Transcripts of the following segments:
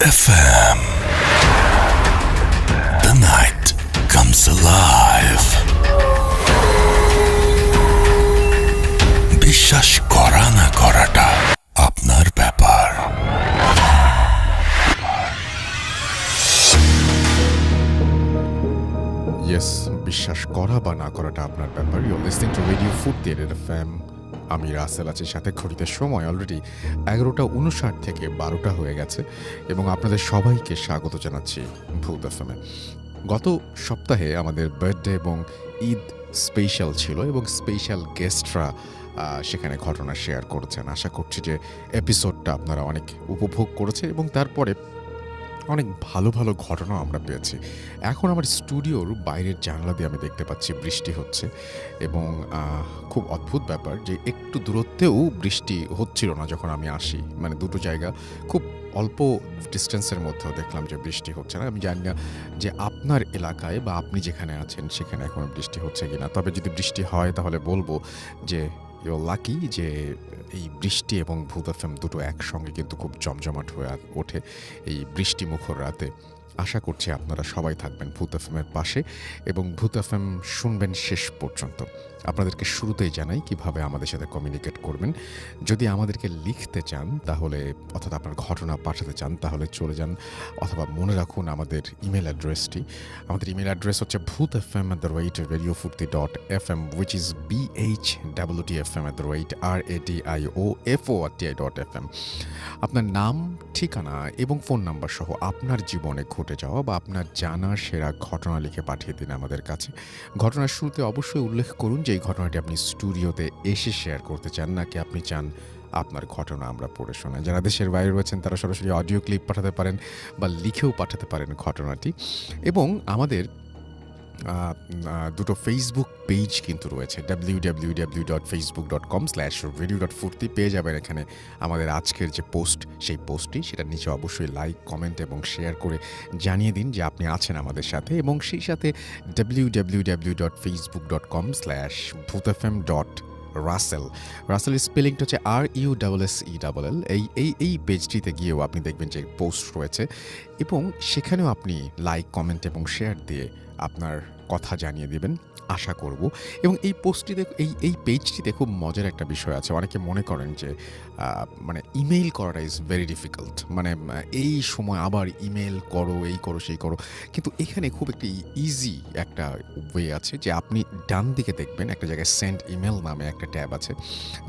FM. The night comes alive. বিশ্বাস করা না করাটা আপনার ব্যাপার। ইয়েস, বিশ্বাস করা বা না করাটা আপনার ব্যাপার। ইউ লিসনিং টু রেডিও ফুর্তি FM। আমি রাসেল আছি, সাথে ঘড়িতে সময় অলরেডি 11:59 থেকে 12টা হয়ে গেছে এবং আপনাদের সবাইকে স্বাগত জানাচ্ছি ভূত FM-এ। গত সপ্তাহে আমাদের বার্থডে এবং ঈদ স্পেশাল ছিল এবং স্পেশাল গেস্টরা সেখানে ঘটনা শেয়ার করেছেন। আশা করছি যে এপিসোডটা আপনারা অনেক উপভোগ করেছেন এবং তারপরে অনেক ভালো ভালো ঘটনাও আমরা পেয়েছি। এখন আমার স্টুডিওর বাইরের জানলা দিয়ে আমি দেখতে পাচ্ছি বৃষ্টি হচ্ছে এবং খুব অদ্ভুত ব্যাপার যে একটু দূরত্বেও বৃষ্টি হচ্ছিল না যখন আমি আসি। মানে দুটো জায়গা খুব অল্প ডিস্টেন্সের মধ্যেও দেখলাম যে বৃষ্টি হচ্ছে না। আমি জানি না যে আপনার এলাকায় বা আপনি যেখানে আছেন সেখানে এখন বৃষ্টি হচ্ছে কিনা। তবে যদি বৃষ্টি হয় তাহলে বলবো যে ইউ লাকি যে এই বৃষ্টি এবং ভূত FM দুটো একসঙ্গে কিন্তু খুব জমজমাট হয়ে ওঠে এই বৃষ্টি মুখর রাতে। আশা করছি আপনারা সবাই থাকবেন ভূত FM-এর পাশে এবং ভূত FM শুনবেন শেষ পর্যন্ত। আপনাদেরকে শুরুতেই জানাই কিভাবে আমাদের সাথে কমিউনিকেট করবেন। যদি আমাদেরকে লিখতে চান তাহলে, অর্থাৎ আপনার ঘটনা পাঠাতে চান তাহলে চলে যান, অথবা মনে রাখুন আমাদের ইমেল অ্যাড্রেসটি। আমাদের ইমেল অ্যাড্রেস হচ্ছে bhutfm@radiofurti.fm, which is bhwtfm@radiofurti.fm। আপনার নাম, ঠিকানা এবং ফোন নাম্বার সহ আপনার জীবনে ঘটে যাওয়া বা আপনার জানা সেরা ঘটনা লিখে পাঠিয়ে দিন আমাদের কাছে। ঘটনার শুরুতে অবশ্যই উল্লেখ করুন যে এই ঘটনাটি আপনি স্টুডিওতে এসে শেয়ার করতে চান, নাকি আপনি চান আপনার ঘটনা আমরা পড়ে শোনাই। যারা দেশের বাইরে রয়েছেন তারা সরাসরি অডিও ক্লিপ পাঠাতে পারেন বা লিখেও পাঠাতে পারেন ঘটনাটি। এবং আমাদের দুটো ফেসবুক পেজ কিন্তু রয়েছে, www.facebook.com/radio.furti পেয়ে যাবেন। এখানে আমাদের আজকের যে পোস্ট, সেই পোস্টটি সেটার নিচে অবশ্যই লাইক, কমেন্ট এবং শেয়ার করে জানিয়ে দিন যে আপনি আছেন আমাদের সাথে। এবং সেই সাথে www.facebook.com/bhutfm.russell, রাসেলের স্পেলিংটা হচ্ছে RUSSELL। এই পেজটিতে গিয়েও আপনি দেখবেন যে পোস্ট রয়েছে এবং সেখানেও আপনি লাইক, কমেন্ট এবং শেয়ার দিয়ে আপনার কথা জানিয়ে দিবেন আশা করব। এবং এই পোস্টটিতে, এই পেজটিতে খুব মজার একটা বিষয় আছে। অনেকে মনে করেন যে মানে ইমেইল করাটা ইজ ভেরি ডিফিকাল্ট, মানে এই সময় আবার ইমেল করো, এই করো, সেই করো। কিন্তু এখানে খুব একটি ইজি একটা ওয়ে আছে যে আপনি ডান দিকে দেখবেন একটা জায়গায় সেন্ড ইমেল নামে একটা ট্যাব আছে,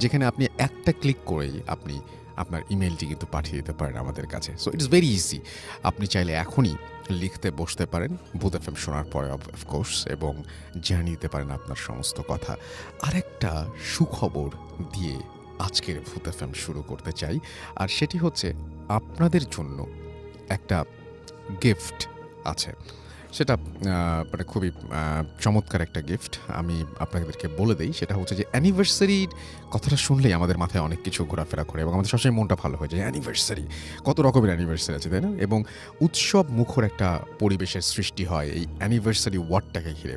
যেখানে আপনি একটা ক্লিক করেই আপনি আপনার ইমেলটি কিন্তু পাঠিয়ে দিতে পারেন আমাদের কাছে। So it's very easy. আপনি চাইলে এখনই লিখতে বসতে পারেন ভূত FM শোনার পরে অফকোর্স, এবং জানিয়ে দিতে পারেন আপনার সমস্ত কথা। আরেকটা সুখবর দিয়ে আজকের ভূত FM শুরু করতে চাই, আর সেটি হচ্ছে আপনাদের জন্য একটা গিফট আছে। সেটা মানে খুবই চমৎকার একটা গিফট। আমি আপনাদেরকে বলে দিই, সেটা হচ্ছে যে অ্যানিভার্সারির কথাটা শুনলেই আমাদের মাথায় অনেক কিছু ঘোরাফেরা করে এবং আমাদের সবসময় মনটা ভালো হয়ে যায়। অ্যানিভার্সারি, কত রকমের অ্যানিভার্সারি আছে, তাই না? এবং উৎসব মুখর একটা পরিবেশের সৃষ্টি হয় এই অ্যানিভার্সারি ওয়ার্ডটাকে ঘিরে।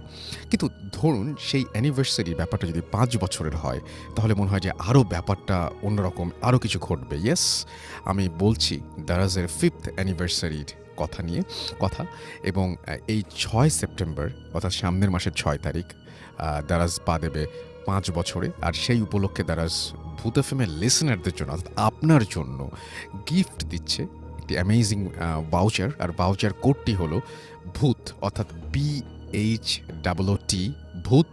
কিন্তু ধরুন সেই অ্যানিভার্সারি ব্যাপারটা যদি 5 বছরের হয়, তাহলে মনে হয় যে আরও ব্যাপারটা অন্যরকম, আরও কিছু ঘটবে। ইয়েস, আমি বলছি দারাজের 5th অ্যানিভার্সারির কথা। এবং এই 6 সেপ্টেম্বর, অর্থাৎ সামনের মাসের 6 তারিখ, দারাজ পা দেবে 5 বছরে। আর সেই উপলক্ষে দারাজ ভূত FM-এর লিসেনারদের জন্য, অর্থাৎ আপনার জন্য গিফট দিচ্ছে একটি অ্যামেজিং ভাউচার। আর ভাউচার কোডটি হলো ভূত, অর্থাৎ BHOOT, ভূত।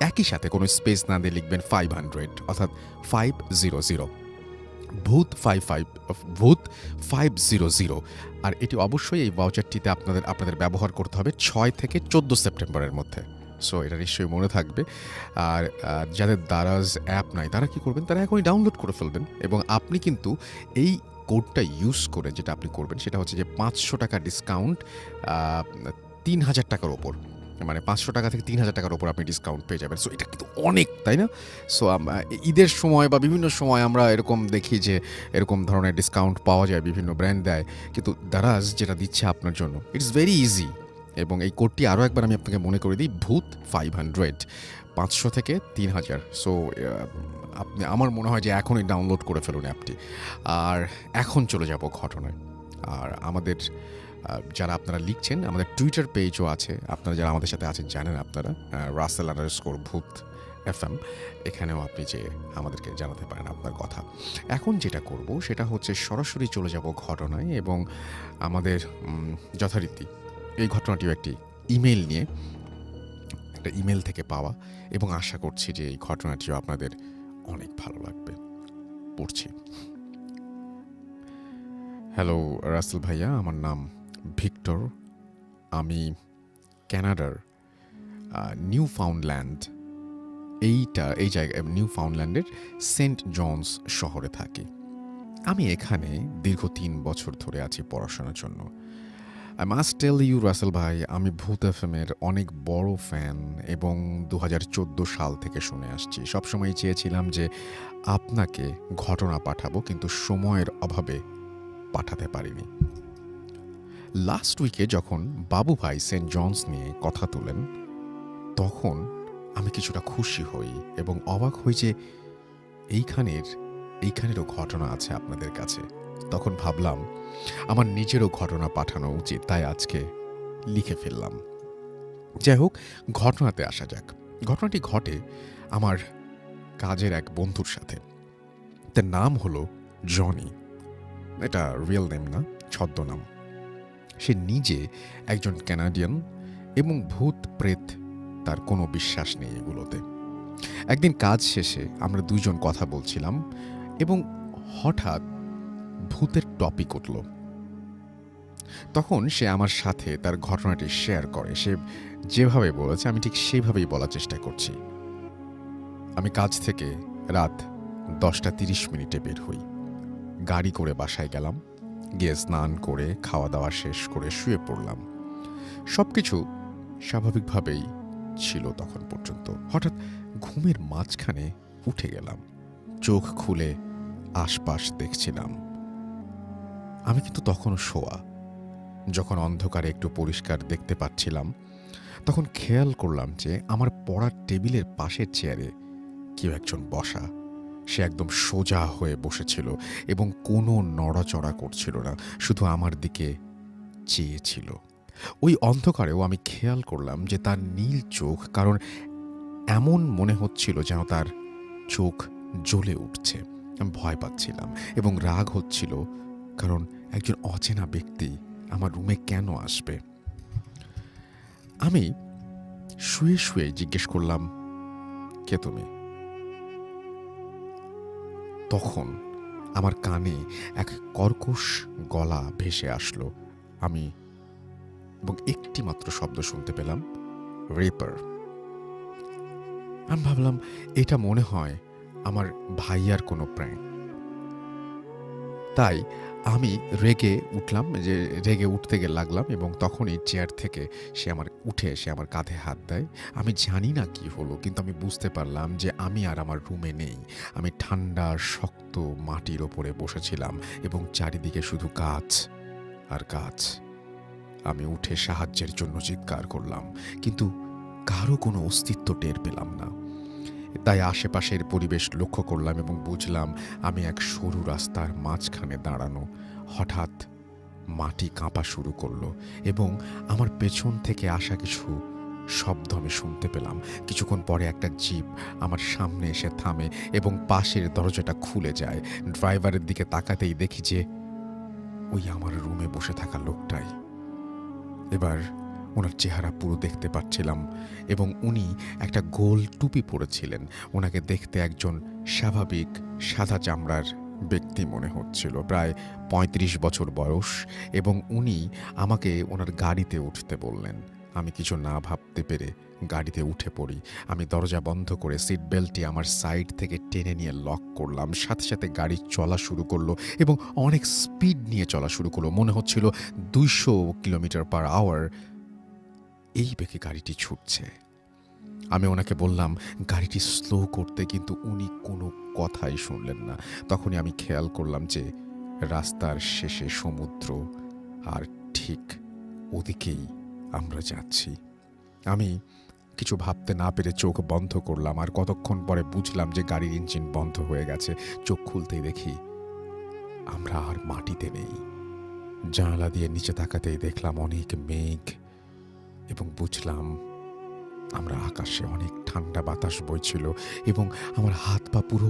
একই সাথে কোনো স্পেস না দিয়ে লিখবেন 500, অর্থাৎ 500, ভূত 500। আর এটি অবশ্যই এই ভাউচারটিতে আপনাদের ব্যবহার করতে হবে 6 থেকে 14 সেপ্টেম্বরের মধ্যে। সো এটা নিশ্চয়ই মনে থাকবে। আর যাদের দারাজ অ্যাপ নাই তারা কি করবেন, তারা এখনই ডাউনলোড করে ফেলবেন। এবং আপনি কিন্তু এই কোডটা ইউজ করে যেটা আপনি করবেন সেটা হচ্ছে যে 500 টাকা ডিসকাউন্ট 3000 টাকার ওপর, মানে 500 টাকা থেকে 3000 টাকার ওপর আপনি ডিসকাউন্ট পেয়ে যাবেন। সো এটা কিন্তু অনেক, তাই না? সো ঈদের সময় বা বিভিন্ন সময় আমরা এরকম দেখি যে এরকম ধরনের ডিসকাউন্ট পাওয়া যায়, বিভিন্ন ব্র্যান্ড দেয়, কিন্তু দারাজ যেটা দিচ্ছে আপনার জন্য ইটস ভেরি ইজি। এবং এই কোডটি আরও একবার আমি আপনাকে মনে করে দিই, ভূত 500, 500 থেকে 3000। সো আপনি, আমার মনে হয় যে এখনই ডাউনলোড করে ফেলুন অ্যাপটি। আর এখন চলে যাব ঘটনায়। আর আমাদের যারা আপনারা লিখছেন, আমাদের টুইটার পেজও আছে। আপনারা যারা আমাদের সাথে আছেন জানেন আপনারা, রাসেল_ভূত FM, এখানেও আপনি যে আমাদেরকে জানাতে পারেন আপনার কথা। এখন যেটা করব সেটা হচ্ছে সরাসরি চলে যাব ঘটনায়, এবং আমাদের যথারীতি এই ঘটনাটিও একটি ইমেল নিয়ে, একটা ইমেল থেকে পাওয়া, এবং আশা করছি যে এই ঘটনাটিও আপনাদের অনেক ভালো লাগবে। পড়ছি। হ্যালো রাসেল ভাইয়া, আমার নাম ভিক্টর। আমি কানাডার নিউ ফাউন্ডল্যান্ড, এই জায়গায় নিউ ফাউন্ডল্যান্ডের সেন্ট জনস শহরে থাকি। আমি এখানে দীর্ঘ 3 বছর ধরে আছি পড়াশোনার জন্য। I must tell you Russell ভাই, আমি ভূত এফএমের অনেক বড় ফ্যান, এবং 2014 সাল থেকে শুনে আসছি। সবসময় চেয়েছিলাম যে আপনাকে ঘটনা পাঠাবো, কিন্তু সময়ের অভাবে পাঠাতে পারিনি। লাস্ট উইকে যখন বাবু ভাই সেন্ট জনস নিয়ে কথা তোলেন, তখন আমি কিছুটা খুশি হই এবং অবাক হই যে এইখানেরও ঘটনা আছে আপনাদের কাছে। তখন ভাবলাম আমার নিজেরও ঘটনা পাঠানো উচিত, তাই আজকে লিখে ফেললাম। যাই হোক, ঘটনাতে আসা যাক। ঘটনাটি ঘটে আমার কাজের এক বন্ধুর সাথে। তার নাম হলো জনি। এটা রিয়েল নেম না, ছদ্মনাম। সে নিজে একজন কানাডিয়ান, এবং ভূত প্রেত তার কোনো বিশ্বাস নেই এগুলোতে। একদিন কাজ শেষে আমরা দুইজন কথা বলছিলাম, এবং হঠাৎ ভূতের টপিক উঠল। তখন সে আমার সাথে তার ঘটনাটি শেয়ার করে। সে যেভাবে বলেছে আমি ঠিক সেভাবেই বলার চেষ্টা করছি। আমি কাজ থেকে রাত 10:30 বের হই। গাড়ি করে বাসায় গেলাম, গিয়ে স্নান করে খাওয়া দাওয়া শেষ করে শুয়ে পড়লাম। সবকিছু স্বাভাবিকভাবেই ছিল তখন পর্যন্ত। হঠাৎ ঘুমের মাঝখানে উঠে গেলাম, চোখ খুলে আশপাশ দেখছিলাম। আমি কিন্তু তখনও শোয়া। যখন অন্ধকারে একটু পরিষ্কার দেখতে পাচ্ছিলাম, তখন খেয়াল করলাম যে আমার পড়ার টেবিলের পাশের চেয়ারে কেউ একজন বসা। সে একদম সোজা হয়ে বসেছিল এবং কোনো নড়াচড়া করছিল না, শুধু আমার দিকে চেয়েছিল। ওই অন্ধকারেও আমি খেয়াল করলাম যে তার নীল চোখ, কারণ এমন মনে হচ্ছিল যেন তার চোখ জ্বলে উঠছে। আমি ভয় পাচ্ছিলাম এবং রাগ হচ্ছিল, কারণ একজন অচেনা ব্যক্তি আমার রুমে কেন আসবে। আমি শুয়ে শুয়ে জিজ্ঞেস করলাম, কে তুমি? তখন আমার কানে এক কর্কশ গলা ভেসে আসলো। আমি এবং একটি মাত্র শব্দ শুনতে পেলাম, রেপার। আমি ভাবলাম এটা মনে হয় আমার ভাইয়ার কোনো প্র্যাঙ্ক। তাই আমি রেগে উঠতে লাগলাম, এবং তখনই চেয়ার থেকে সে আমার কাঁধে হাত দেয়। আমি জানি না কি হলো, কিন্তু আমি বুঝতে পারলাম যে আমি আর আমার রুমে নেই। আমি ঠান্ডা শক্ত মাটির ওপরে বসেছিলাম, এবং চারিদিকে শুধু গাছ আর গাছ। আমি উঠে সাহায্যের জন্য চিৎকার করলাম, কিন্তু কারো কোনো অস্তিত্ব টের পেলাম না। তাই আশেপাশের পরিবেশ লক্ষ্য করলাম এবং বুঝলাম আমি এক সরু রাস্তার মাঝখানে দাঁড়ানো। হঠাৎ মাটি কাঁপা শুরু করলো, এবং আমার পেছন থেকে আসা কিছু শব্দ আমি শুনতে পেলাম। কিছুক্ষণ পরে একটা জিপ আমার সামনে এসে থামে এবং পাশের দরজাটা খুলে যায়। ড্রাইভারের দিকে তাকাতেই দেখি যে ওই আমার রুমে বসে থাকা লোকটাই। এবার ওনার চেহারা পুরো দেখতে পাচ্ছিলাম, এবং উনি একটা গোল টুপি পরেছিলেন। ওনাকে দেখতে একজন স্বাভাবিক সাদা চামড়ার ব্যক্তি মনে হচ্ছিল, প্রায় 35 বছর বয়স, এবং উনি আমাকে ওনার গাড়িতে উঠতে বললেন। আমি কিছু না ভাবতে পেরে গাড়িতে উঠে পড়ি। আমি দরজা বন্ধ করে সিট বেল্টটি আমার সাইড থেকে টেনে নিয়ে লক করলাম। সাথে সাথে গাড়ি চলা শুরু করলো, এবং অনেক স্পিড নিয়ে চলা শুরু করলো। মনে হচ্ছিল 200 কিলোমিটার/আওয়ার এই বেগে গাড়িটি ছুটছে। আমি ওনাকে বললাম গাড়িটি স্লো করতে, কিন্তু উনি কোনো কথাই শুনলেন না। তখনই আমি খেয়াল করলাম যে রাস্তার শেষে সমুদ্র, আর ঠিক ওদিকেই আমরা যাচ্ছি। আমি কিছু ভাবতে না পেরে চোখ বন্ধ করলাম, আর কতক্ষণ পরে বুঝলাম যে গাড়ির ইঞ্জিন বন্ধ হয়ে গেছে। চোখ খুলতেই দেখি আমরা আর মাটিতে নেই। জানালা দিয়ে নিচে তাকাতেই দেখলাম অনেক মেঘ এবং বুঝলাম আমরা আকাশে অনেক ঠান্ডা বাতাস বইছিল এবং আমার হাত পা পুরো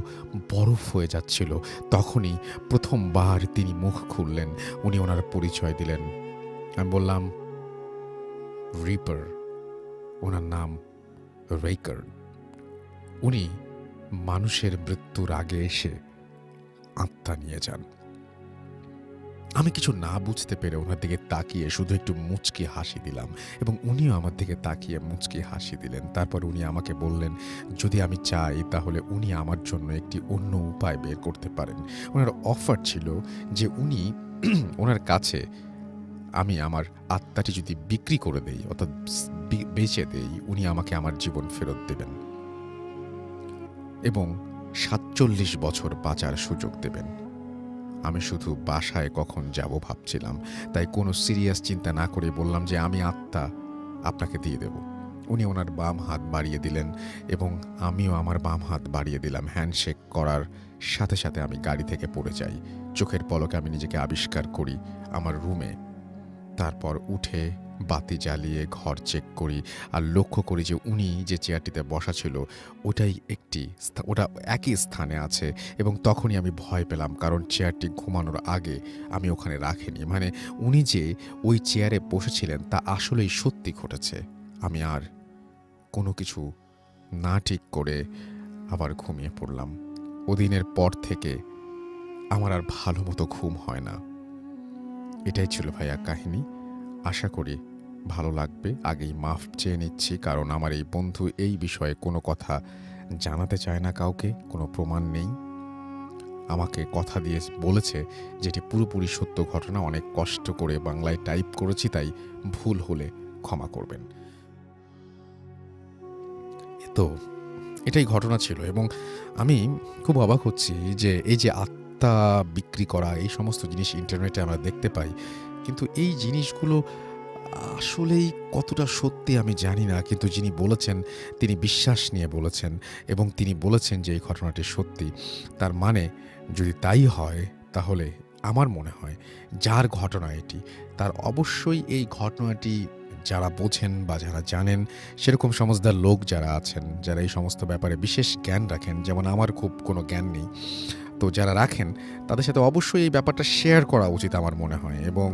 বরফ হয়ে যাচ্ছিল। তখনই প্রথমবার তিনি মুখ খুললেন, উনি ওনার পরিচয় দিলেন। আমি বললাম, রিপার, ওনার নাম রেইকার। উনি মানুষের মৃত্যুর আগে এসে আত্মা নিয়ে যান। আমি কিছু না বুঝতে পেরে ওনার দিকে তাকিয়ে শুধু একটু মুচকি হাসি দিলাম এবং উনিও আমার দিকে তাকিয়ে মুচকি হাসি দিলেন। তারপর উনি আমাকে বললেন, যদি আমি চাই তাহলে উনি আমার জন্য একটি অন্য উপায় বের করতে পারেন। ওনার অফার ছিল যে উনি ওনার কাছে আমি আমার আত্মাটি যদি বিক্রি করে দেই, অর্থাৎ বেচে দেই, উনি আমাকে আমার জীবন ফেরত দেবেন এবং ৪৭ বছর বাঁচার সুযোগ দেবেন। আমি শুধু বাসায় কখন যাব ভাবছিলাম, তাই কোনো সিরিয়াস চিন্তা না করে বললাম যে আমি আত্মা আপনাকে দিয়ে দেব। উনি ওনার বাম হাত বাড়িয়ে দিলেন এবং আমিও আমার বাম হাত বাড়িয়ে দিলাম। হ্যান্ডশেক করার সাথে সাথে আমি গাড়ি থেকে পড়ে যাই। চোখের পলকে আমি নিজেকে আবিষ্কার করি আমার রুমে। তারপর উঠে বাতি জ্বালিয়ে ঘর চেক করি আর লক্ষ্য করি যে উনি যে চেয়ারটিতে বসা ছিল ওটা একই স্থানে আছে এবং তখনই আমি ভয় পেলাম, কারণ চেয়ারটি ঘুমানোর আগে আমি ওখানে রাখিনি। মানে উনি যে ওই চেয়ারে বসেছিলেন তা আসলেই সত্যি ঘটেছে। আমি আর কোনো কিছু না ঠিক করে আবার ঘুমিয়ে পড়লাম। ওদিনের পর থেকে আমার আর ভালো মতো ঘুম হয় না। এটাই ছিল ভাইয়া কাহিনী। আশা করি ভালো লাগবে। আগেই মাফ চেয়ে নিচ্ছি, কারণ আমার এই বন্ধু এই বিষয়ে কোনো কথা জানাতে চায় না কাউকে, কোনো প্রমাণ নেই। আমাকে কথা দিয়ে বলেছে যেটি পুরোপুরি সত্য ঘটনা। অনেক কষ্ট করে বাংলায় টাইপ করেছি, তাই ভুল হলে ক্ষমা করবেন। তো এটাই ঘটনা ছিল এবং আমি খুব অবাক হচ্ছি যে এই যে আত্মা বিক্রি করা, এই সমস্ত জিনিস ইন্টারনেটে আমরা দেখতে পাই, কিন্তু এই জিনিসগুলো আসলেই কতটা সত্যি আমি জানি না। কিন্তু যিনি বলেছেন তিনি বিশ্বাস নিয়ে বলেছেন এবং তিনি বলেছেন যে এই ঘটনাটি সত্যি। তার মানে যদি তাই হয় তাহলে আমার মনে হয় যার ঘটনা এটি, তার অবশ্যই এই ঘটনাটি যারা বোঝেন বা যারা জানেন, সেরকম সমজদার লোক যারা আছেন, যারা এই সমস্ত ব্যাপারে বিশেষ জ্ঞান রাখেন, যেমন আমার খুব কোনো জ্ঞান নেই, তো যারা রাখেন তাদের সাথে অবশ্যই এই ব্যাপারটা শেয়ার করা উচিত আমার মনে হয় এবং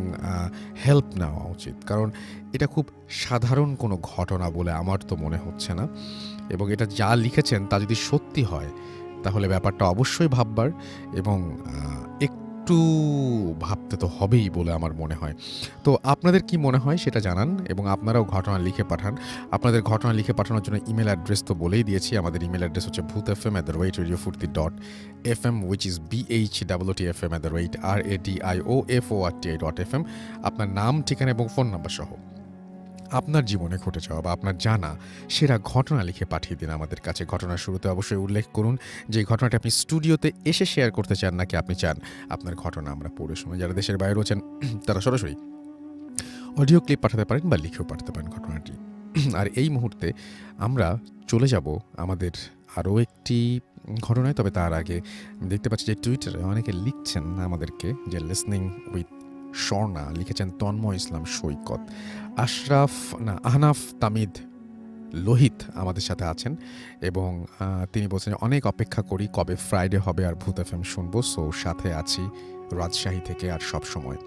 হেল্প নেওয়া উচিত, কারণ এটা খুব সাধারণ কোনো ঘটনা বলে আমার তো মনে হচ্ছে না। এবং এটা যা লিখেছেন তা যদি সত্যি হয় তাহলে ব্যাপারটা অবশ্যই ভাববার এবং একটু ভাবতে তো হবেই বলে আমার মনে হয়। তো আপনাদের কি মনে হয় সেটা জানান এবং আপনারাও ঘটনা লিখে পাঠান। আপনাদের ঘটনা লিখে পাঠানোর জন্য ইমেল অ্যাড্রেস তো বলেই দিয়েছি। আমাদের ইমেল অ্যাড্রেস হচ্ছে bhutfm@radiofurti.fm, which is bhwtfm@radiofurti.fm। আপনার নাম, ঠিকানা এবং ফোন নাম্বার সহ আপনার জীবনে ঘটে যাওয়া বা আপনার জানা সেরা ঘটনা লিখে পাঠিয়ে দিন আমাদের কাছে। ঘটনার শুরুতে অবশ্যই উল্লেখ করুন যে ঘটনাটা আপনি স্টুডিওতে এসে শেয়ার করতে চান নাকি আপনি চান আপনার ঘটনা আমরা পড়ে শুনে। যারা দেশের বাইরে রয়েছেন তারা সরাসরি অডিও ক্লিপ পাঠাতে পারেন বা লিখেও পাঠাতে পারেন ঘটনাটি। আর এই মুহূর্তে আমরা চলে যাব আমাদের আরও একটি ঘটনায়। তবে তার আগে দেখতে পাচ্ছি যে টুইটারে অনেকে লিখছেন আমাদেরকে যে লিসনিং উইথ স্বর্ণা লিখেছেন তন্ময় ইসলাম সৈকত, আহনাফ তামিদ লোহিত আমাদের সাথে আছেন এবং তিনি বলছেন অনেক অপেক্ষা করি কবে ফ্রাইডে হবে আর ভূত এফএম শুনবো। সো সাথে আছি রাজশাহী থেকে আর সব সময়।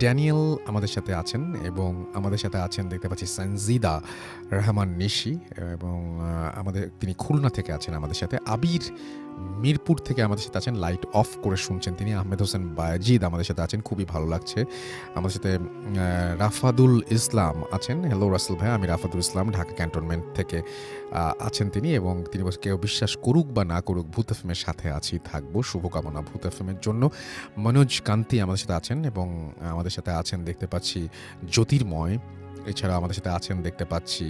ড্যানিয়েল আমাদের সাথে আছেন এবং আমাদের সাথে আছেন দেখতে পাচ্ছি সঞ্জিদা রহমান নিশি এবং তিনি খুলনা থেকে আছেন আমাদের সাথে। আবির মিরপুর থেকে আমাদের সাথে আছেন, লাইট অফ করে শুনছেন তিনি। আহমেদ হোসেন বায়েজিদ আমাদের সাথে আছেন, খুবই ভালো লাগছে। আমাদের সাথে রাফাদুল ইসলাম আছেন। হ্যালো রাসেল ভাই, আমি রাফাদুল ইসলাম, ঢাকা ক্যান্টনমেন্ট থেকে আছেন তিনি এবং তিনি কেউ বিশ্বাস করুক বা না করুক ভূত এফএমের সাথে আছি, থাকবো। শুভকামনা ভূত এফএমের জন্য। মনোজ কান্তি আমাদের সাথে আছেন এবং আমাদের সাথে আছেন দেখতে পাচ্ছি জ্যোতির্ময়। এছাড়া আমাদের সাথে আছেন দেখতে পাচ্ছি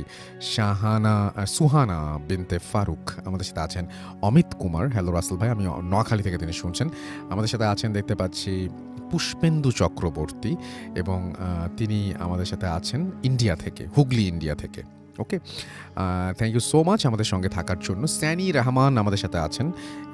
সুহানা বিনতে ফারুক, আমাদের সাথে আছেন অমিত কুমার। হ্যালো রাসেল ভাই, আমি নোয়াখালী থেকে তিনি শুনছেন। আমাদের সাথে আছেন দেখতে পাচ্ছি পুষ্পেন্দু চক্রবর্তী এবং তিনি আমাদের সাথে আছেন ইন্ডিয়া থেকে, হুগলি ইন্ডিয়া থেকে। ওকে, থ্যাংক ইউ সো মাচ আমাদের সঙ্গে থাকার জন্য। স্যানি রহমান আমাদের সাথে আছেন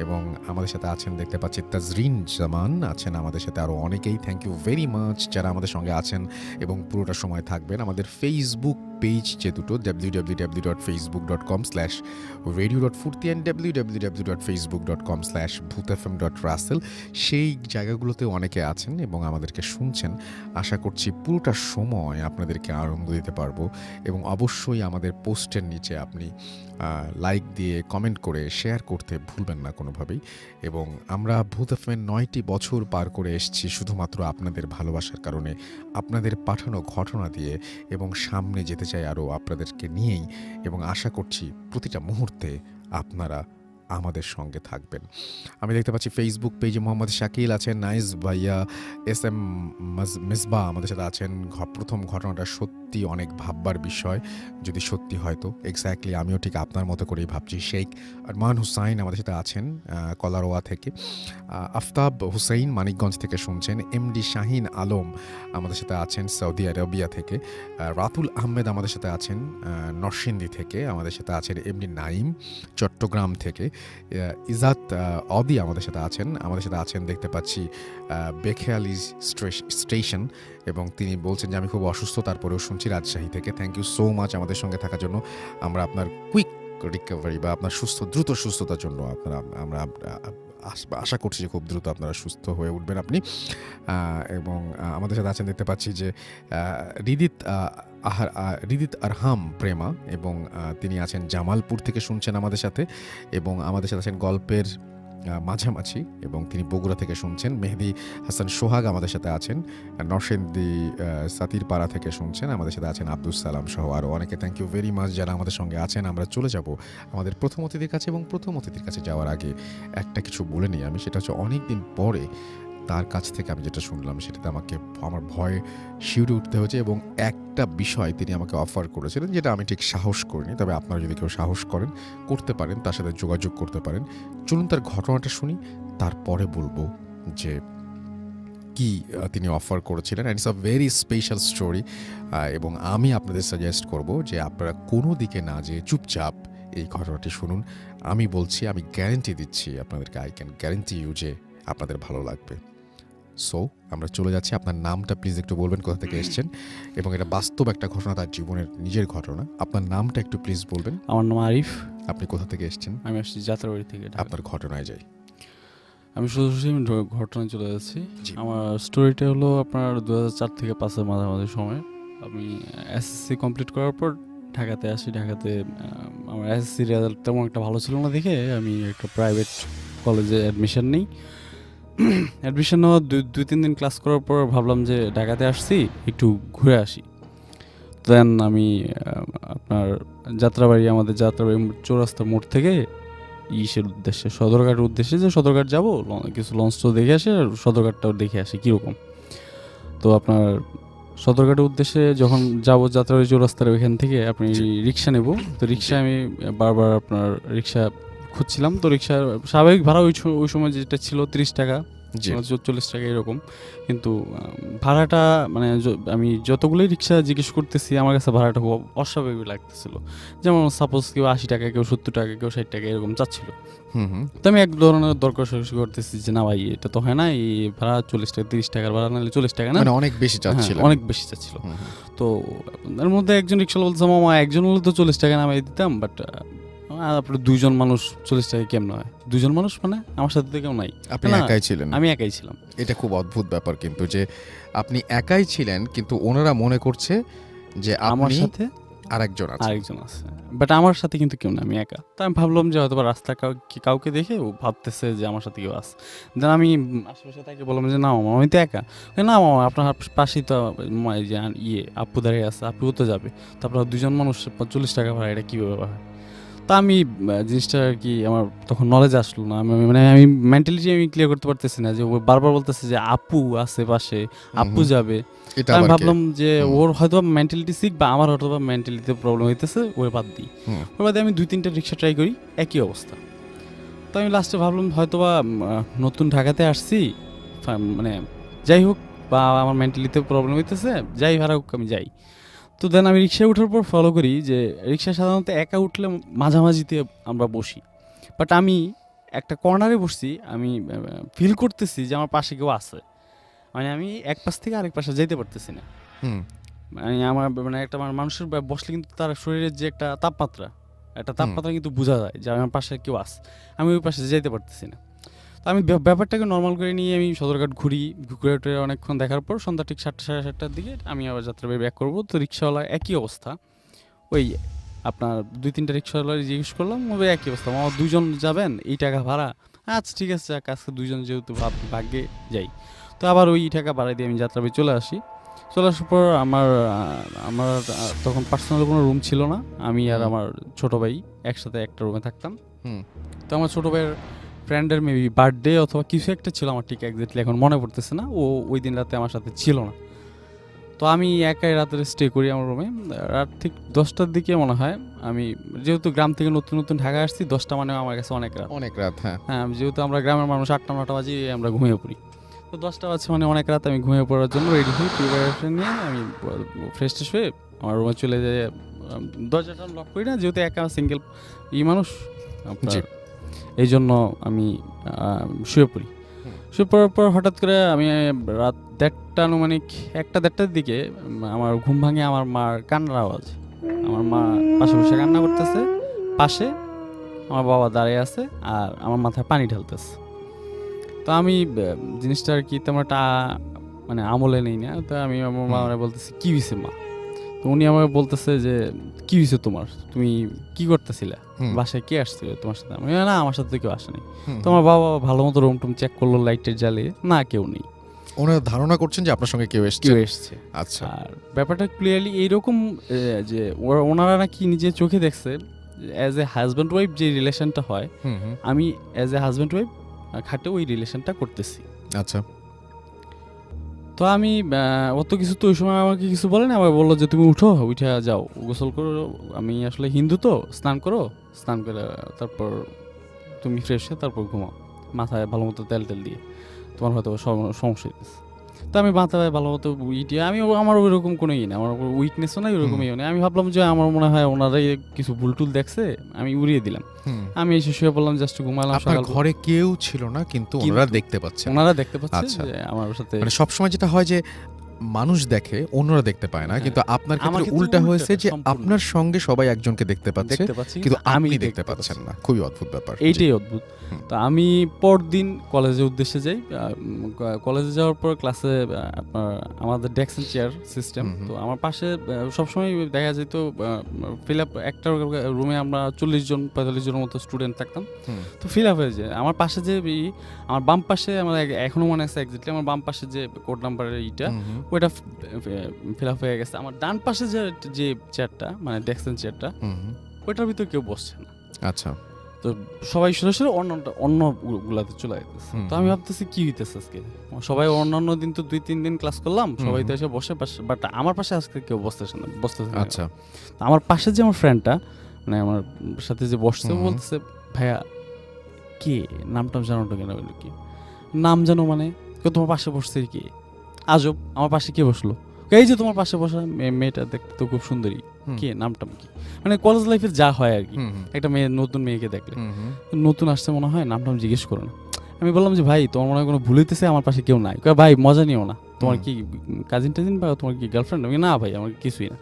এবং আমাদের সাথে আছেন দেখতে পাচ্ছি তাজরিন জামান আছেন আমাদের সাথে, আরও অনেকেই। থ্যাংক ইউ ভেরি মাচ যারা আমাদের সঙ্গে আছেন এবং পুরোটা সময় থাকবেন। আমাদের ফেসবুক পেজ যে দুটো www.facebook.com/radio.furti and www.facebook.com/bhutfm.russell, সেই জায়গাগুলোতে অনেকে আছেন এবং আমাদেরকে শুনছেন। আশা করছি পুরোটা সময় আপনাদেরকে আনন্দ দিতে পারবো এবং অবশ্যই আমাদের পোস্টের নিচে আপনি লাইক দিয়ে কমেন্ট করে শেয়ার করতে ভুলবেন না কোনোভাবেই। এবং আমরা ভূত এফএম 9টি বছর পার করে এসেছি শুধুমাত্র আপনাদের ভালোবাসার কারণে, আপনাদের পাঠানো ঘটনা দিয়ে, এবং সামনে যেতে চাই আরও আপনাদেরকে নিয়েই। এবং আশা করছি প্রতিটা মুহূর্তে আপনারা আমাদের সঙ্গে থাকবেন। আমি দেখতে পাচ্ছি ফেসবুক পেজে মোহাম্মদ শাকিল আছেন, নাইস ভাইয়া, এস এম মিসবা আমাদের সাথে আছেন। প্রথম ঘটনাটা সত্যি অনেক ভাববার বিষয়, যদি সত্যি হয়তো এক্স্যাক্টলি আমিও ঠিক আপনার মতো করেই ভাবছি। শেখ আরমান হুসাইন আমাদের সাথে আছেন কলারোয়া থেকে। আফতাব হুসাইন মানিকগঞ্জ থেকে শুনছেন। এমডি শাহিন আলম আমাদের সাথে আছেন সৌদি আরবিয়া থেকে। রাতুল আহমেদ আমাদের সাথে আছেন নরসিংদী থেকে। আমাদের সাথে আছেন এমডি নাইম চট্টগ্রাম থেকে। ইজাত অদি আমাদের সাথে আছেন দেখতে পাচ্ছি বেখেয়ালি স্টেশন, এবং তিনি বলছেন যে আমি খুব অসুস্থ তারপরেও শুনছি রাজশাহী থেকে। থ্যাংক ইউ সো মাচ আমাদের সঙ্গে থাকার জন্য। আমরা আপনার কুইক রিকভারি বা আপনার দ্রুত সুস্থতার জন্য আমরা আশা করছি যে খুব দ্রুত আপনারা সুস্থ হয়ে উঠবেন আপনি। এবং আমাদের সাথে আছেন দেখতে পাচ্ছি যে রিদিত আরহাম প্রেমা, এবং তিনি আছেন জামালপুর থেকে শুনছেন আমাদের সাথে। এবং আমাদের সাথে আছেন গল্পের মাঝামাঝি, এবং তিনি বগুড়া থেকে শুনছেন। মেহেদি হাসান সোহাগ আমাদের সাথে আছেন নরসিংদী সাতিরপাড়া থেকে শুনছেন। আমাদের সাথে আছেন আব্দুল সালাম সহ আরও অনেকে। থ্যাংক ইউ ভেরি মাচ যারা আমাদের সঙ্গে আছেন। আমরা চলে যাব আমাদের প্রথম অতিথির কাছে, এবং প্রথম অতিথির কাছে যাওয়ার আগে একটা কিছু বলে নিই আমি। সেটা হচ্ছে অনেক দিন পরে তার কাছ থেকে আমি যেটা শুনলাম সেটাতে আমার ভয়ে শিউরে উঠতে হয়েছে, এবং একটা বিষয় তিনি আমাকে অফার করেছিলেন যেটা আমি ঠিক সাহস করিনি। তবে আপনারা যদি কেউ সাহস করতে পারেন, তার সাথে যোগাযোগ করতে পারেন। চলুন তার ঘটনাটা শুনি, তারপরে বলবো যে কি তিনি অফার করেছিলেন। And it's a very special story. এবং আমি আপনাদের সাজেস্ট করব যে আপনারা কোনো দিকে না যেয়ে চুপচাপ এই ঘটনাটি শুনুন। আমি বলছি, আমি গ্যারেন্টি দিচ্ছি আপনাদেরকে, আই ক্যান গ্যারেন্টি ইউ যে আপনাদের ভালো লাগবে। সো আমরা চলে যাচ্ছি। আপনার নামটা প্লিজ একটু বলবেন, কোথা থেকে এসেছেন, এবং এটা বাস্তব একটা ঘটনা, তার জীবনের নিজের ঘটনা। আপনার নামটা একটু প্লিজ বলবেন। আমার নাম আরিফ। আপনি কোথা থেকে এসেছেন? আমি আসছি যাত্রাবাড়ি থেকে। আপনার ঘটনায় যাই। আমি সোজাসুজি ঘটনায় চলে যাচ্ছি। আমার স্টোরিটা হলো আপনার 2004 থেকে 5-এর মাঝামাঝি সময়। আমি এসএসসি কমপ্লিট করার পর ঢাকাতে আসি। ঢাকাতে আমার এসএসসি রেজাল্ট তেমন একটা ভালো ছিল না দেখে আমি একটা প্রাইভেট কলেজে অ্যাডমিশন নিই। অ্যাডমিশন নেওয়া 2-3 দিন ক্লাস করার পর ভাবলাম যে ঢাকাতে আসছি, একটু ঘুরে আসি। দেন আমি আপনার আমাদের যাত্রাবাড়ি চৌরাস্তার মোড় থেকে উদ্দেশ্যে সদরঘাটের উদ্দেশ্যে, যে সদরঘাট যাবো, কিছু লঞ্চ তো দেখে আসি আর সদরঘাটটাও দেখে আসি কীরকম। তো আপনার সদরঘাটের উদ্দেশ্যে যখন যাবো যাত্রাবাড়ি চৌরাস্তার ওইখান থেকে আপনি রিক্সা নেব। তো রিক্সায় আমি বারবার আপনার রিক্সা খুঁজছিলাম। তো রিক্সার স্বাভাবিক ভাড়া ওই সময় যেটা ছিল 30 টাকা, 40 টাকা এরকম। কিন্তু ভাড়াটা মানে আমি যতগুলোই রিক্সা জিজ্ঞেস করতেছি আমার কাছে ভাড়াটা খুব অস্বাভাবিক লাগতেছিল। যেমন সাপোজ কেউ 80 টাকা, কেউ 70 টাকা, কেউ 60 টাকা এরকম চাচ্ছিল। তো আমি এক ধরনের দরকার করতেছি যে না ভাই, এটা তো হয় না, এই ভাড়া 40 টাকা, 30 টাকার ভাড়া নাহলে 40 টাকা না, অনেক বেশি চাচ্ছিল। অনেক বেশি চাচ্ছিল। তো এর মধ্যে একজন রিক্সা বলছে মামা একজন হলে তো 40 টাকা নামাই দিতাম, বাট আপনার 2জন মানুষ 40 টাকা কেমন হয়? 2জন মানুষ মানে আমার সাথে তো কেউ নাই। আপনি একাই ছিলেন? আমি একাই ছিলাম। এটা খুব অদ্ভুত ব্যাপার কিন্তু, যে আপনি একাই ছিলেন কিন্তু ওনারা মনে করছে যে আমার সাথে আরেকজন আছে, বাট আমার সাথে কিন্তু কেউ না, আমি একা। তো আমি ভাবলাম যে হয়তো রাস্তা কাউকে দেখে ও ভাবতেছে যে আমার সাথে কেউ আছে। দেন আমি আশেপাশে তাকে বললাম যে না মামা আমি তো একা। না মামা আপনার পাশেই তো আপু দাঁড়িয়ে আছে, আপুও তো যাবে। তারপর 2জন মানুষ 40 টাকা ভাড়া, এটা কীভাবে হয়? তা আমি জিনিসটা আর কি আমার তখন নলেজ আসলো না। আমি মেন্টালিটি আমি ক্লিয়ার করতে পারতেছি না, যে ও বারবার বলতেছে যে আপু আছে পাশে, আপু যাবে। আমি ভাবলাম যে ওর হয়তো মেন্টালিটি সিক, বা আমার হয়তো মেন্টালিটিতে প্রবলেম হইতেছে, ওর বাদ দিই। ওর বাদে আমি 2-3টা রিক্সা ট্রাই করি, একই অবস্থা। তো আমি লাস্টে ভাবলাম হয়তোবা নতুন ঢাকাতে আসছি, মানে যাই হোক, বা আমার মেন্টালিতে প্রবলেম হইতেছে, যাই ভাড়া হোক আমি যাই। তো দেন আমি রিক্সায় ওঠার পর ফলো করি যে রিক্সা সাধারণত একা উঠলে মাঝামাঝিতে আমরা বসি, বাট আমি একটা কর্নারে বসছি, আমি ফিল করতেছি যে আমার পাশে কেউ আছে, মানে আমি এক পাশ থেকে আরেক পাশে যেতে পারতেছি না। হুম মানে আমার মানে একটা মানুষের বসলে কিন্তু তার শরীরের যে একটা তাপমাত্রা কিন্তু বোঝা যায় যে আমার পাশে কেউ আছে, আমি ওই পাশে যেতে পারতেছি না। তো আমি ব্যাপারটাকে নর্মাল করে নিয়ে আমি সদরঘাট ঘুরে টুরে অনেকক্ষণ দেখার পর সন্ধ্যা ঠিক 7টা সাড়ে 7টার দিকে আমি আবার যাত্রা ব্যাক করবো। তো রিক্সাওয়ালা একই অবস্থা, ওই আপনার 2-3টা রিক্সাওয়ালা জিজ্ঞেস করলাম, ওই একই অবস্থা, আমার 2জন যাবেন এই টাকা ভাড়া, আচ্ছা ঠিক আছে আজকে 2জন যেহেতু ভাগ্যে যাই। তো আবার ওই টাকা ভাড়া দিয়ে আমি যাত্রাবাড়ি চলে আসার পর আমার তখন পার্সোনাল কোনো রুম ছিল না, আমি আর আমার ছোট ভাই একসাথে একটা রুমে থাকতাম। তো আমার ছোট ভাইয়ের ফ্রেন্ডের মেবি বার্থডে অথবা কিছু একটা ছিল, আমার ঠিক এক্স্যাক্টলি এখন মনে পড়তেছে না, ও ওই দিন রাতে আমার সাথে ছিল না। তো আমি একাই রাতের স্টে করি আমার রুমে। রাত ঠিক 10টার দিকে মনে হয়, আমি যেহেতু গ্রাম থেকে নতুন নতুন ঢাকা আসছি, 10টা মানে আমার কাছে অনেক রাত। হ্যাঁ, যেহেতু আমরা গ্রামের মানুষ 8টা-9টা বাজে আমরা ঘুমিয়ে পড়ি। তো 10টা বাজে মানে অনেক রাত, আমি ঘুমিয়ে পড়ার জন্য রেডি হই, প্রিপারেশন নিয়ে আমি ফ্রেশ ট্রেশ হয়ে আমার রুমে চলে যাই। দরজাটা লক করি না, যেহেতু একা সিঙ্গেল মানুষ, এই জন্য আমি শুয়ে পড়ার পর হঠাৎ করে আমি রাত 1:30 আনুমানিক 1টা-1:30টার দিকে আমার ঘুম ভাঙে আমার মার কান্নার আওয়াজ। আমার মা পাশে বসে কান্না করতেছে, পাশে আমার বাবা দাঁড়িয়ে আছে আর আমার মাথায় পানি ঢালতেছে। তো আমি জিনিসটা আর কি তেমন একটা মানে আমলে নেই না। তো আমি আমার মামারে বলতেছি কি হয়েছে মা? তো উনি আমাকে বলতেছে যে কি হয়েছে তোমার, তুমি কি করতেছিলে, বাসায় কে আসছিল তোমার সাথে? আমি না, আমার সাথে কেউ আসেনি। তোমার বাবা ভালো মতো রুম টুম চেক করলো, লাইটের জ্বালিয়ে, না কেউ নেই। ওনারা ধারণা করছেন যে আপনার সঙ্গে কেউ এসেছে। আচ্ছা, আর ব্যাপারটা ক্লিয়ারলি এইরকম যে ওনারা নাকি নিজে চোখে দেখছে অ্যাজ এ হাজব্যান্ড ওয়াইফ যে রিলেশনটা হয়, আমি অ্যাজ এ হাজব্যান্ড ওয়াইফ খাটে ওই রিলেশনটা করতেছি। আচ্ছা, তো আমি অত কিছু তো ওই সময় আমাকে কিছু বলে না, আমাকে বললো যে তুমি উঠে যাও, গোসল করো, আমি আসলে হিন্দু তো, স্নান করে তারপর তুমি ফ্রেশ হয়ে তারপর ঘুমাও, মাথায় ভালো মতো তেল দিয়ে, তোমার হয়তো সমস্যা হইতেছে। তো আমি মাথায় ভালো মতো আমি আমার ওইরকম কোনো ইয়ে নেই, আমার উইকনেসও নাই, ওইরকম ইয়ে নেই। আমি ভাবলাম যে আমার মনে হয় ওনারাই কিছু ভুল টুল দেখছে, আমি উড়িয়ে দিলাম। আমি এসে শুয়ে পড়লাম, জাস্ট ঘুমালাম। আপনার ঘরে কেউ ছিল না, কিন্তু ওনারা দেখতে পাচ্ছে যে আমার সাথে, মানে সবসময় যেটা হয় যে মানুষ দেখে, অন্যরা দেখতে পায় না, কিন্তু আপনার ক্ষেত্রে উল্টা হয়েছে যে আপনার সঙ্গে সবাই একজনকে দেখতে পাচ্ছে, কিন্তু আমি দেখতে পাচ্ছেন না। খুবই অদ্ভুত ব্যাপার, এইটাই অদ্ভুত। তো আমি পরদিন কলেজের উদ্দেশ্যে যাই। কলেজে যাওয়ার পর ক্লাসে আপনার আমাদের ডেস্ক এন্ড চেয়ার সিস্টেম, তো আমার পাশে সবসময় দেখা যেত ফিল আপ, একটা রুমে আমরা 40-45 জনের মতো স্টুডেন্ট থাকতাম। তো ফিল আপ হয়ে যায়। আমার পাশে যে আমার বাম পাশে, আমার এখনো মনে আছে এক্স্যাক্টলি, আমার বাম পাশে যে কোড নাম্বারের ওইটা ফিল আপ হয়ে গেছে। আমার ডান পাশে যে চেয়ারটা, মানে ডেস্ক এন্ড চেয়ারটা, ওইটার ভিতরে কেউ বসছে না। আচ্ছা, তো সবাই সরাসরি অন্য গুলাতে চলে যেতেছে। তো আমি ভাবতেছি কি হইতেছে আজকে, সবাই অন্যান্য দিন তো 2-3 দিন ক্লাস করলাম, সবাই তো এসে বসে, বাট আমার পাশে আজকে কেউ বসতেছে না। আচ্ছা, আমার পাশে যে আমার ফ্রেন্ডটা, মানে আমার সাথে যে বসছে, বলতেছে ভাইয়া কে, নামটা জানোটা কেন? কি নাম জানো মানে? তোমার পাশে বসছে কি? আজব, আমার পাশে কে বসলো? এই যে তোমার পাশে বসা মেয়েটা দেখতে তো খুব সুন্দরী, কে, নামটা কি? মানে কলেজ লাইফে যা হয় আর কি, একটা নতুন মেয়েকে দেখলে, নতুন আসছে মনে হয়, নামটা জিজ্ঞেস করো না। আমি বললাম যে ভাই তোমার মনে হয় কোনো ভুল হইতেছে, আমার পাশে কেউ নাই। ভাই মজা নিও না, তোমার কি কাজিন টাজিন বা তোমার কি গার্লফ্রেন্ড? আমি না ভাই, আমার কিছুই না।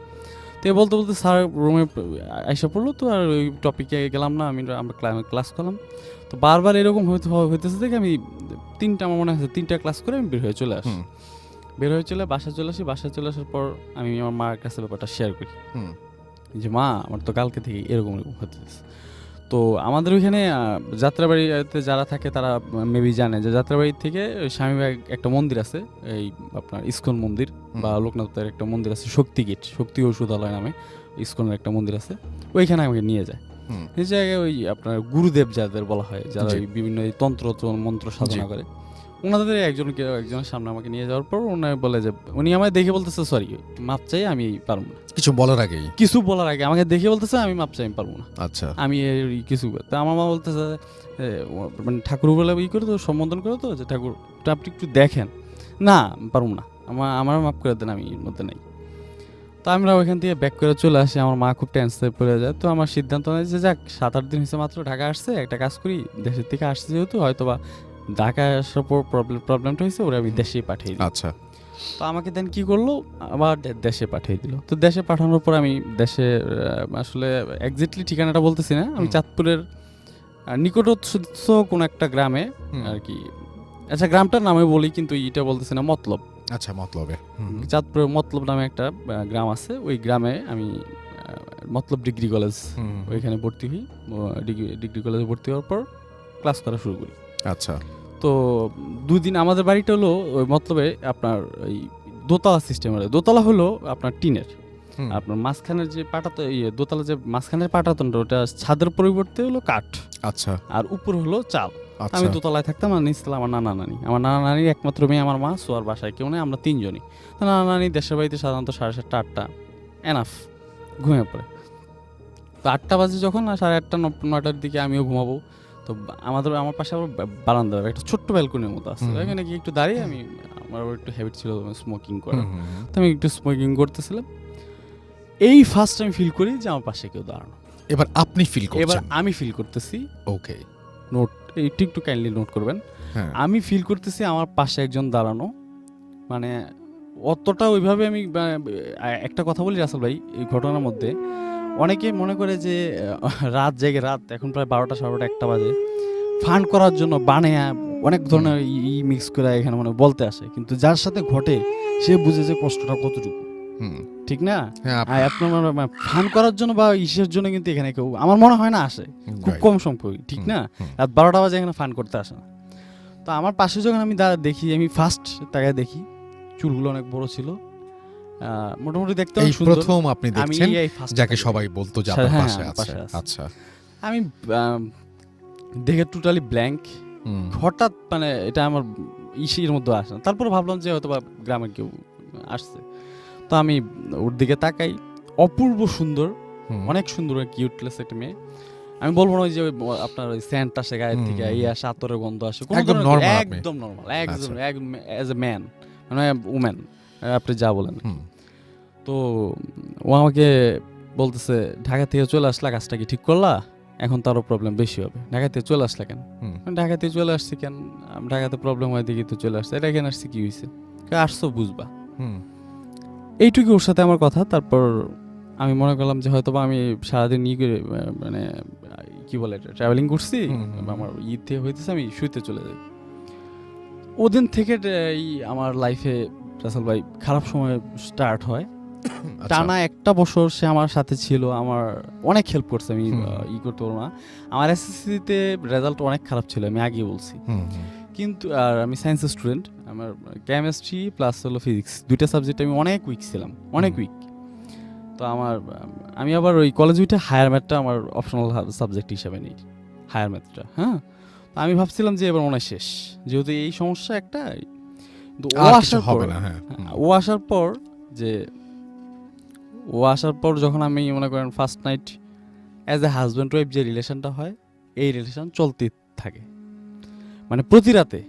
তো বলতে বলতে স্যার রুমে আইসা পড়লো, তো আর ওই টপিকে গেলাম না। আমরা ক্লাস করলাম, তো বারবার এরকম হইতেছে দেখে আমি আমার মনে হচ্ছে 3টা ক্লাস করে আমি বের হয়ে চলে আসি। বাসায় চলে আসার পর আমি আমার মার কাছে ব্যাপারটা শেয়ার করি যে মা, আমার তো কালকে থেকে এরকম হতেছে। তো আমাদের ওইখানে যাত্রাবাড়িতে যারা থাকে তারা মেবি জানে যে যাত্রাবাড়ি থেকে স্বামীবাগ একটা মন্দির আছে, এই আপনার ইস্কন মন্দির, বা লোকনাথের একটা মন্দির আছে, শক্তি ঔষধালয় নামে ইস্কনের একটা মন্দির আছে, ওইখানে আমাকে নিয়ে যায়। এই জায়গায় ওই আপনার গুরুদেব যাদের বলা হয়, যারা বিভিন্ন তন্ত্র মন্ত্র সাধনা করে, ওনাদের একজনের সামনে আমাকে নিয়ে যাওয়ার পর উনি আমায় দেখে বলতেছে সরি, মাপ চাই, আমি পারবো না। কিছু বলার আগে আমাকে দেখে বলতেছে আমি মাপ চাই, আমি পারবো না। আচ্ছা, আমি কিছু, তা আমার মা বলতেছে মানে ঠাকুর বলে করে তো সম্বোধন করে, তো যে ঠাকুর আপনি একটু দেখেন, না পারবো না, আমার মাপ করে দেন, আমি এর মধ্যে নেই। তো আমরা ওইখান থেকে ব্যাক করে চলে আসি, আমার মা খুব টেনশনে পড়ে যায়। তো আমার সিদ্ধান্ত নেয় যে যাক 7-8 দিন হয়েছে মাত্র ঢাকা আসছে, একটা কাজ করি, দেশের থেকে আসছে যেহেতু হয়তো বা ঢাকায় আসার পর প্রবলেমটা হয়েছে, ওরা আমি দেশেই পাঠিয়ে দিই। আচ্ছা। তো আমাকে দেন কি করলো, আবার দেশে পাঠিয়ে দিল। তো দেশে পাঠানোর পর আমি দেশে আসলে এক্স্যাক্টলি ঠিকানাটা বলতেছি না, আমি চাঁদপুরের নিকটস্থ কোন একটা গ্রামে আর কি, আচ্ছা গ্রামটার নামে বলি কিন্তু এটা বলতেছি না, মতলব। আচ্ছা, মতলবে। চাঁদপুরের মতলব নামে একটা গ্রাম আছে, ওই গ্রামে আমি মতলব ডিগ্রি কলেজ ওইখানে ভর্তি হই। ডিগ্রি কলেজে ভর্তি হওয়ার পর ক্লাস করা শুরু করি। আচ্ছা। তো 2 দিন আমাদের বাড়িটা হলো ওই মতলবে আপনার এই দোতলা সিস্টেমের। দোতলা হলো আপনার টিনের, আপনার মাঝখানের যে পাটাতো দোতলা যে মাঝখানের পাটাতনটা ওটা ছাদের পরিবর্তে হলো কাঠ। আচ্ছা। আর উপর হলো চাল। আচ্ছা। আমি দোতলায় থাকতাম, আর নিচতলা আমার নানা নানির একমাত্র মেয়ে আমার মা, সোয়ার বাসায় কেউ নেই, আমরা 3 জনই। তো নানা নানি দেশের বাড়িতে সাধারণত 7:30-8টা এনাফ ঘুমিয়ে পড়ে। তো 8টা বাজে যখন, 8:30-9টার দিকে আমিও ঘুমাবো। তো আমার পাশে আবার বারান্দা, একটা ছোট্ট ব্যালকনির মতো আছে, এখানে গিয়ে একটু দাঁড়িয়ে আমি, আমার একটু হ্যাবিট ছিল স্মোকিং করা, তো আমি একটু স্মোকিং করতেছিলাম। এই ফার্স্ট আমি ফিল করি যে আমার পাশে কেউ দাঁড়ানো। এবার আপনি ফিল করছেন? এবার আমি ফিল করতেছি, ওকে, নোট একটু কাইন্ডলি নোট করবেন, আমি ফিল করতেছি আমার পাশে একজন দাঁড়ানো। মানে অতটা ওইভাবে আমি একটা কথা বলি রাসেল ভাই, এই ঘটনার মধ্যে অনেকে মনে করে যে রাত জেগে এখন প্রায় 12টা-1:30 বাজে ফান করার জন্য বানায়া অনেক ধরনের মিক্স করে এখানে মানে বলতে আসে, কিন্তু যার সাথে ঘটে সে বুঝে যে কষ্টটা কতটুকু, ঠিক না? আপনার ফান করার জন্য বা ইসের জন্য কিন্তু এখানে কেউ আমার মনে হয় না আসে, খুব কম সংখ্যক, ঠিক না? রাত 12টা বাজে এখানে ফান করতে আসে না। তো আমার পাশে যখন আমি দেখি, আমি ফার্স্ট তাকে দেখি, চুলগুলো অনেক বড় ছিল, মোটামুটি দেখতে অনেক সুন্দর। প্রথম আপনি দেখছেন যাকে সবাই বলতো যে আপনার পাশে আছে। আচ্ছা। আমি দেখে টোটালি ব্ল্যাঙ্ক, হঠাৎ মানে এটা আমার ইসের মধ্যে আসে না। তারপর ভাবলাম যে হয়তো বা গ্রামের কেউ আসছে। তো আমি ওর দিকে তাকাই, অপূর্ব সুন্দর, অনেক সুন্দর, কিউটলেস একটা মেয়ে। আমি বলবো না যে আপনার ওই সেন্ট আসে গায়ের থেকে, আসে আতরের গন্ধ আসে, একদম নর্মাল, একদম অ্যাজ এ ম্যান, মানে উম্যান, আপনি যা বলেন। তো ও আমাকে বলতেছে, ঢাকা থেকে চলে আসলা, কাজটা কি ঠিক করলা? এখন তো আরো প্রবলেম বেশি হবে। ঢাকা থেকে চলে আসলা কেন? ঢাকা থেকে চলে আসছি কেন, ঢাকাতে প্রবলেম হয় দেখি তো চলে আসছে। এটা কেন আসছি, কি হয়েছে? আসছো বুঝবা। এইটুকু ওর সাথে আমার কথা। তারপর আমি মনে করলাম যে হয়তো বা আমি সারাদিন মানে কি বলে ট্রাভেলিং করছি, আমার থেকে হইতেছে, আমি শুইতে চলে যাই। ওদিন থেকে আমার লাইফে রাসেল ভাই খারাপ সময় স্টার্ট হয়। টানা 1 বছর সে আমার সাথে ছিল, আমার অনেক হেল্প করছে। আমি করতে পারবো না, আমার এসএসসিতে রেজাল্ট অনেক খারাপ ছিল, আমি আগেই বলছি। কিন্তু আর আমি সায়েন্সের স্টুডেন্ট, আমার কেমিস্ট্রি প্লাস হলো ফিজিক্স, 2টা সাবজেক্ট আমি অনেক উইক ছিলাম, অনেক উইক। তো আমি আবার ওই কলেজ উইটে হায়ার ম্যাথটা আমার অপশনাল সাবজেক্ট হিসাবে নিই, হায়ার ম্যাথটা। হ্যাঁ, তো আমি ভাবছিলাম যে এবার মনে হয় শেষ, যেহেতু এই সমস্যা একটা। ও আসার পর যখন আমি মনে করেন first night as a husband wife যে রিলেশনটা হয়, এই রিলেশন চলতে থাকে, মানে প্রতি রাতে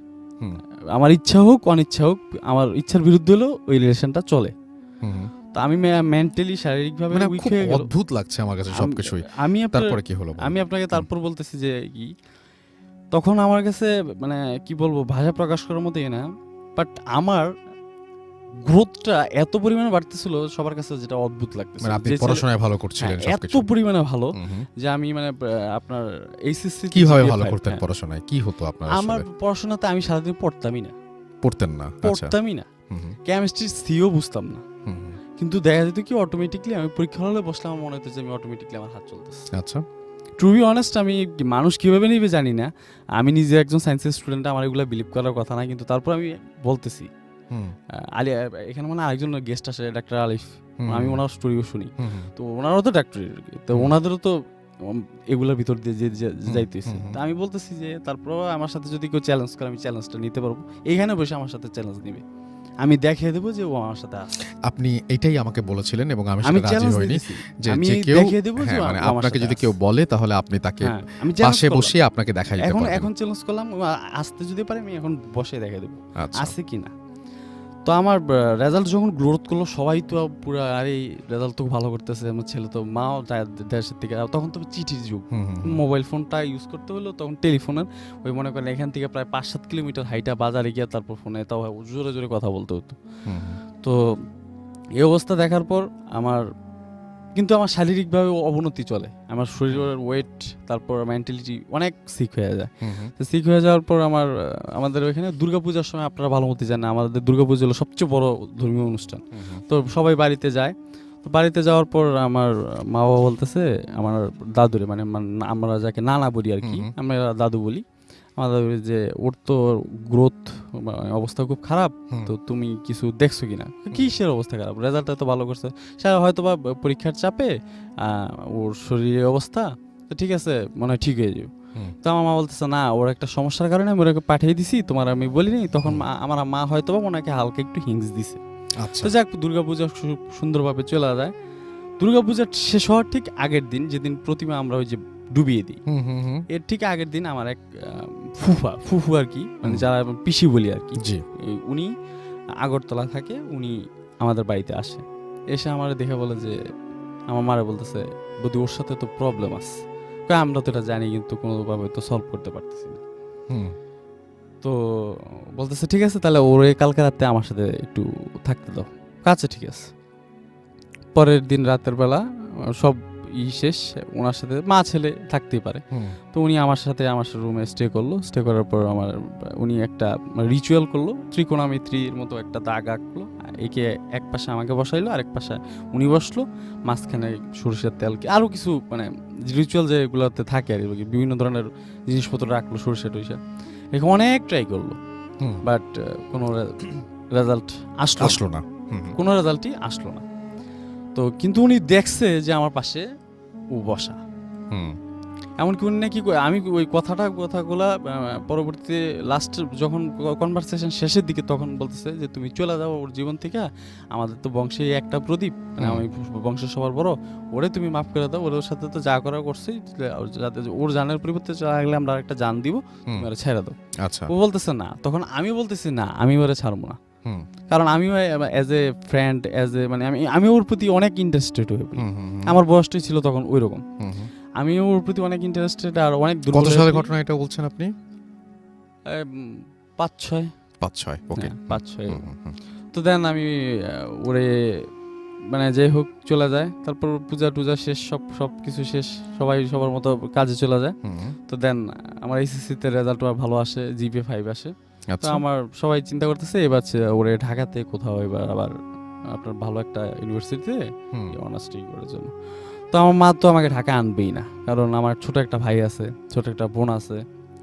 আমার ইচ্ছা হোক অনিচ্ছা হোক, আমার ইচ্ছার বিরুদ্ধে হলেও ওই রিলেশনটা চলে। তো আমি মেন্টালি শারীরিকভাবে খুব অদ্ভুত লাগছে আমার কাছে সবকিছুই। তারপরে কি হলো? আমি আপনাকে তারপর বলতেছি যে কি, তখন আমার কাছে মানে কি বলবো, ভাষা প্রকাশ করার মতোই না, বাট আমার গ্রোথটা এত পরিমাণে বাড়তেছিল সবার কাছে, যেটা অদ্ভুত লাগতেছিল। আপনি পড়াশোনায় ভালো করছিলেন, এত পরিমাণে ভালো যে আমি মানে আপনার এইচএসসি কিভাবে ভালো করতেন পড়াশোনায়? কি হতো আপনার? আমার পড়াশোনাতে আমি সারাদিন পড়তামই না। কেমিস্ট্রি সিও বুঝতাম না, কিন্তু দেখা যেত কি অটোমেটিকলি আমি পরীক্ষা হলে বসলাম, আমার মনে হতো যে আমি অটোমেটিকলি আমার হাত চলতেছে। আচ্ছা, টু বি অনেস্ট, আমি মানুষ কিভাবে নিবে জানি না, আমি নিজে একজন সায়েন্সের স্টুডেন্ট, আমার এগুলো বিলিভ করার কথা না, কিন্তু তারপর আমি বলতেছি। আলিয়া এখানে মানে আরেকজন গেস্ট আসে, ডাক্তার আলিফ, আমি ওনার স্টোরিও শুনি। তো ওনারও তো ডাক্তারের, তো ওনাদেরও তো এগুলোর ভিতর দিয়ে যাইতেছে। তা আমি বলতেছি যে তারপর আমার সাথে যদি কেউ চ্যালেঞ্জ করে, আমি চ্যালেঞ্জটা নিতে পারবো, এইখানে বসে আমার সাথে চ্যালেঞ্জ নিবে, আমি দেখিয়ে দেবো যে ও আমার সাথে আছে। আপনি এটাই আমাকে বলেছিলেন এবং আমি সেটা রাজি হইনি, যে কেউ মানে আপনাকে যদি কেউ বলে তাহলে আপনি তাকে পাশে বসিয়ে আপনাকে দেখাই দিতে পারবেন। এখন চ্যালেঞ্জ করলাম, আসতে যদি পারে আমি এখন বসে দেখিয়ে দেবো আছে কিনা। তো আমার রেজাল্ট যখন গ্রোথ করলো সবাই তো পুরো আরে রেজাল্ট তো ভালো করতেছে, আমার ছেলে তো মাও যায় দেশের থেকে। তখন তো চিঠির যুগ, মোবাইল ফোনটা ইউজ করতে হলো তখন টেলিফোনের ওই মনে করেন এখান থেকে প্রায় 5-7 কিলোমিটার হাইটা বাজারে গিয়ে তারপর ফোনে তাও জোরে জোরে কথা বলতে হতো। তো এই অবস্থা দেখার পর আমার কিন্তু আমার শারীরিকভাবে অবনতি চলে, আমার শরীরের ওয়েট তারপর মেন্টালিটি অনেক সিক হয়ে যায়। তো সিক হয়ে যাওয়ার পর আমাদের ওইখানে দুর্গাপূজার সময় আপনারা ভালো মতো জানেন আমাদের দুর্গাপূজা হলো সবচেয়ে বড় ধর্মীয় অনুষ্ঠান। তো সবাই বাড়িতে যায়। তো বাড়িতে যাওয়ার পর আমার মা বাবা বলতেছে আমার দাদুরে, মানে আমরা যাকে নানা বলি আর কি, আমরা দাদু বলি, আমাদের যে ওর তো গ্রোথ অবস্থা খুব খারাপ, তো তুমি কিছু দেখছো কিনা? কিসের অবস্থা খারাপ, রেজাল্ট এত ভালো করছে, সে হয়তো বা পরীক্ষার চাপে ওর শরীরের অবস্থা তো ঠিক আছে মনে হয় ঠিক হয়ে যাবে। তো আমার মা বলতেছে না, ওর একটা সমস্যার কারণে আমি ওকে পাঠিয়ে দিছি, তোমার আমি বলিনি। তখন আমার মা হয়তো বা ওনাকে হালকা একটু হিংস দিছে। তো যাক দুর্গাপূজা সুন্দরভাবে চলে যায়। দুর্গাপূজার শেষ হওয়ার ঠিক আগের দিন, যেদিন প্রতিমা আমরা ওই যে ডুবিয়ে দিই, এর ঠিক আগের দিন আমার এক ফুফু আর কি, মানে যারা পিসি বলি আর কি, উনি আগরতলা থাকে, উনি আমাদের বাড়িতে আসে। এসে আমার দেখে বলে যে আমার মারা বলতেছে বদি ওর সাথে তো প্রবলেম আছে, আমরা তো এটা জানি কিন্তু কোনোভাবে তো সলভ করতে পারতেছি না। তো বলতেছে ঠিক আছে তাহলে ওর কালকে রাতে আমার সাথে একটু থাকতে দাও। আচ্ছা ঠিক আছে। পরের দিন রাতের বেলা সব শেষ, ওনার সাথে মা ছেলে থাকতেই পারে। তো উনি আমার সাথে আমার রুমে স্টে করলো। স্টে করার পর উনি একটা রিচুয়াল করলো, ত্রিকোণামিত্রির মতো একটা দাগ আঁকলো, একে এক পাশে আমাকে বসাইলো, আরেক পাশে উনি বসলো, মাঝখানে সরিষার তেল আরও কিছু মানে রিচুয়াল যেগুলোতে থাকে আর কি, বিভিন্ন ধরনের জিনিসপত্র রাখলো, সরিষা টরিষা এরকম অনেক ট্রাই করলো, বাট কোনো রেজাল্ট আসলো না, কোনো রেজাল্টই আসলো না। তো কিন্তু উনি দেখছে যে আমার পাশে ও বসা, এমনকি উনি নাকি আমি ওই কথাগুলা পরবর্তীতে লাস্ট যখন কনভারসেশন শেষের দিকে তখন বলতেছে যে তুমি চলে যাও ওর জীবন থেকে, আমাদের তো বংশে একটা প্রদীপ, মানে আমি বংশের সবার বড়, ওরে তুমি মাফ করে দাও, ওর সাথে তো যা করা করছি, যাতে ওর জানের পরিবর্তে লাগলে আমরা একটা জান দিব, তুমি ওরা ছেড়ে দাও। আচ্ছা, ও বলতেছে না, তখন আমি বলতেছি না, আমি ওরে ছাড়বো না, কারণ আমি অ্যাজ এ ফ্রেন্ড, মানে আমি ওর প্রতি অনেক ইন্টারেস্টেড হয়ে পড়ি। আমার বয়সটাই ছিল তখন ওই রকম, আমি ওর প্রতি অনেক ইন্টারেস্টেড। আর অনেক কত সালের ঘটনা এটা বলছেন আপনি? 5-6 ওকে, 5-6। তো দেন আমি ওরে মানে যাই হোক চলে যায়, তারপর পূজা টুজা শেষ, সব কিছু শেষ, সবাই সবার মতো কাজে চলে যায়। তো দেন আমার এইচএসসিতে রেজাল্ট ভালো আসে, জিপিএ 5 আসে। তো আমার সবাই চিন্তা করতেছে এবার ওরে ঢাকাতে কোথাও এবার আবার আপনার ভালো একটা ইউনিভার্সিটিতে অনার্স ডিগ্রি করার জন্য। তো আমার মা তো আমাকে ঢাকা আনবেই না, কারণ আমার ছোট একটা ভাই আছে, ছোট একটা বোন আছে,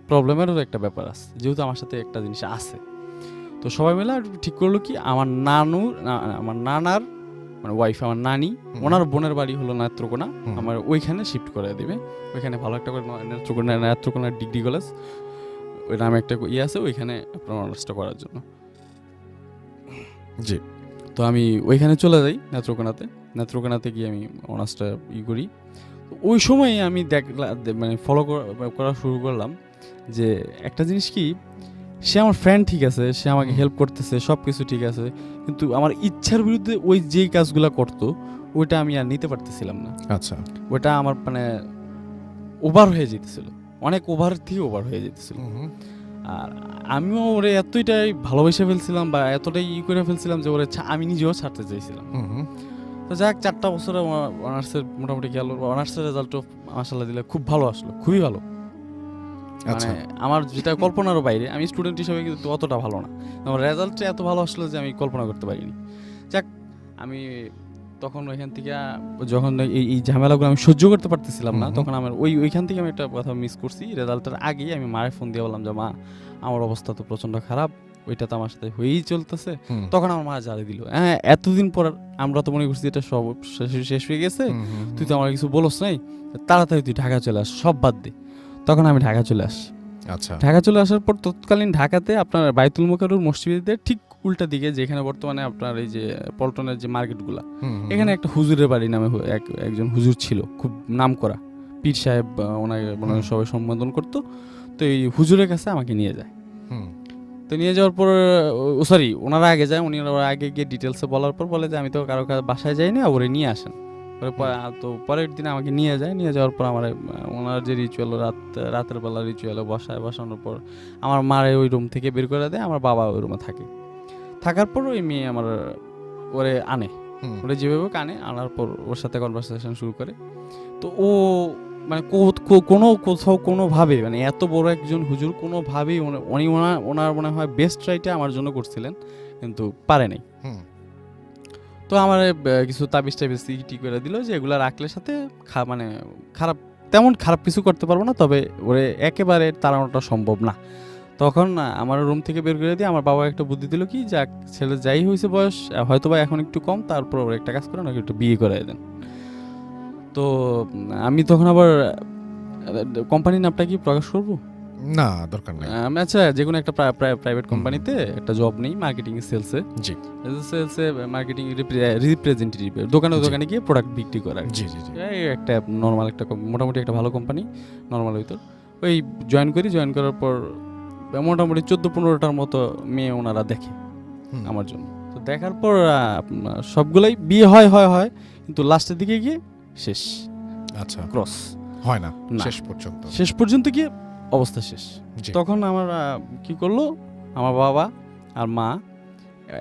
প্রবলেমেরও একটা ব্যাপার আছে, যেহেতু আমার সাথে একটা জিনিস আছে। তো সবাই মিলে ঠিক করলো কি আমার নানার মানে ওয়াইফ, আমার নানি, ওনার বোনের বাড়ি হলো নেত্রকোনা, আমার ওইখানে শিফট করে দেবে। ওইখানে ভালো একটা করে নেত্রকোনা ডিগ্রি কলেজ ওই নামে একটা আছে, ওইখানে আপনার অনার্সটা করার জন্য। জি। তো আমি ওইখানে চলে যাই নেত্রকোনাতে গিয়ে আমি অনার্সটা করি। ওই সময় আমি মানে ফলো করা শুরু করলাম যে একটা জিনিস কি, সে আমার ফ্রেন্ড ঠিক আছে, সে আমাকে হেল্প করতেছে, সব কিছু ঠিক আছে, কিন্তু আমার ইচ্ছার বিরুদ্ধে ওই যেই কাজগুলো করতো ওইটা আমি আর নিতে পারতেছিলাম না। আচ্ছা, ওইটা আমার মানে ওভার হয়ে যেতেছিল, অনেক ওভার থেকে ওভার হয়ে যেতেছিল। আর আমিও ওরে এতটাই ভালোবেসে ফেলছিলাম বা এতটাই করে ফেলছিলাম যে ওরে আমি নিজেও ছাড়তে চাইছিলাম। তো যাক 4টা বছরে অনার্সের মোটামুটি গেল, অনার্সের রেজাল্টও মাশাআল্লাহ দিলে খুব ভালো আসলো, খুবই ভালো। মানে আমার যেটা কল্পনারও বাইরে, আমি স্টুডেন্ট হিসেবে কিন্তু অতটা ভালো না, আমার রেজাল্টটা এত ভালো আসলো যে আমি কল্পনা করতে পারিনি। যাক আমি তখন ওইখান থেকে যখন এই ঝামেলাগুলো আমি সহ্য করতে পারতেছিলাম না, তখন আমার ওইখান থেকে আমি একটা কথা মিস করছি। রেজাল্টের আগেই আমি মায়ের ফোন দিয়ে বললাম যে মা আমার অবস্থা তো প্রচন্ড খারাপ, ওইটা তো আমার সাথে হয়েই চলতেছে। তখন আমার মা জানিয়ে দিল, হ্যাঁ এতদিন পর আমরা তো মনে করছি এটা সব শেষ হয়ে গেছে, তুই তো আমার কিছু বলস নাই, তাড়াতাড়ি তুই ঢাকা চলে আস, সব বাদ দে। তখন আমি ঢাকা চলে আসি। আচ্ছা, ঢাকা চলে আসার পর তৎকালীন ঢাকাতে আপনার বাইতুল মুকাররম মসজিদের ঠিক উল্টা দিকে, যেখানে বর্তমানে আপনার এই যে পল্টনের যে মার্কেটগুলা, এখানে একটা হুজুরের বাড়ি নামে একজন হুজুর ছিল, খুব নাম করা পীর সাহেব, ওনাকে সবাই সম্বোধন করতো। তো এই হুজুরের কাছে আমাকে নিয়ে যায়। তো নিয়ে যাওয়ার পর সরি ওনারা আগে যায়, ওরা আগে গিয়ে ডিটেলসে বলার পর বলে যে আমি তো কারো বাসায় যাই না, ওরে নিয়ে আসেন। তো পরের দিন আমাকে নিয়ে যায়, নিয়ে যাওয়ার পর আমার ওনার যে রিচুয়াল রাতের বেলা রিচুয়ালে বসানোর পর আমার মারে ওই রুম থেকে বের করে দেয়, আমার বাবা ওই রুমে থাকে। থাকার পর ওই মেয়ে আমার ওরে আনে, ওরে যেভাবে আনে, আনার পর ওর সাথে কনভারসেশন শুরু করে। তো ও মানে কোথাও কোনোভাবে মানে এত বড় একজন হুজুর কোনোভাবেই ওনার মনে হয় বেস্ট ট্রাইটা আমার জন্য করছিলেন, কিন্তু পারে নাই। তো আমার কিছু তাবিজ টাবিজ টি করে দিল যে এগুলো রাখলে সাথে মানে তেমন খারাপ কিছু করতে পারবো না, তবে ওরে একেবারে তাড়ানোটা সম্ভব না। তখন আমার রুম থেকে বের করে দিয়ে আমার বাবা একটা বুদ্ধি দিল কি, যাক ছেলে যাই হয়েছে বয়স হয়তো বা এখন একটু কম, তারপর ওর একটা কাজ করে ওকে একটু বিয়ে করাই দেন। তো আমি তখন আবার কোম্পানির নামটা কি প্রকাশ করবো? না, দরকার নেই। আমি আচ্ছা যে কোনো একটা প্রাইভেট কোম্পানিতে একটা জব নেই, মার্কেটিং সেলসে। জি, সেলসে মার্কেটিং রিপ্রেজেন্টেটিভ, দোকানে গিয়ে প্রোডাক্ট বিক্রি করা। জি জি জি। এই একটা নর্মাল একটা মোটামুটি একটা ভালো কোম্পানি, নর্মাল ভিতর। ওই জয়েন করার পর মোটামুটি 14-15টার মতো মেয়ে ওনারা দেখে আমার জন্য। তো দেখার পর সবগুলাই বিয়ে হয়, কিন্তু লাস্টের দিকে গিয়ে শেষ। আচ্ছা, ক্রস হয় না না। শেষ পর্যন্ত গিয়ে অবস্থা শেষ। জি। তখন আমার কি করলো আমার বাবা আর মা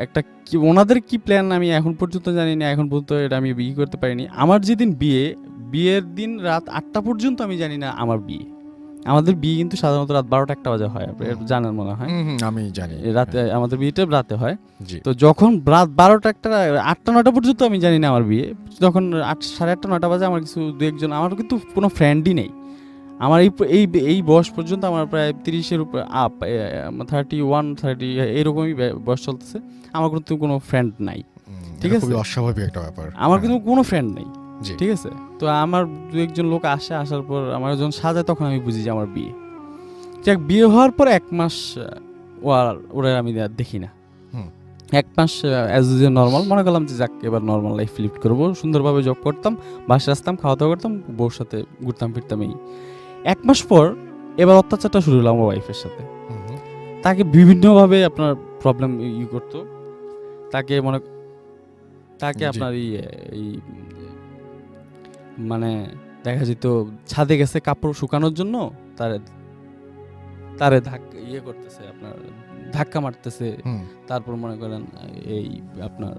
একটা কি ওনাদের কি প্ল্যান আমি এখন পর্যন্ত জানি না, এখন পর্যন্ত এটা আমি বিয়ে করতে পারিনি। আমার যেদিন বিয়ের দিন রাত 8টা পর্যন্ত আমি জানি না আমার বিয়ে। আমাদের বিয়ে কিন্তু সাধারণত রাত 12টা-1টা বাজে হয়, আপনি জানেন মনে হয়। আমি জানি রাতে আমাদের বিয়েটা রাতে হয়। জি। তো যখন রাত 12টা-1টা 8টা-9টা পর্যন্ত আমি জানি না আমার বিয়ে, যখন 8-8:30-9টা বাজে আমার কিছু দু একজন, আমার কিন্তু কোনো ফ্রেন্ডই নেই। আমার এই বয়স পর্যন্ত আমার প্রায় 30-এর উপরে আপ, 31-30 এরকমই বয়স চলতেছে, আমার কিন্তু কোনো ফ্রেন্ড নাই। ঠিক আছে, খুবই অস্বাভাবিক একটা ব্যাপার। আমার কিন্তু কোনো ফ্রেন্ড নেই। জি। ঠিক আছে, তো আমার দু একজন লোক আসার পর আমার যখন সাজায় তখন আমি বুঝি যে আমার বিয়ে। যাক, বিয়ে হওয়ার পর 1 মাস ওরা আমি দেখি না। 1 মাস অ্যাজ ইউজুয়াল নর্মাল মনে করলাম যে যাক এবার নর্মাল লাইফ লিড করবো, সুন্দরভাবে জব করতাম, বাসায় আসতাম, খাওয়া দাওয়া করতাম, বউর সাথে ঘুরতাম ফিরতাম। এই 1 মাস পর এবার অত্যাচারটা শুরু হলো আমার ওয়াইফের সাথে। তাকে বিভিন্নভাবে আপনার প্রবলেম করতো, তাকে আপনার এই মানে দেখা যেত ছাদে গেছে কাপড় শুকানোর জন্য, তারে করতেছে, আপনার ধাক্কা মারতেছে। তারপর মনে করেন এই আপনার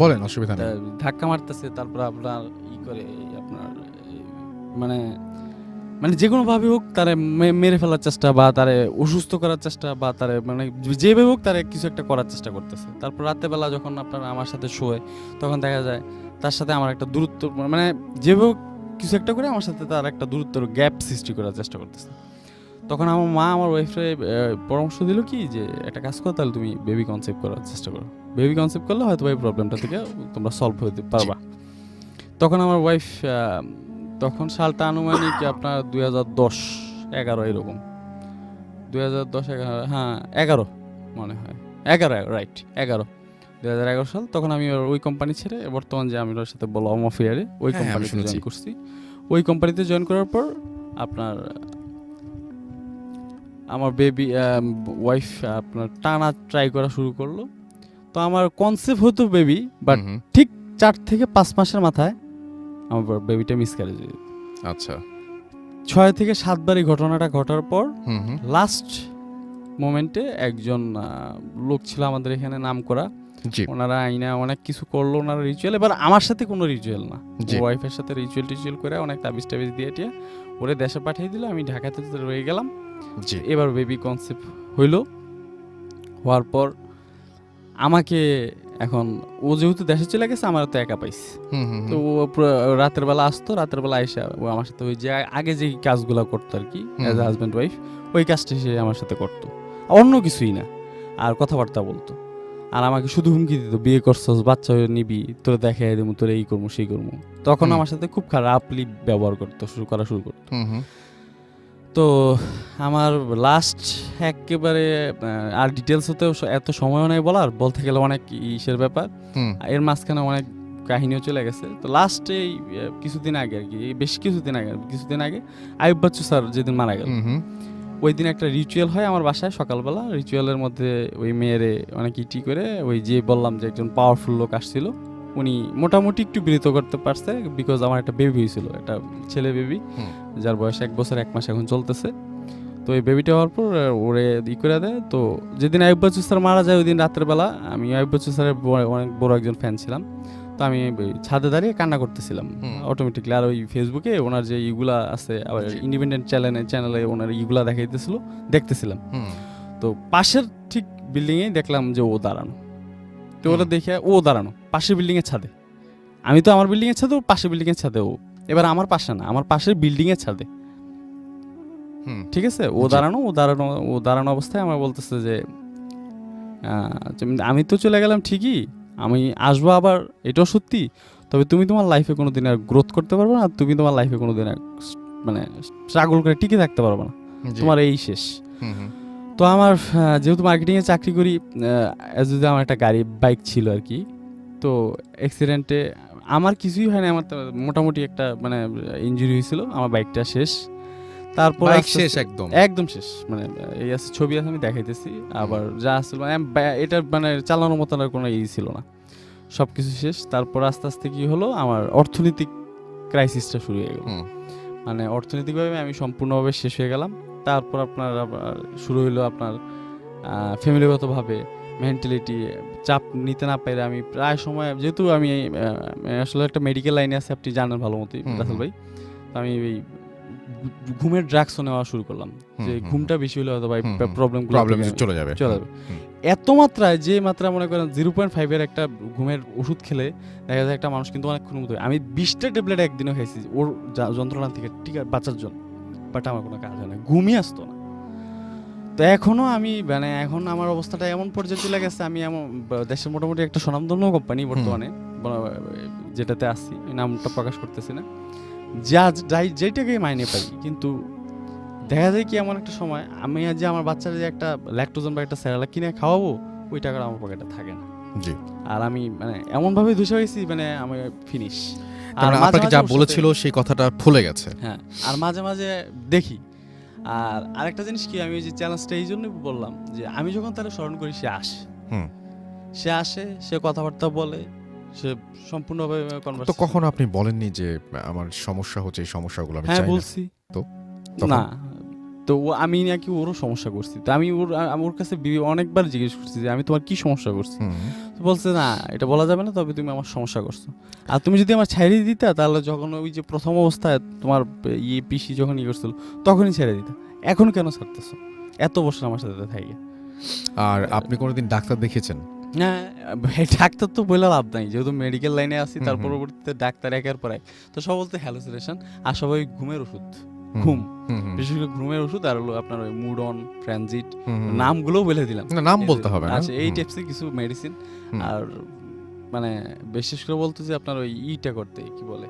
বলেন, অসুবিধা নেই, ধাক্কা মারতেছে, তারপর আপনার করে আপনার মানে যে কোনো ভাবে হোক তারে মেরে ফেলার চেষ্টা, বা তারে অসুস্থ করার চেষ্টা, বা তারে মানে যেভাবে হোক তারে কিছু একটা করার চেষ্টা করতেছে। তারপর রাতেরবেলা যখন আপনার আমার সাথে শোয়, তখন দেখা যায় তার সাথে আমার একটা দূরত্ব, মানে যেভাবে কিছু একটা করে আমার সাথে তার একটা দূরত্বর গ্যাপ সৃষ্টি করার চেষ্টা করতেছে। তখন আমার মা আমার ওয়াইফে পরামর্শ দিল কি, যে একটা কাজ করো, তাহলে তুমি বেবি কনসেপ্ট করার চেষ্টা করো। বেবি কনসেপ্ট করলে হয়তো এই প্রবলেমটা থেকে তোমরা সলভ হতে পারবা। তখন আমার ওয়াইফ, তখন সালটা আনুমানিক আপনার 2010-11 এরকম, 2010-11, হ্যাঁ 11 মনে হয়, 11 রাইট, 2011 সাল। তখন আমি ওই কোম্পানি ছেড়ে বর্তমান যে আমি ওর সাথে বললাম অফিয়ারে, ওই কোম্পানিতে জয়েন করছি। ওই কোম্পানিতে জয়েন করার পর আপনার আমার বেবি ওয়াইফ আপনার টানা ট্রাই করা শুরু করলো। তো আমার কনসেপ্ট হতো বেবি, বাট ঠিক 4 থেকে 5 মাসের মাথায় আমার বেবিটা মিসক্যারেজ হয়ে যেত। আচ্ছা, 6 থেকে 7 বার এই ঘটনাটা ঘটার পর লাস্ট মোমেন্টে একজন লোক ছিল আমাদের এখানে নাম করা, ওনারা আইনা অনেক কিছু করলো, ওনারা রিচুয়াল, এবার আমার সাথে কোনো রিচুয়াল না, ওয়াইফের সাথে রিচুয়াল করে অনেক তাবিজ টাবিজ দিয়ে টিয়া ওরে দেশে পাঠিয়ে দিল। আমি ঢাকাতে রয়ে গেলাম। এবার বেবি কনসেপ্ট হওয়ার পর আমাকে এখন ও যেহেতু দেশে চলে গেছে, আমার তো একা পাইছে। তো রাতের বেলা আসতো, রাতের বেলা আইসা ও আমার সাথে ওই যে আগে যে কাজগুলো করতো আর কি, অ্যাজ এ হাজব্যান্ড ওয়াইফ, ওই কাজটা সে আমার সাথে করতো, অন্য কিছুই না, আর কথাবার্তা বলতো। আর আমাকে শুধু হুমকি দিত, বিয়ে করছস, বাচ্চা হয়ে নিবি, তোর দেখাই দেবো, তোর এই করবো সেই করবো। তখন আমার সাথে খুব খারাপলি ব্যবহার করতো, শুরু করতো। তো আমার লাস্ট একেবারে আর ডিটেলস হতে এত সময়ও নাই বলার, বলতে গেলে অনেক ইসের ব্যাপার, এর মাঝখানে অনেক কাহিনীও চলে গেছে। তো লাস্টে কিছুদিন আগে আর কি, বেশ কিছুদিন আগে আইয়ুব বাচ্চু স্যার যেদিন মারা গেল, ওই দিন একটা রিচুয়াল হয় আমার বাসায় সকালবেলা। রিচুয়ালের মধ্যে ওই মেয়েরে অনেক ইটি করে ওই যে বললাম যে একজন পাওয়ারফুল লোক আসছিল, উনি মোটামুটি একটু বিরত করতে পারছে, বিকজ আমার একটা বেবি হয়েছিল, একটা ছেলে বেবি, যার বয়স 1 বছর 1 মাস এখন চলতেছে। তো এই বেবিটা হওয়ার পর ওরে ই করে দেয়। তো যেদিন আইয়ুব বাচ্চু স্যার মারা যায় ওই দিন রাতের বেলা আমি আইয়ুব বাচ্চু স্যারের অনেক বড় একজন ফ্যান ছিলাম। তো আমি ছাদে দাঁড়িয়ে কান্না করতেছিলাম অটোমেটিকলি। আর ওই ফেসবুকে ওনার যে ইগুলা আছে, আবার ইন্ডিপেন্ডেন্ট চ্যানেলে ওনার ইগুলা দেখাইতেছিল, দেখতেছিলাম। তো পাশের ঠিক বিল্ডিংয়ে দেখলাম যে ও দাঁড়ানো। তো ওরা দেখে ও দাঁড়ানো পাশের বিল্ডিংয়ের ছাদে, আমি তো আমার বিল্ডিংয়ের ছাদে, ও পাশের বিল্ডিংয়ের ছাদে। ও এবার আমার পাশে না, আমার পাশের বিল্ডিংয়ের ছাদে, ঠিক আছে। ও দাঁড়ানো অবস্থায় আমার বলতেছে যে আমি তো চলে গেলাম ঠিকই, আমি আসবো আবার, এটাও সত্যি, তবে তুমি তোমার লাইফে কোনোদিন আর গ্রোথ করতে পারবে না, আর তুমি তোমার লাইফে কোনোদিন আর মানে স্ট্রাগল করে টিকে থাকতে পারবে না, তোমার এই শেষ। তো আমার যেহেতু মার্কেটিংয়ে চাকরি করি, যদি আমার একটা বাইক ছিল আর কি, তো অ্যাক্সিডেন্টে আমার কিছুই হয় না, আমার মোটামুটি একটা মানে ইনজুরি হয়েছিল, আমার বাইকটা শেষ। তারপর শেষ, একদম শেষ, মানে এই আছে ছবি আছে আমি দেখাইতেছি, আবার যা আসছিল এটা মানে চালানোর মতো আর কোনো ছিল না, সব কিছু শেষ। তারপর আস্তে আস্তে কি হলো, আমার অর্থনৈতিক ক্রাইসিসটা শুরু হয়ে গেল, মানে অর্থনৈতিকভাবে আমি সম্পূর্ণভাবে শেষ হয়ে গেলাম। তারপর আপনার শুরু হইলো আপনার ফ্যামিলিগতভাবে মেন্টালিটি চাপ নিতে না পেরে আমি প্রায় সময়, যেহেতু আমি আসলে একটা মেডিকেল লাইনে আছে, আপনি জানেন ভালো মতোই রাসেল ভাই, আমি এই ঘুমের ড্রাগস নেওয়া শুরু করলাম, যে ঘুমটা বেশি হলে হয়তো ভাই প্রবলেম চলে যাবে। এত মাত্রায়, যে মাত্রা মনে করেন 0.5 এর একটা ঘুমের ওষুধ খেলে দেখা যায় একটা মানুষ কিন্তু অনেকক্ষণ মতো। আমি 20টা ট্যাবলেট একদিনও খাইছি ওর যন্ত্রণা থেকে ঠিক বাঁচার জন্য, বাট আমার কোনো কাজ হয় না, ঘুমই আসতো না। তো এখনো আমি মানে এখন আমার অবস্থাটা এমন পর্যায়ে চলে গেছে, আমি এমন দেশের মোটামুটি একটা স্বনামধন্য কোম্পানি বর্তমানে যেটাতে আছি, নামটা প্রকাশ করতেছি না, যেটাকে মাইনে পাই, কিন্তু দেখা যায় কি এমন একটা সময় আমি যে আমার বাচ্চারা যে একটা ল্যাকটোজেন বা একটা স্যালাড কিনে খাওয়াবো, ওই টাকাটা আমার পকেটে থাকে না। জি। আর আমি মানে এমনভাবে ধসে হয়েছি, মানে আমি ফিনিশ। আর আপনাকে যা বলেছিল সেই কথাটা ভুলে গেছে। হ্যাঁ, আর মাঝে মাঝে দেখি। আর আরেকটা জিনিস কি, আমি ওই যে চ্যালেঞ্জটা এই জন্যই বললাম যে আমি যখন তারা স্মরণ করি, সে আসে, সে কথাবার্তা বলে, সে সম্পূর্ণভাবে কনভার্সেশন। তো কখনো আপনি বলেননি যে আমার সমস্যা হচ্ছে, এই সমস্যাগুলো আমি চাই না? হ্যাঁ বলছি তো না, তো আমি নাকি ওরও সমস্যা করছি, তো আমি ওর কাছে অনেকবার জিজ্ঞেস করছি যে আমি তোমার কি সমস্যা করছি, তো বলছে না এটা বলা যাবে না, তবে তুমি আমার সমস্যা করছো। আর তুমি যদি আমার ছেড়ে দিতা, তাহলে যখন ওই যে প্রথম অবস্থায় তোমার পিসি যখন করছিল তখনই ছেড়ে দিতা, এখন কেন ছাড়তেছো, এত বছর আমার সাথে থাকে। আর আপনি কোনোদিন ডাক্তার দেখেছেন? হ্যাঁ, ডাক্তার তো বলে লাভ নাই, যেহেতু মেডিকেল লাইনে আছি, তার পরবর্তীতে ডাক্তার একের পর এক, তো সব বলতে হ্যালুসিনেশন, আর সবাই ঘুমের ওষুধ, ঘুম, বিশেষ করে ঘুমের ওষুধ, আর হলো আপনার ওই মুড অন, ট্রানজিট, নামগুলো বলে দিলাম, নাম বলতে হবে না, আচ্ছা এই টাইপসের কিছু মেডিসিন। আর মানে বিশেষ করে বলতে যে আপনার ওই ইটা করতে কি বলে,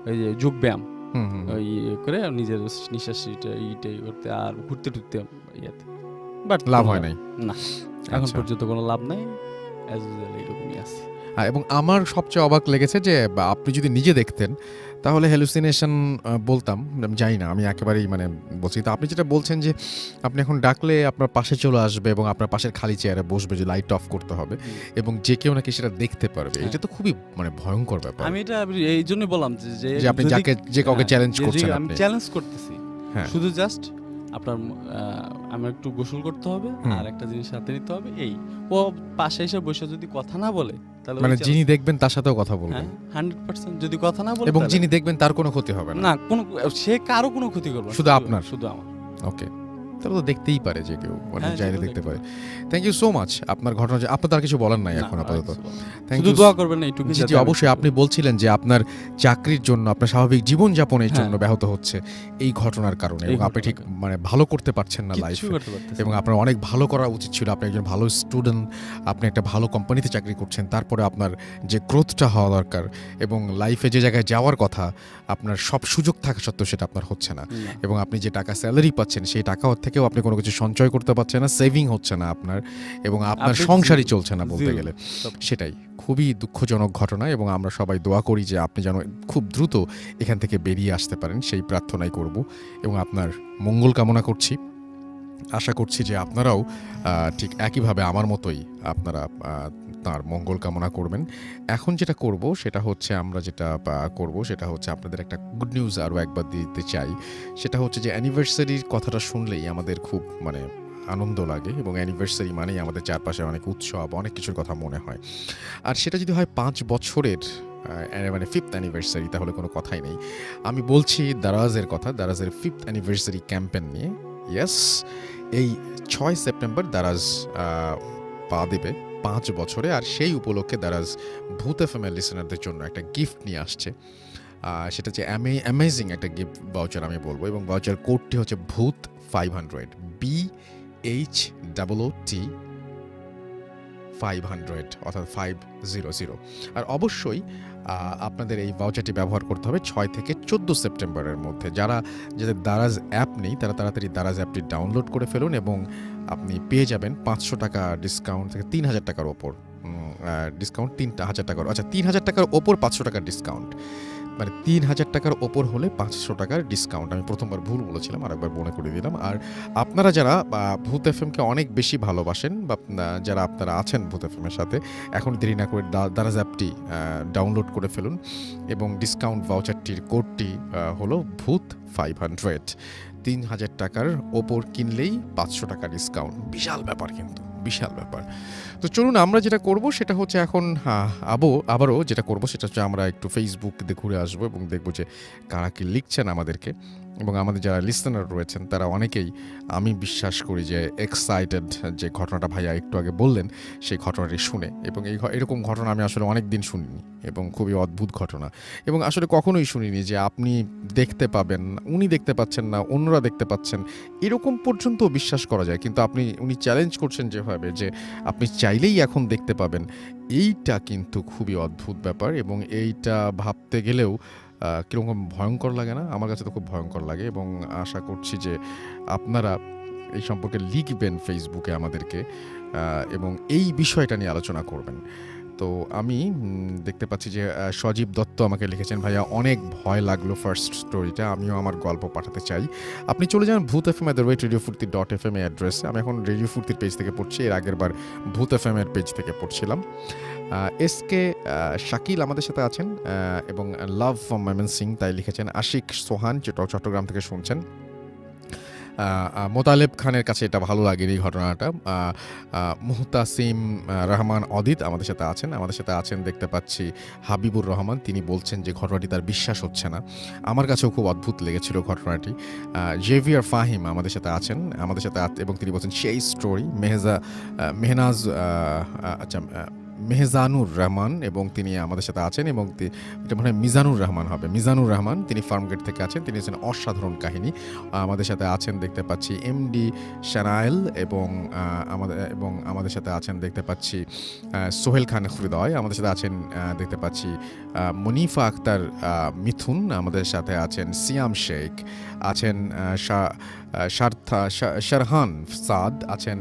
ওই যে যোগ ব্যায়াম, ওই করে নিজের নিঃশ্বাস ইটাই করতে, আর ঘুরতে টুরতে ইয়াতে, বাট লাভ হয় নাই না, এখন পর্যন্ত কোনো লাভ নাই, অ্যাজ ইউজুয়াল এইরকমই আছে। এবং আমার সবচেয়ে অবাক লেগেছে যে আপনি যদি নিজে দেখতেন তাহলে হ্যালুসিনেশন বলতাম, আমি জানি না, আমি একেবারেই মানে বলছি। তো আপনি যেটা বলছেন যে আপনি এখন ডাকলে আপনার পাশে চলে আসবে এবং আপনার পাশের খালি চেয়ারে বসবে, যে লাইট অফ করতে হবে এবং যে কেউ নাকি সেটা দেখতে পারবে, এটা তো খুবই মানে ভয়ঙ্কর ব্যাপার। আমি এটা এই জন্যই বললাম যে আপনি যে কাউকে চ্যালেঞ্জ করছেন, আমি চ্যালেঞ্জ করতেছি, শুধু জাস্ট আপনার আমার একটু গোসল করতে হবে, আর একটা জিনিস হাতে নিতে হবে, এই ও পাশে এসে বসে যদি কথা না বলে, তাহলে মানে যিনি দেখবেন তার সাথেও কথা বলবেন 100%, যদি কথা না বলে এবং যিনি দেখবেন তার কোনো ক্ষতি হবে না, কোনো সে কারো কোনো ক্ষতি করবে না, শুধু আপনার, শুধু আমার। ওকে, তাহলে তো দেখতেই পারে যে কেউ, মানে চাইলে দেখতে পারে। Thank you so much. আপনার ঘটনা, আপনার তার কিছু বলার নাই এখন আপাতত, শুধু দোয়া করবেন না এইটুকু। জি অবশ্যই। আপনি বলছিলেন যে আপনার চাকরির জন্য, আপনার স্বাভাবিক জীবনযাপনের জন্য ব্যাহত হচ্ছে এই ঘটনার কারণে, এবং আপনি ঠিক মানে ভালো করতে পারছেন না লাইফে, এবং আপনার অনেক ভালো করা উচিত ছিল। আপনি একজন ভালো স্টুডেন্ট, আপনি একটা ভালো কোম্পানিতে চাকরি করছেন, তারপরে আপনার যে গ্রোথটা হওয়া দরকার এবং লাইফে যে জায়গায় যাওয়ার কথা, আপনার সব সুযোগ থাকা সত্ত্বেও সেটা আপনার হচ্ছে না, এবং আপনি যে টাকা স্যালারি পাচ্ছেন সেই টাকা থেকেও আপনি কোনো কিছু সঞ্চয় করতে পারছেন না, সেভিং হচ্ছে না আপনার, এবং আপনার সংসারই চলছে না বলতে গেলে। সেটাই খুবই দুঃখজনক ঘটনা, এবং আমরা সবাই দোয়া করি যে আপনি যেন খুব দ্রুত এখান থেকে বেরিয়ে আসতে পারেন, সেই প্রার্থনাই করব, এবং আপনার মঙ্গল কামনা করছি। আশা করছি যে আপনারাও ঠিক একইভাবে আমার মতোই আপনারা তার মঙ্গল কামনা করবেন। এখন যেটা করব সেটা হচ্ছে আমরা যেটা করব সেটা হচ্ছে আপনাদের একটা গুড নিউজ আরও একবার দিতে চাই। সেটা হচ্ছে যে অ্যানিভার্সারির কথাটা শুনলেই আমাদের খুব মানে আনন্দ লাগে এবং অ্যানিভার্সারি মানেই আমাদের চারপাশে অনেক উৎসব, অনেক কিছুর কথা মনে হয়। আর সেটা যদি হয় ৫ বছরের মানে 5th অ্যানিভার্সারি, তাহলে কোনো কথাই নেই। আমি বলছি দারাজের কথা, দারাজের 5th অ্যানিভার্সারি ক্যাম্পেইন নিয়ে। ইয়েস, এই ৬ সেপ্টেম্বর দারাজ পা দেবে ৫ বছরে, আর সেই উপলক্ষে দারাজ ভূত এফএমের লিসেনারদের জন্য একটা গিফট নিয়ে আসছে। সেটা হচ্ছে অ্যামেজিং একটা গিফট ভাউচার আমি বলবো, এবং ভাউচার কোডটি হচ্ছে ভূত 500, BHOOT 500, অর্থাৎ 500। আর অবশ্যই আপনাদের এই ভাউচারটি ব্যবহার করতে হবে ৬ থেকে ১৪ সেপ্টেম্বরের মধ্যে। যাদের দারাজ অ্যাপ নেই তারা তাড়াতাড়ি দারাজ অ্যাপটি ডাউনলোড করে ফেলুন, এবং আপনি পেয়ে যাবেন ৫০০ টাকা ডিসকাউন্ট থেকে ৩,০০০ টাকার ওপর ডিসকাউন্ট। ৩,০০০ টাকার, আচ্ছা ৩,০০০ টাকার ওপর ৫০০ টাকার ডিসকাউন্ট, মানে ৩,০০০ টাকার ওপর হলে ৫০০ টাকার ডিসকাউন্ট। আমি প্রথমবার ভুল বলেছিলাম, আরেকবার মনে করে দিলাম। আর আপনারা যারা ভূত এফএমকে অনেক বেশি ভালোবাসেন বা যারা আপনারা আছেন ভূত এফএমের সাথে, এখন দেরি না করে দারাজ অ্যাপটি ডাউনলোড করে ফেলুন, এবং ডিসকাউন্ট ভাউচারটির কোডটি হলো ভূত 500। ৩,০০০ টাকার ওপর কিনলেই ৫০০ টাকা ডিসকাউন্ট। বিশাল ব্যাপার, কিন্তু বিশাল ব্যাপার। তো চলুন আমরা যেটা করব সেটা হচ্ছে এখন আবারও যেটা করব সেটা হচ্ছে আমরা একটু ফেসবুক দিয়ে ঘুরে আসবো এবং দেখব যে কারা কি লিখছেন আমাদেরকে, এবং আমাদের যারা লিসেনার রয়েছেন তারা অনেকেই, আমি বিশ্বাস করি যে এক্সাইটেড যে ঘটনাটা ভাইয়া একটু আগে বললেন সেই ঘটনাটি শুনে। এবং এরকম ঘটনা আমি আসলে অনেক দিন শুনিনি, এবং খুবই অদ্ভুত ঘটনা, এবং আসলে কখনোই শুনিনি যে আপনি দেখতে পাবেন, উনি দেখতে পাচ্ছেন না, অন্যরা দেখতে পাচ্ছেন, এরকম পর্যন্ত বিশ্বাস করা যায়। কিন্তু উনি চ্যালেঞ্জ করছেন যেভাবে যে আপনি চাইলেই এখন দেখতে পাবেন, এইটা কিন্তু খুবই অদ্ভুত ব্যাপার। এবং এইটা ভাবতে গেলেও কীরকম ভয়ঙ্কর লাগে না? আমার কাছে তো খুব ভয়ঙ্কর লাগে, এবং আশা করছি যে আপনারা এই সম্পর্কে লিখবেন ফেসবুকে আমাদেরকে, এবং এই বিষয়টা নিয়ে আলোচনা করবেন। তো আমি দেখতে পাচ্ছি যে সজীব দত্ত আমাকে লিখেছেন, ভাইয়া অনেক ভয় লাগলো ফার্স্ট স্টোরিটা, আমিও আমার গল্প পাঠাতে চাই। আপনি চলে যান ভূত এফএম @radiofurti.fm অ্যাড্রেসে। আমি এখন রেডিও ফুর্তির পেজ থেকে পড়ছি, এর আগের বার ভূত এফএম এর পেজ থেকে পড়ছিলাম। এসকে শাকিল আমাদের সাথে আছেন, এবং লাভ ফ্রম ময়মনসিং তাই লিখেছেন। আশিক সোহান চট্টগ্রাম থেকে শুনছেন। মোতালেব খানের কাছে এটা ভালো লাগেনি ঘটনাটা। মুহতাসিম রহমান অদিত আমাদের সাথে আছেন দেখতে পাচ্ছি। হাবিবুর রহমান, তিনি বলছেন যে ঘটনাটি তার বিশ্বাস হচ্ছে না। আমার কাছেও খুব অদ্ভুত লেগেছিল ঘটনাটি। জেভিয়ার ফাহিম আমাদের সাথে আছেন এবং তিনি বলছেন সেই স্টোরি। মেহজানুর রহমান, এবং তিনি আমাদের সাথে আছেন, এবং এটা মনে হয় মিজানুর রহমান, তিনি ফার্মগেট থেকে আছেন। তিনি হচ্ছেন অসাধারণ কাহিনী। আমাদের সাথে আছেন দেখতে পাচ্ছি এমডি শানায়েল, এবং আমাদের সাথে আছেন দেখতে পাচ্ছি সোহেল খান হৃদয়, আমাদের সাথে আছেন দেখতে পাচ্ছি মনিফা আক্তার মিথুন, আমাদের সাথে আছেন সিয়াম শেখ, আছেন শারহান সাদ, আছেন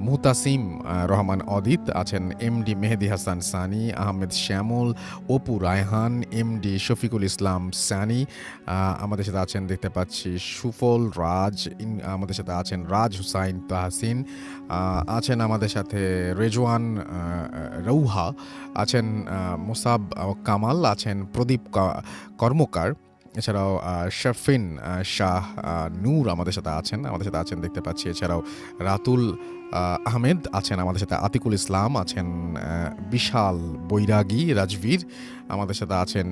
মুহতাসিম রহমান অদিত, আছেন এমডি মেহেদি হাসান সানি, আহমেদ শ্যামল, অপু রায়হান, এমডি শফিকুল ইসলাম সানি, আমাদের সাথে আছেন দেখতে পাচ্ছি সুফল রাজ, আমাদের সাথে আছেন রাজ হুসাইন তাহসিন, আছেন আমাদের সাথে রেজওয়ান রৌহা, আছেন মোসাব কামাল, আছেন প্রদীপ কর্মকার, এছাড়াও শফিন শাহ নূর আমাদের সাথে আছেন দেখতে পাচ্ছি। এছাড়াও রাতুল আহমেদ আছেন আমাদের সাথে, আতিকুল ইসলাম আছেন, বিশাল বৈরাগী রাজবীর আমাদের সাথে আছেন,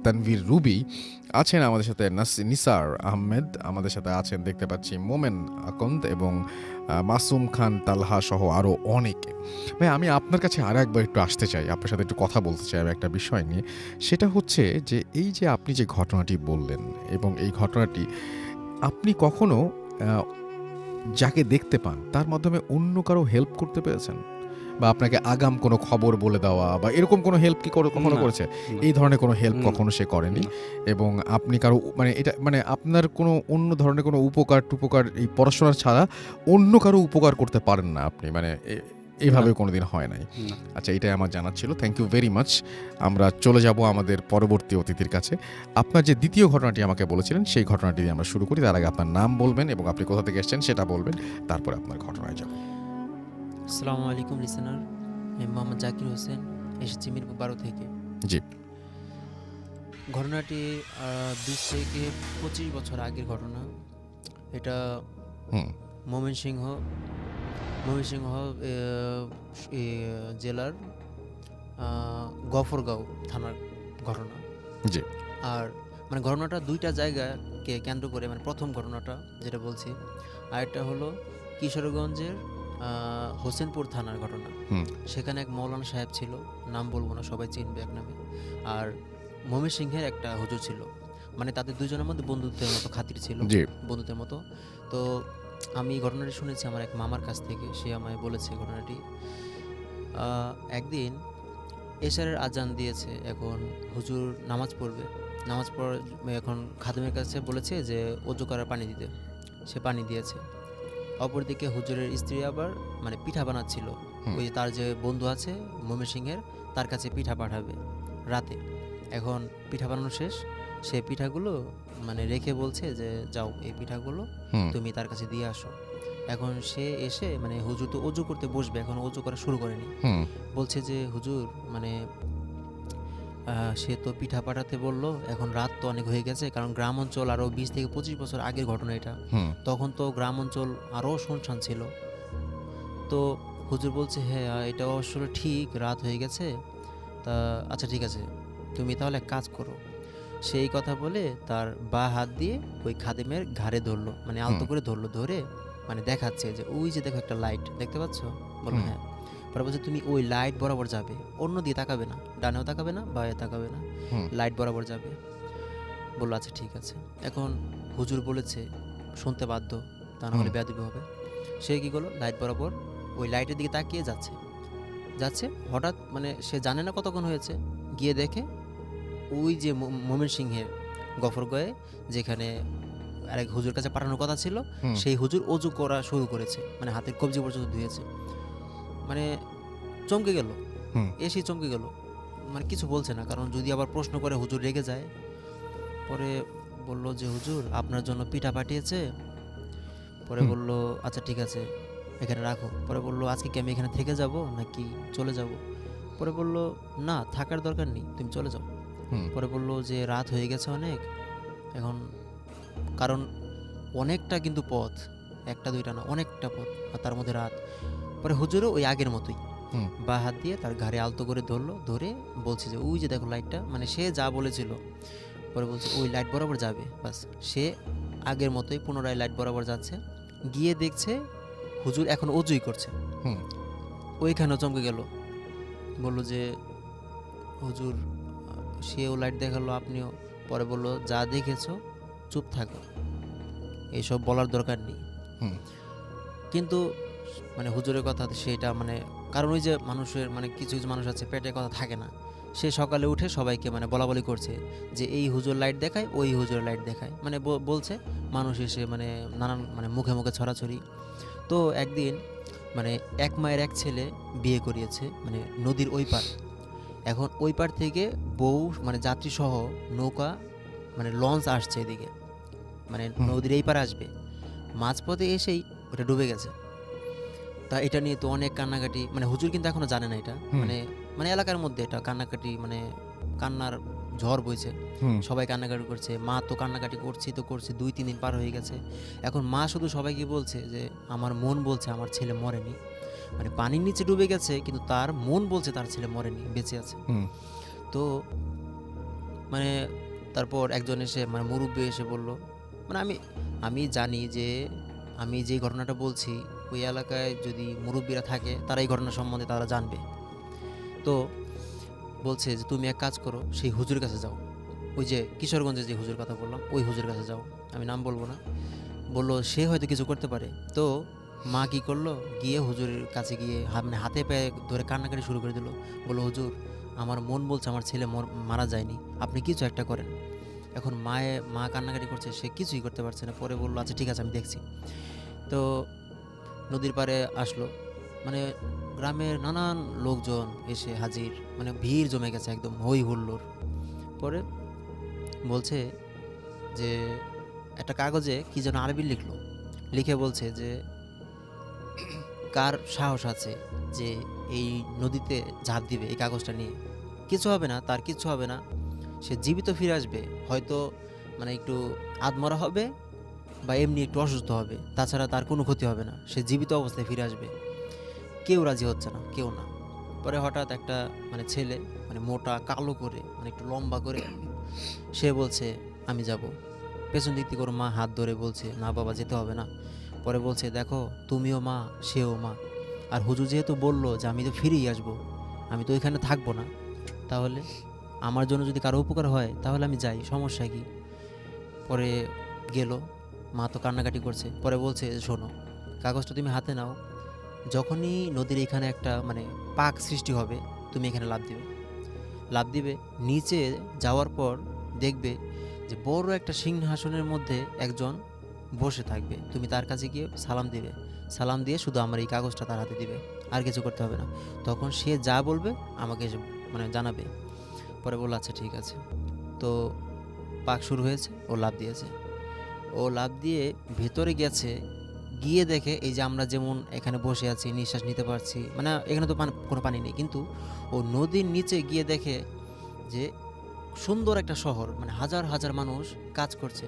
তানভীর রুবি আছেন আমাদের সাথে, নিসার আহমেদ আমাদের সাথে আছেন দেখতে পাচ্ছি, মোমেন আকন্দ, এবং মাসুম খান তালহা সহ আরও অনেকে। ভাই আমি আপনার কাছে আরও একবার একটু আসতে চাই, আপনার সাথে একটু কথা বলতে চাই একটা বিষয় নিয়ে। সেটা হচ্ছে যে এই যে আপনি যে ঘটনাটি বললেন, এবং এই ঘটনাটি আপনি কখনো যাকে দেখতে পান তার মাধ্যমে অন্য কারো হেল্প করতে পেরেছেন, বা আপনাকে আগাম কোনো খবর বলে দেওয়া বা এরকম কোনো হেল্প কি কখনো করেছে? এই ধরনের কোনো হেল্প কখনো সে করেনি, এবং আপনি কারো মানে আপনার কোনো অন্য ধরনের কোনো উপকার এই পড়াশোনা ছাড়া অন্য কারো উপকার করতে পারেন না আপনি, মানে এইভাবে কোনোদিন হয় নাই। না। আচ্ছা, এটাই আমার জানার ছিল। Thank you very much. আমরা চলে যাব আমাদের পরবর্তী অতিথির কাছে। আপনার যে দ্বিতীয় ঘটনাটি আমাকে বলেছিলেন সেই ঘটনাটি দিয়ে আমরা শুরু করি। তার আগে আপনার নাম বলবেন এবং আপনি কোথা থেকে এসেছেন সেটা বলবেন, তারপরে আপনার ঘটনায় যাব। আসসালামু আলাইকুম লিসেনার, আমি মোহাম্মদ জাকির হোসেন, এসেছি মিরপুর 12 থেকে। জি। ঘটনাটি 20 থেকে 25 বছর আগের ঘটনা। এটা হুম। ময়মনসিংহ জেলার গফরগাঁও থানার ঘটনা। জি। আর মানে ঘটনাটা দুইটা জায়গাকে কেন্দ্র করে, মানে প্রথম ঘটনাটা যেটা বলছি, আরেকটা হলো কিশোরগঞ্জের হোসেনপুর থানার ঘটনা। হুম। সেখানে এক মৌলানা সাহেব ছিল, নাম বলবো না, সবাই চিনবে এক নামে। আর ময়মনসিংহের একটা হুজুর ছিল, মানে তাদের দুজনের মধ্যে বন্ধুত্বের মতো খাতির ছিল, জি। বন্ধুত্বের মতো। তো আমি ঘটনাটি শুনেছি আমার এক মামার কাছ থেকে, সে আমায় বলেছে ঘটনাটি। একদিন এশারের আজান দিয়েছে, এখন হুজুর নামাজ পড়বে, নামাজ পড়ার এখন খাদেমের কাছে বলেছে যে ওযু করার পানি দিতে, সে পানি দিয়েছে। অপরদিকে হুজুরের স্ত্রী আবার মানে পিঠা বানাচ্ছিল, ওই তার যে বন্ধু আছে ময়মনসিংহের, তার কাছে পিঠা পাঠাবে রাতে। এখন পিঠা বানানো শেষ, সে পিঠাগুলো মানে রেখে বলছে যে যাও এই পিঠাগুলো তুমি তার কাছে দিয়ে আসো। এখন সে এসে মানে হুজুর তো ওযু করতে বসবে, এখন ওযু করা শুরু করেনি, বলছে যে হুজুর মানে সে তো পিঠা পাঠাতে বললো, এখন রাত তো অনেক হয়ে গেছে, কারণ গ্রাম অঞ্চল আরও 20 থেকে 25 বছর আগের ঘটনা এটা, তখন তো গ্রাম অঞ্চল আরও শুনশান ছিল। তো হুজুর বলছে হ্যাঁ এটা আসলে ঠিক, রাত হয়ে গেছে, তা আচ্ছা ঠিক আছে তুমি তাহলে এক কাজ করো। সেই কথা বলে তার বা হাত দিয়ে ওই খাদেমের ঘাড়ে ধরলো, মানে আলতো করে ধরলো, ধরে মানে দেখাচ্ছে যে ওই যে দেখো একটা লাইট দেখতে পাচ্ছ, বললো হ্যাঁ। পরে বলছে তুমি ওই লাইট বরাবর যাবে, অন্য দিয়ে তাকাবে না, ডানেও তাকাবে না বাঁয়ে তাকাবে না, লাইট বরাবর যাবে। বললো আচ্ছা ঠিক আছে। এখন হুজুর বলেছে শুনতে বাধ্য, তা না হলে বেয়াদবি হবে। সে কী করলো, লাইট বরাবর ওই লাইটের দিকে তাকিয়ে যাচ্ছে যাচ্ছে হঠাৎ মানে সে জানে না কতক্ষণ হয়েছে, গিয়ে দেখে ওই যে ময়মনসিংহের গফরগাঁয়ে যেখানে আরেক হুজুর কাছে পাঠানোর কথা ছিল, সেই হুজুর ওযু করা শুরু করেছে, মানে হাতের কবজি পর্যন্ত ধুয়েছে। মানে চমকে গেল, এসেই চমকে গেল, মানে কিছু বলছে না, কারণ যদি আবার প্রশ্ন করে হুজুর রেগে যায়। পরে বলল যে হুজুর আপনার জন্য পিঠা পাঠিয়েছে। পরে বলল আচ্ছা ঠিক আছে এখানে রাখো। পরে বলল আজকে কি আমি এখানে থেকে যাব নাকি চলে যাব? পরে বলল না থাকার দরকার নেই, তুমি চলে যাও। পরে বলল যে রাত হয়ে গেছে অনেক, এখন কারণ অনেকটা কিন্তু পথ, একটা দুইটা না অনেকটা পথ, আর তার মধ্যে রাত। পরে হুজুরও ওই আগের মতোই বা হাত দিয়ে তার ঘাড়ে আলতো করে ধরলো, ধরে বলছে যে ওই যে দেখো লাইটটা, মানে সে যা বলেছিল। পরে বলছে ওই লাইট বরাবর যাবে, বাস সে আগের মতোই পুনরায় লাইট বরাবর যাচ্ছে, গিয়ে দেখছে হুজুর এখন ওযুই করছে। ওইখানেও চমকে গেল, বলল যে হুজুর, সেও লাইট দেখালো আপনিও। পরে বলল যা দেখেছো চুপ থাকো, এইসব বলার দরকার নেই। কিন্তু মানে হুজুরের কথা সেটা মানে, কারণ ওই যে মানুষের মানে কিছু কিছু মানুষ আছে পেটের কথা থাকে না, সে সকালে উঠে সবাইকে মানে বলাবলি করছে যে এই হুজুর লাইট দেখায়, ওই হুজুর লাইট দেখায়, মানে বলছে মানুষ এসে মানে নানান মানে মুখে মুখে ছড়াছড়ি। তো একদিন মানে এক মায়ের এক ছেলে বিয়ে করিয়েছে মানে নদীর ওই পার। এখন ওই পার থেকে বউ মানে যাত্রী সহ নৌকা মানে লঞ্চ আসছে এদিকে, মানে নদীর এই পার আসবে, মাঝপথে এসেই ওটা ডুবে গেছে। তা এটা নিয়ে তো অনেক কান্নাকাটি, মানে হুজুর কিন্তু এখনো জানে না এটা, মানে মানে এলাকার মধ্যে এটা কান্নাকাটি মানে কান্নার ঝড় বইছে, সবাই কান্নাকাটি করছে, মা তো কান্নাকাটি করছি 2-3 দিন পার হয়ে গেছে। এখন মা শুধু সবাইকে বলছে যে আমার মন বলছে আমার ছেলে মরেনি, মানে পানির নিচে ডুবে গেছে কিন্তু তার মন বলছে তার ছেলে মরেনি, বেঁচে আছে। তো মানে তারপর একজন এসে মানে মুরব্বী এসে বলল, মানে আমি জানি যে আমি যে ঘটনাটা বলছি ওই এলাকায় যদি মুরব্বীরা থাকে তারা এই ঘটনা সম্বন্ধে তারা জানবে। তো বলছে যে তুমি এক কাজ করো, সেই হুজুরের কাছে যাও, ওই যে কিশোরগঞ্জে যে হুজুর কথা বললাম ওই হুজুরের কাছে যাও, আমি নাম বলবো না। বললো সে হয়তো কিছু করতে পারে। তো মা কী করলো, গিয়ে হুজুরের কাছে গিয়ে মানে হাতে পায়ে ধরে কান্নাকাটি শুরু করে দিল, বললো হুজুর আমার মন বলছে আমার ছেলে মারা যায়নি, আপনি কিছু একটা করেন। এখন মা কান্নাকাটি করছে, সে কিছুই করতে পারছে না। পরে বললো আচ্ছা ঠিক আছে আমি দেখছি। তো নদীর পাড়ে আসলো, মানে গ্রামের নানান লোকজন এসে হাজির, মানে ভিড় জমে গেছে একদম হই হুল্লোড়। পরে বলছে যে একটা কাগজে কি যেন আরবি লিখলো, লিখে বলছে যে কার সাহস আছে যে এই নদীতে ঝাঁপ দিবে এই কাগজটা নিয়ে, কিছু হবে না, তার কিছু হবে না, সে জীবিত ফিরে আসবে, হয়তো মানে একটু আধমরা হবে বা এমনি একটু অসুস্থ হবে, তাছাড়া তার কোনো ক্ষতি হবে না, সে জীবিত অবস্থায় ফিরে আসবে। কেউ রাজি হচ্ছে না, কেউ না। পরে হঠাৎ একটা মানে ছেলে, মানে মোটা কালো করে, মানে একটু লম্বা করে, সে বলছে আমি যাব। পেছন দিক থেকে ওর মা হাত ধরে বলছে না বাবা যেতে হবে না। পরে বলছে দেখো তুমিও মা, সেও মা, আর হুজুর যেহেতু বললো যে আমি তো ফিরেই আসবো, আমি তো ওইখানে থাকবো না, তাহলে আমার জন্য যদি কারো উপকার হয় তাহলে আমি যাই, সমস্যা কি। পরে গেল, মা তো কান্নাকাটি করছে। পরে বলছে শোনো, কাগজটা তুমি হাতে নাও, যখনই নদীর এখানে একটা মানে পাক সৃষ্টি হবে তুমি এখানে লাফ দিবে, লাফ দিবে, নিচে যাওয়ার পর দেখবে যে বড় একটা সিংহাসনের মধ্যে একজন বসে থাকবে, তুমি তার কাছে গিয়ে সালাম দিবে, সালাম দিয়ে শুধু আমার এই কাগজটা তার হাতে দিবে, আর কিছু করতে হবে না। তখন সে যা বলবে আমাকে এসে মানে জানাবে। পরে বললো আচ্ছা ঠিক আছে। তো পাক শুরু হয়েছে, ও লাফ দিয়েছে, ও লাফ দিয়ে ভেতরে গেছে, গিয়ে দেখে এই যে আমরা যেমন এখানে বসে আছি নিঃশ্বাস নিতে পারছি, মানে এখানে তো কোনো পানি নেই, কিন্তু ও নদীর নিচে গিয়ে দেখে যে সুন্দর একটা শহর, মানে হাজার হাজার মানুষ কাজ করছে,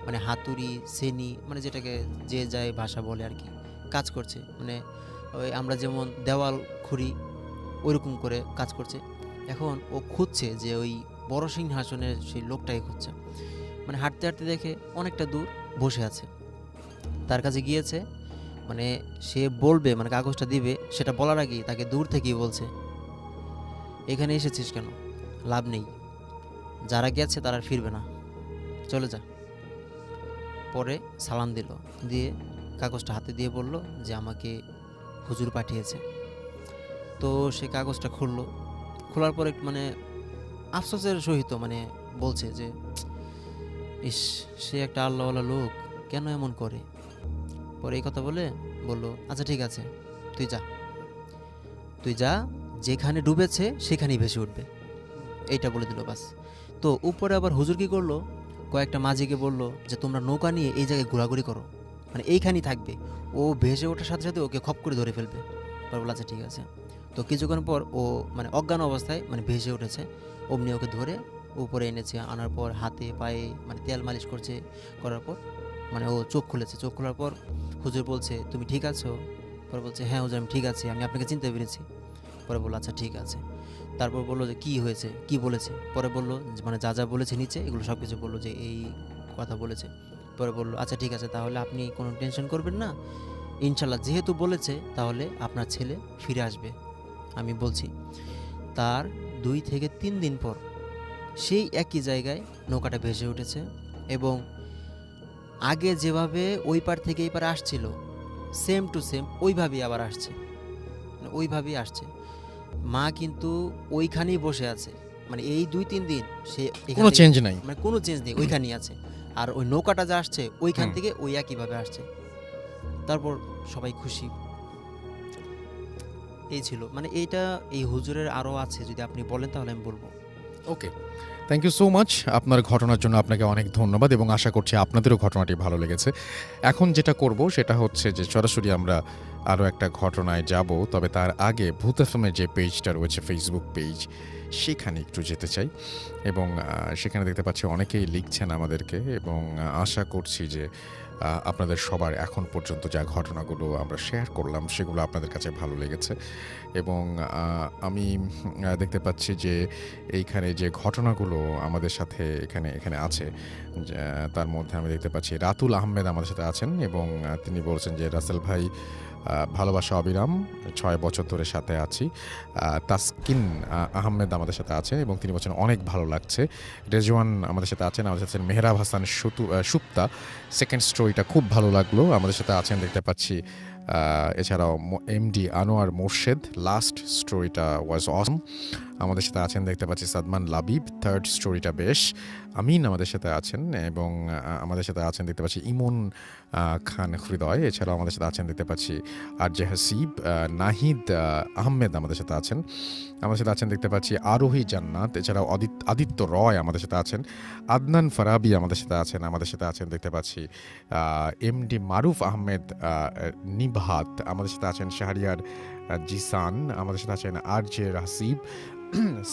মানে হাতুড়ি সেনি, মানে যেটাকে যে যায় ভাষা বলে আর কি, কাজ করছে, মানে ওই আমরা যেমন দেওয়াল খুঁড়ি ওইরকম করে কাজ করছে। এখন ও খুঁজছে যে ওই বড় সিংহাসনের সেই লোকটাকে খুঁজছে, মানে হাঁটতে হাঁটতে দেখে অনেকটা দূর বসে আছে, তার কাছে গিয়েছে, মানে সে বলবে মানে কাগজটা দিবে, সেটা বলার আগেই তাকে দূর থেকেই বলছে এখানে এসেছিস কেন, লাভ নেই, যারা গেছে তারা আর ফিরবে না, চলে যা। পরে সালাম দিল, দিয়ে কাগজটা হাতে দিয়ে বলল যে আমাকে হুজুর পাঠিয়েছে। তো সে কাগজটা খুললো, খোলার পরে মানে আফসোসের সহিত মানে বলছে যে ইস, সে একটা আল্লাহওয়ালা লোক, কেন এমন করে। পরে এই কথা বলে বলল আচ্ছা ঠিক আছে, তুই যা, তুই যা, যেখানে ডুবেছে সেখানেই ভেসে উঠবে, এইটা বলে দিল বাস। তো উপরে আবার হুজুর কি করলো, কয়েকটা মাঝিকে বলল যে তোমরা নৌকা নিয়ে এই জায়গায় ঘোরাঘুরি করো, মানে এইখানেই থাকবে, ও ভেসে ওঠার সাথে সাথে ওকে খপ করে ধরে ফেলবে। পরে বললো আচ্ছা ঠিক আছে। তো কিছুক্ষণ পর ও মানে অজ্ঞান অবস্থায় মানে ভেসে উঠেছে, অমনি ওকে ধরে উপরে এনেছে, আনার পর হাতে পায়ে মানে তেল মালিশ করছে, করার পর মানে ও চোখ খুলেছে, চোখ খোলার পর হুজুর বলছে তুমি ঠিক আছো। পরে বলছে হ্যাঁ হুজুর আমি ঠিক আছি, আমি আপনাকে চিনতে পেরেছি। পরে বললো আচ্ছা ঠিক আছে। তারপর বললো যে কী হয়েছে, কি বলেছে। পরে বললো মানে যা যা বলেছে নিচে এগুলো সব কিছু বললো যে এই কথা বলেছে। পরে বললো আচ্ছা ঠিক আছে, তাহলে আপনি কোনো টেনশন করবেন না, ইনশাল্লাহ যেহেতু বলেছে তাহলে আপনার ছেলে ফিরে আসবে, আমি বলছি। তার 2 থেকে 3 দিন পর সেই একই জায়গায় নৌকাটা ভেসে উঠেছে, এবং আগে যেভাবে ওই পার থেকে এই পারে আসছিল সেম টু সেম ওইভাবেই আবার আসছে, মানে ওইভাবেই আসছে। মা কিন্তু ওইখানেই বসে আছে, মানে এই 2-3 দিন সে কোনো চেঞ্জ নাই। মানে কোনো চেঞ্জ নেই, ওইখানেই আছে। আর ওই নৌকাটা যা আসছে ওইখান থেকে ওই একইভাবে আসছে। তারপর সবাই খুশি। এই ছিল মানে এইটা, এই হুজুরের আরও আছে, যদি আপনি বলেন তাহলে আমি বলবো। ওকে, থ্যাংক ইউ সো মাচ। আপনার ঘটনার জন্য আপনাকে অনেক ধন্যবাদ এবং আশা করছি আপনাদেরও ঘটনাটি ভালো লেগেছে। এখন যেটা করব সেটা হচ্ছে যে সরাসরি আমরা আরও একটা ঘটনায় যাব, তবে তার আগে ভূত এফএমের যে পেজটা রয়েছে ফেসবুক পেজ, সেখানে একটু যেতে চাই এবং সেখানে দেখতে পাচ্ছি অনেকেই লিখছেন আমাদেরকে এবং আশা করছি যে আপনাদের সবার এখন পর্যন্ত যা ঘটনাগুলো আমরা শেয়ার করলাম সেগুলো আপনাদের কাছে ভালো লেগেছে। এবং আমি দেখতে পাচ্ছি যে এইখানে যে ঘটনাগুলো আমাদের সাথে এখানে আছে, তার মধ্যে আমি দেখতে পাচ্ছি রাতুল আহমেদ আমাদের সাথে আছেন এবং তিনি বলছেন যে রাসেল ভাই ভালোবাসা অবিরাম, 6 বছর ধরে সাথে আছি। তাসকিন আহমেদ আমাদের সাথে আছে এবং তিনি বলছেন অনেক ভালো লাগছে। রেজওয়ান আমাদের সাথে আছেন, আমাদের সাথে মেহরাব হাসান সুপ্তা, সেকেন্ড স্টোরিটা খুব ভালো লাগলো, আমাদের সাথে আছেন। দেখতে পাচ্ছি এছাড়াও এমডি আনোয়ার মোর্শেদ, লাস্ট স্টোরিটা ওয়াজ অসম। আমাদের সাথে আছেন দেখতে পাচ্ছি সাদমান লাবিব, থার্ড স্টোরিটা বেশ। আমিন আমাদের সাথে আছেন, এবং আমাদের সাথে আছেন দেখতে পাচ্ছি ইমন খান হৃদয়। এছাড়াও আমাদের সাথে আছেন দেখতে পাচ্ছি আরজে হাসিব, নাহিদ আহমেদ আমাদের সাথে আছেন। আমাদের সাথে আছেন দেখতে পাচ্ছি আরোহী জান্নাত। এছাড়াও আদিত্য রয় আমাদের সাথে আছেন। আদনান ফারাবি আমাদের সাথে আছেন। আমাদের সাথে আছেন দেখতে পাচ্ছি এমডি মারুফ আহমেদ নিভাত। আমাদের সাথে আছেন শাহরিয়ার জিসান। আমাদের সাথে আছেন আরজে হাসিব।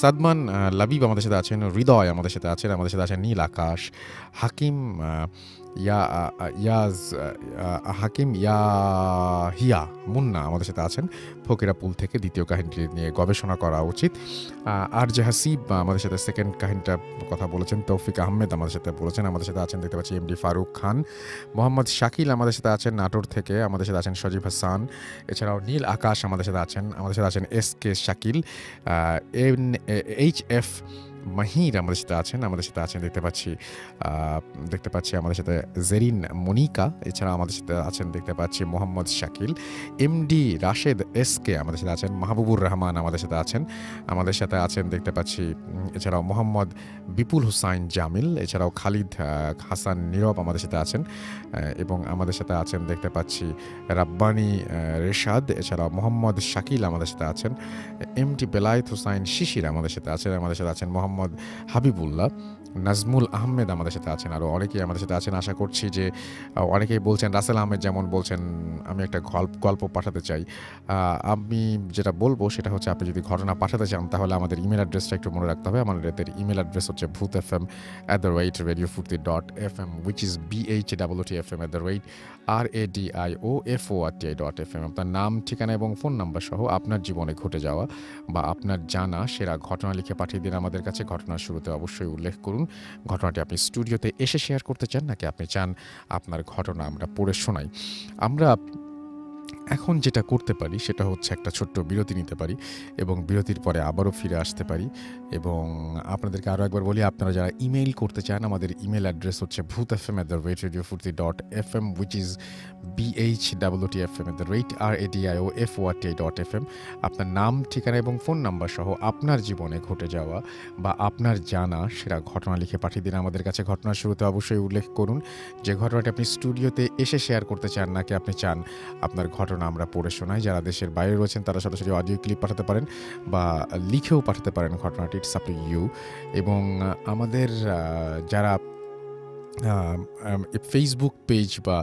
সাদমান লাবিব আমাদের সাথে আছেন। হৃদয় আমাদের সাথে আছেন। আমাদের সাথে আছেন নীল আকাশ। হাকিম ইয়াহিয়া মুন্না আমাদের সাথে আছেন ফকিরাপুল থেকে। দ্বিতীয় কাহিনীটি নিয়ে গবেষণা করা উচিত। আরজে হাসিব আমাদের সাথে সেকেন্ড কাহিনীটা কথা বলেছেন। তৌফিক আহমেদ আমাদের সাথে বলেছেন। আমাদের সাথে আছেন দেখতে পাচ্ছি এমডি ফারুক খান। মোহাম্মদ শাকিল আমাদের সাথে আছেন নাটোর থেকে। আমাদের সাথে আছেন সজীব হাসান। এছাড়াও নীল আকাশ আমাদের সাথে আছেন। আমাদের সাথে আছেন SK শাকিল। HF মাহির আমাদের সাথে আছেন। আমাদের সাথে আছেন দেখতে পাচ্ছি আমাদের সাথে জেরিন মনিকা। এছাড়া আমাদের সাথে আছেন দেখতে পাচ্ছি মোহাম্মদ শাকিল। এমডি রাশেদ SK আমাদের সাথে আছেন। মাহবুবুর রহমান আমাদের সাথে আছেন। আমাদের সাথে আছেন দেখতে পাচ্ছি এছাড়াও মোহাম্মদ বিপুল হুসাইন জামিল। এছাড়াও খালিদ হাসান নীরব আমাদের সাথে আছেন, এবং আমাদের সাথে আছেন দেখতে পাচ্ছি রাব্বানি রেশাদ। এছাড়াও মোহাম্মদ শাকিল আমাদের সাথে আছেন। এমডি বেলায়েত হুসাইন শিশির আমাদের সাথে আছেন। আমাদের সাথে আছেন মোহাম্মদ হাবিবুল্লাহ। নাজমুল আহমেদ আমাদের সাথে আছেন। আরও অনেকেই আমাদের সাথে আছেন। আশা করছি যে অনেকেই বলছেন, রাসেল আহমেদ যেমন বলছেন আমি একটা গল্প পাঠাতে চাই। আমি যেটা বলবো সেটা হচ্ছে, আপনি যদি ঘটনা পাঠাতে চান তাহলে আমাদের ইমেল অ্যাড্রেসটা একটু মনে রাখতে হবে। আমাদের ইমেল অ্যাড্রেস হচ্ছে bhutfm@radiofurti.fm, which is bhutfm@radiofurti.fm। আপনার নাম, ঠিকানা এবং ফোন নাম্বার সহ আপনার জীবনে ঘটে যাওয়া বা আপনার জানা সেরা ঘটনা লিখে পাঠিয়ে দিন আমাদের কাছে। ঘটনার শুরুতে অবশ্যই উল্লেখ করুন ঘটনাটি আপনি স্টুডিওতে এসে শেয়ার করতে চান, নাকি আপনি চান আপনার ঘটনা আমরা পড়ে শোনাই। আমরা এখন যেটা করতে পারি সেটা হচ্ছে একটা ছোট্ট বিরতি নিতে পারি, এবং বিরতির পরে আবারও ফিরে আসতে পারি। এবং আপনাদেরকে আরও একবার বলি, আপনারা যারা ইমেইল করতে চান, আমাদের ইমেল অ্যাড্রেস হচ্ছে bhutfm@radiofurti.fm, which is bhutfm@radiofurti.fm। আপনার নাম, ঠিকানা এবং ফোন নাম্বার সহ আপনার জীবনে ঘটে যাওয়া বা আপনার জানা সেরা ঘটনা লিখে পাঠিয়ে দিন আমাদের কাছে। ঘটনার শুরুতে অবশ্যই উল্লেখ করুন যে ঘটনাটি আপনি স্টুডিওতে এসে শেয়ার করতে চান, নাকি আপনি চান আপনার ঘটনা আমরা পড়ে শোনাই। যারা দেশের বাইরে রয়েছেন তারা সরাসরি অডিও ক্লিপ পাঠাতে পারেন বা লিখেও পাঠাতে পারেন ঘটনাটি, ইটস আপ টু ইউ। এবং আমাদের যারা ফেসবুক পেজ বা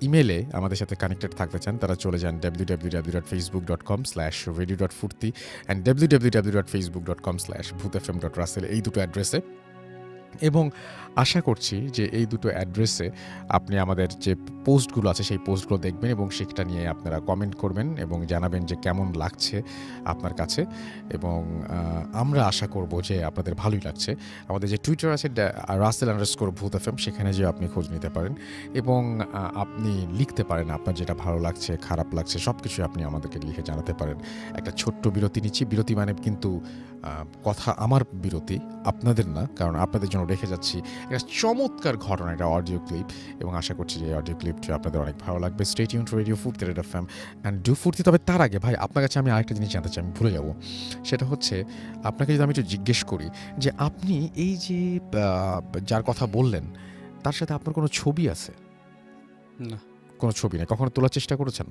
ইমেলে আমাদের সাথে কানেক্টেড থাকতে চান তারা চলে যান www.facebook.com/radio.furti and www.facebook.com/bhutfm.russell, এই দুটো অ্যাড্রেসে। এবং আশা করছি যে এই দুটো অ্যাড্রেসে আপনি আমাদের যে পোস্টগুলো আছে সেই পোস্টগুলো দেখবেন এবং সেটা নিয়ে আপনারা কমেন্ট করবেন এবং জানাবেন যে কেমন লাগছে আপনার কাছে। এবং আমরা আশা করব যে আপনাদের ভালোই লাগছে। আমাদের যে টুইটার আছে russell_bhutfm, সেখানে যে আপনি খোঁজ নিতে পারেন এবং আপনি লিখতে পারেন আপনার যেটা ভালো লাগছে, খারাপ লাগছে, সব কিছুই আপনি আমাদেরকে লিখে জানাতে পারেন। একটা ছোট্ট বিরতি নিচ্ছি। বিরতি মানে কিন্তু কথা আমার বিরতি, আপনাদের না, কারণ আপনাদের জন্য রেখে যাচ্ছি একটা চমৎকার ঘটনা, একটা অডিও ক্লিপ, এবং আশা করছি যে অডিও ক্লিপটি আপনাদের অনেক ভালো লাগবে। স্টে টিউনড টু রেডিও ফুর্তি FM অ্যান্ড ডু ফুর্তি। তবে তার আগে ভাই আপনার কাছে আমি আরেকটা জিনিস জানতে চাই, আমি ভুলে যাব। সেটা হচ্ছে, আপনাকে যদি আমি একটু জিজ্ঞেস করি যে আপনি এই যে যার কথা বললেন তার সাথে আপনার কোনো ছবি আছে? না, কোনো ছবি নেই। কখনো তোলার চেষ্টা করেছেন?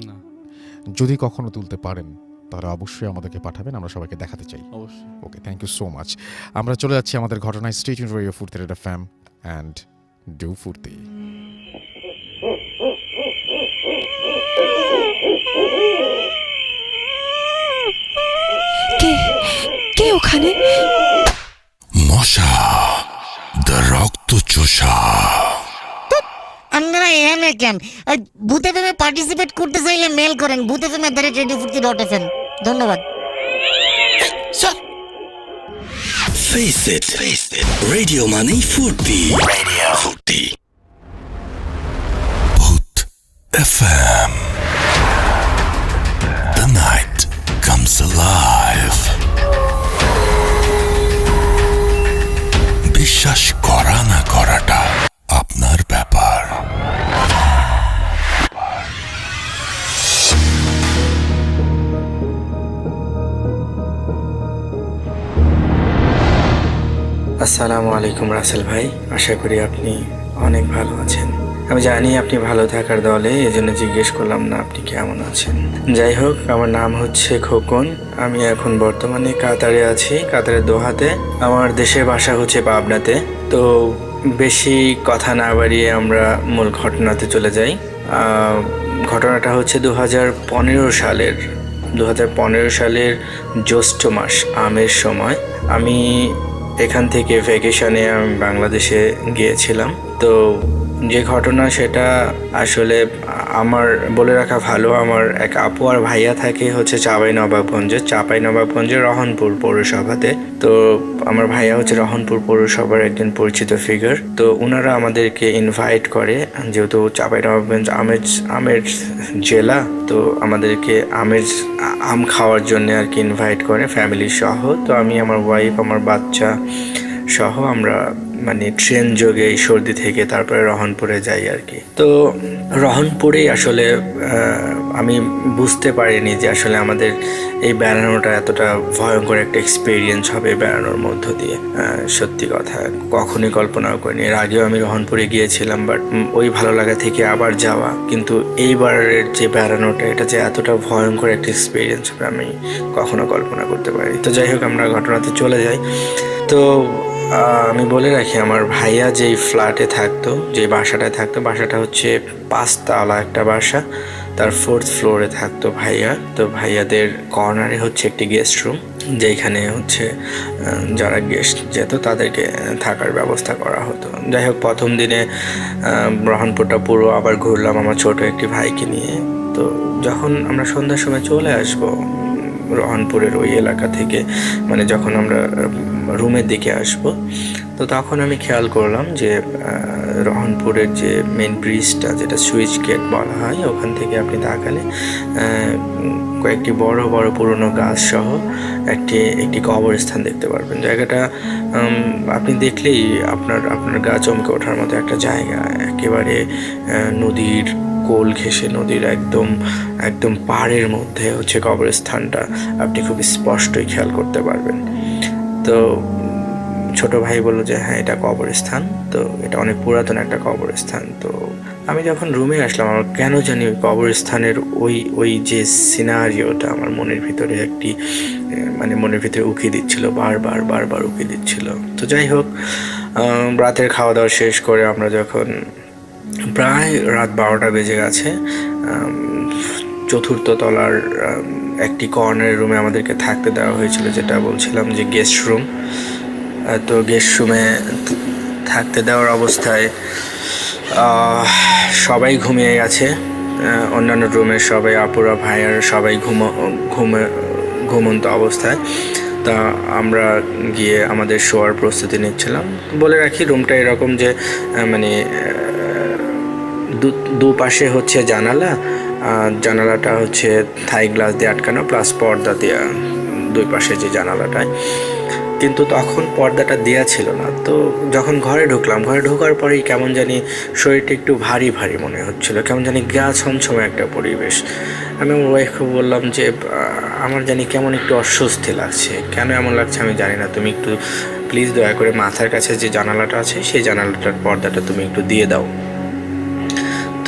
না। যদি কখনো তুলতে পারেন তাহলে অবশ্যই আমাদেরকে পাঠাবেন, আমরা সবাইকে দেখাতে চাই। অবশ্যই। ওকে, থ্যাংক ইউ সো মাচ। আমরা চলে যাচ্ছি আমাদের ঘটনায়। স্টে টিউনড টু রেডিও ফুর্তি FM অ্যান্ড ডু ফুর্তি। কে ওখানে? মশা, দ্য রক্ত চোষা। আপনারা এখানে কেন? ভূত এফএম পার্টিসিপেট করতে চাইলে মেল করেন bhutfm@radiofurti.fm। ধন্যবাদ। Face it. Radio money ফুর্তি। Radio ফুর্তি। Bhut FM. The night comes alive. বিশ্বাস করা না করাটা আপনার ব্যাপার। আসসালামু আলাইকুম রাসেল ভাই, আশা করি আপনি অনেক ভালো আছেন। আমি জানি আপনি ভালো থাকার দলে, এজন্য জিজ্ঞেস করলাম না আপনি কেমন আছেন। যাই হোক, আমার নাম হচ্ছে খোকন। আমি এখন বর্তমানে কাতারে আছি, কাতারের দোহাতে। আমার দেশের বাসা হচ্ছে পাবনাতে। তো বেশি কথা না বাড়িয়ে আমরা মূল ঘটনাতে চলে যাই। ঘটনাটা হচ্ছে 2015 সালের জ্যৈষ্ঠ মাস, আমের সময়। আমি এখান থেকে ভ্যাকেশনে আমি বাংলাদেশে গিয়েছিলাম। তো যে ঘটনা সেটা আসলে আমার বলে রাখা ভালো, আমার এক আপু আর ভাইয়া থাকে হচ্ছে চাঁপাইনবাবগঞ্জের রহনপুর পৌরসভাতে। তো আমার ভাইয়া হচ্ছে রহনপুর পৌরসভার একজন পরিচিত ফিগার। তো ওনারা আমাদেরকে ইনভাইট করে, যেহেতু চাঁপাইনবাবগঞ্জ আমের জেলা, তো আমাদেরকে আম খাওয়ার জন্য আর কি ইনভাইট করে ফ্যামিলি সহ। তো আমি, আমার ওয়াইফ, আমার বাচ্চা সহ আমরা মানে ট্রেন যোগে এই সর্দি থেকে তারপরে রহনপুরে যাই আর কি। তো রহনপুরেই আসলে আমি বুঝতে পারিনি যে আসলে আমাদের এই বেড়ানোটা এতটা ভয়ঙ্কর একটা এক্সপিরিয়েন্স হবে বেড়ানোর মধ্য দিয়ে। সত্যি কথা, কখনোই কল্পনাও করিনি। এর আগেও আমি রহনপুরে গিয়েছিলাম, বাট ওই ভালো লাগা থেকে আবার যাওয়া, কিন্তু এইবারের যে বেড়ানোটা, এটা যে এতটা ভয়ঙ্কর একটা এক্সপিরিয়েন্স হবে আমি কখনো কল্পনা করতে পারিনি। তো যাই হোক, আমরা ঘটনাতে চলে যাই। তো আমি বলে রাখি, আমার ভাইয়া যেই ফ্ল্যাটে থাকতো, যে বাসাটায় থাকতো, বাসাটা হচ্ছে 5 তলা একটা বাসা, তার 4th ফ্লোরে থাকতো ভাইয়া। তো ভাইয়াদের কর্নারে হচ্ছে একটি গেস্ট রুম, যেখানে হচ্ছে যারা গেস্ট যেত তাদেরকে থাকার ব্যবস্থা করা হতো। যাই হোক, প্রথম দিনে রহনপুরটা পুরো আবার ঘুরলাম আমার ছোট একটি ভাইকে নিয়ে। তো যখন আমরা সন্ধ্যার সময় চলে আসবো রহনপুরের ওই এলাকা থেকে, মানে যখন আমরা রুমের দিকে আসব, তো তখন আমি খেয়াল করলাম যে রহনপুরের যে মেন ব্রিজটা, যেটা সুইচ গেট বলা হয়, ওখান থেকে আপনি তাকালে কয়েকটি বড় বড় পুরনো গাছ সহ একটি কবরস্থান দেখতে পারবেন। জায়গাটা আপনি দেখলেই আপনার গা চমকে ওঠার মতো একটা জায়গা। একেবারে নদীর কোল ঘেঁষে, নদীর একদম পাড়ের মধ্যে হচ্ছে কবরস্থানটা, আপনি খুব স্পষ্টই খেয়াল করতে পারবেন। তো ছোট ভাই বললো যে হ্যাঁ, এটা কবরস্থান, তো এটা অনেক পুরাতন একটা কবরস্থান। তো আমি যখন রুমে আসলাম, আমার কেন জানি ওই কবরস্থানের ওই যে সিনারিওটা আমার মনের ভিতরে মনের ভিতরে উকি দিচ্ছিল, বারবার উকি দিচ্ছিল। তো যাই হোক, রাতের খাওয়া দাওয়া শেষ করে আমরা যখন প্রায় রাত 12টা বেজে গেছে, 4th তলার একটি কর্নারের রুমে আমাদেরকে থাকতে দেওয়া হয়েছিল, যেটা বলছিলাম যে গেস্ট রুম। তো গেস্ট রুমে থাকতে দেওয়ার অবস্থায় সবাই ঘুমিয়ে গেছে, অন্যান্য রুমের সবাই, আপুরা ভাইয়ার সবাই ঘুমন্ত অবস্থায়। তা আমরা গিয়ে আমাদের শোয়ার প্রস্তুতি নিচ্ছিলাম। বলে রাখি, রুমটা এরকম যে মানে দুপাশে হচ্ছে জানালাটা হচ্ছে থাই গ্লাস দিয়ে আটকানো, প্লাস পর্দা দেওয়া দুই পাশে যে জানালাটায়, কিন্তু তখন পর্দাটা দেওয়া ছিল না। তো যখন ঘরে ঢোকার পরেই কেমন জানি শরীরটা একটু ভারী মনে হচ্ছিল, কেমন জানি গা ছমছমে একটা পরিবেশ। আমি আমার ওয়াইফকে বললাম যে আমার জানি কেমন একটু অস্বস্তি লাগছে, কেন এমন লাগছে আমি জানি না, তুমি একটু প্লিজ দয়া করে মাথার কাছে যে জানালাটা আছে সেই জানালাটার পর্দাটা তুমি একটু দিয়ে দাও।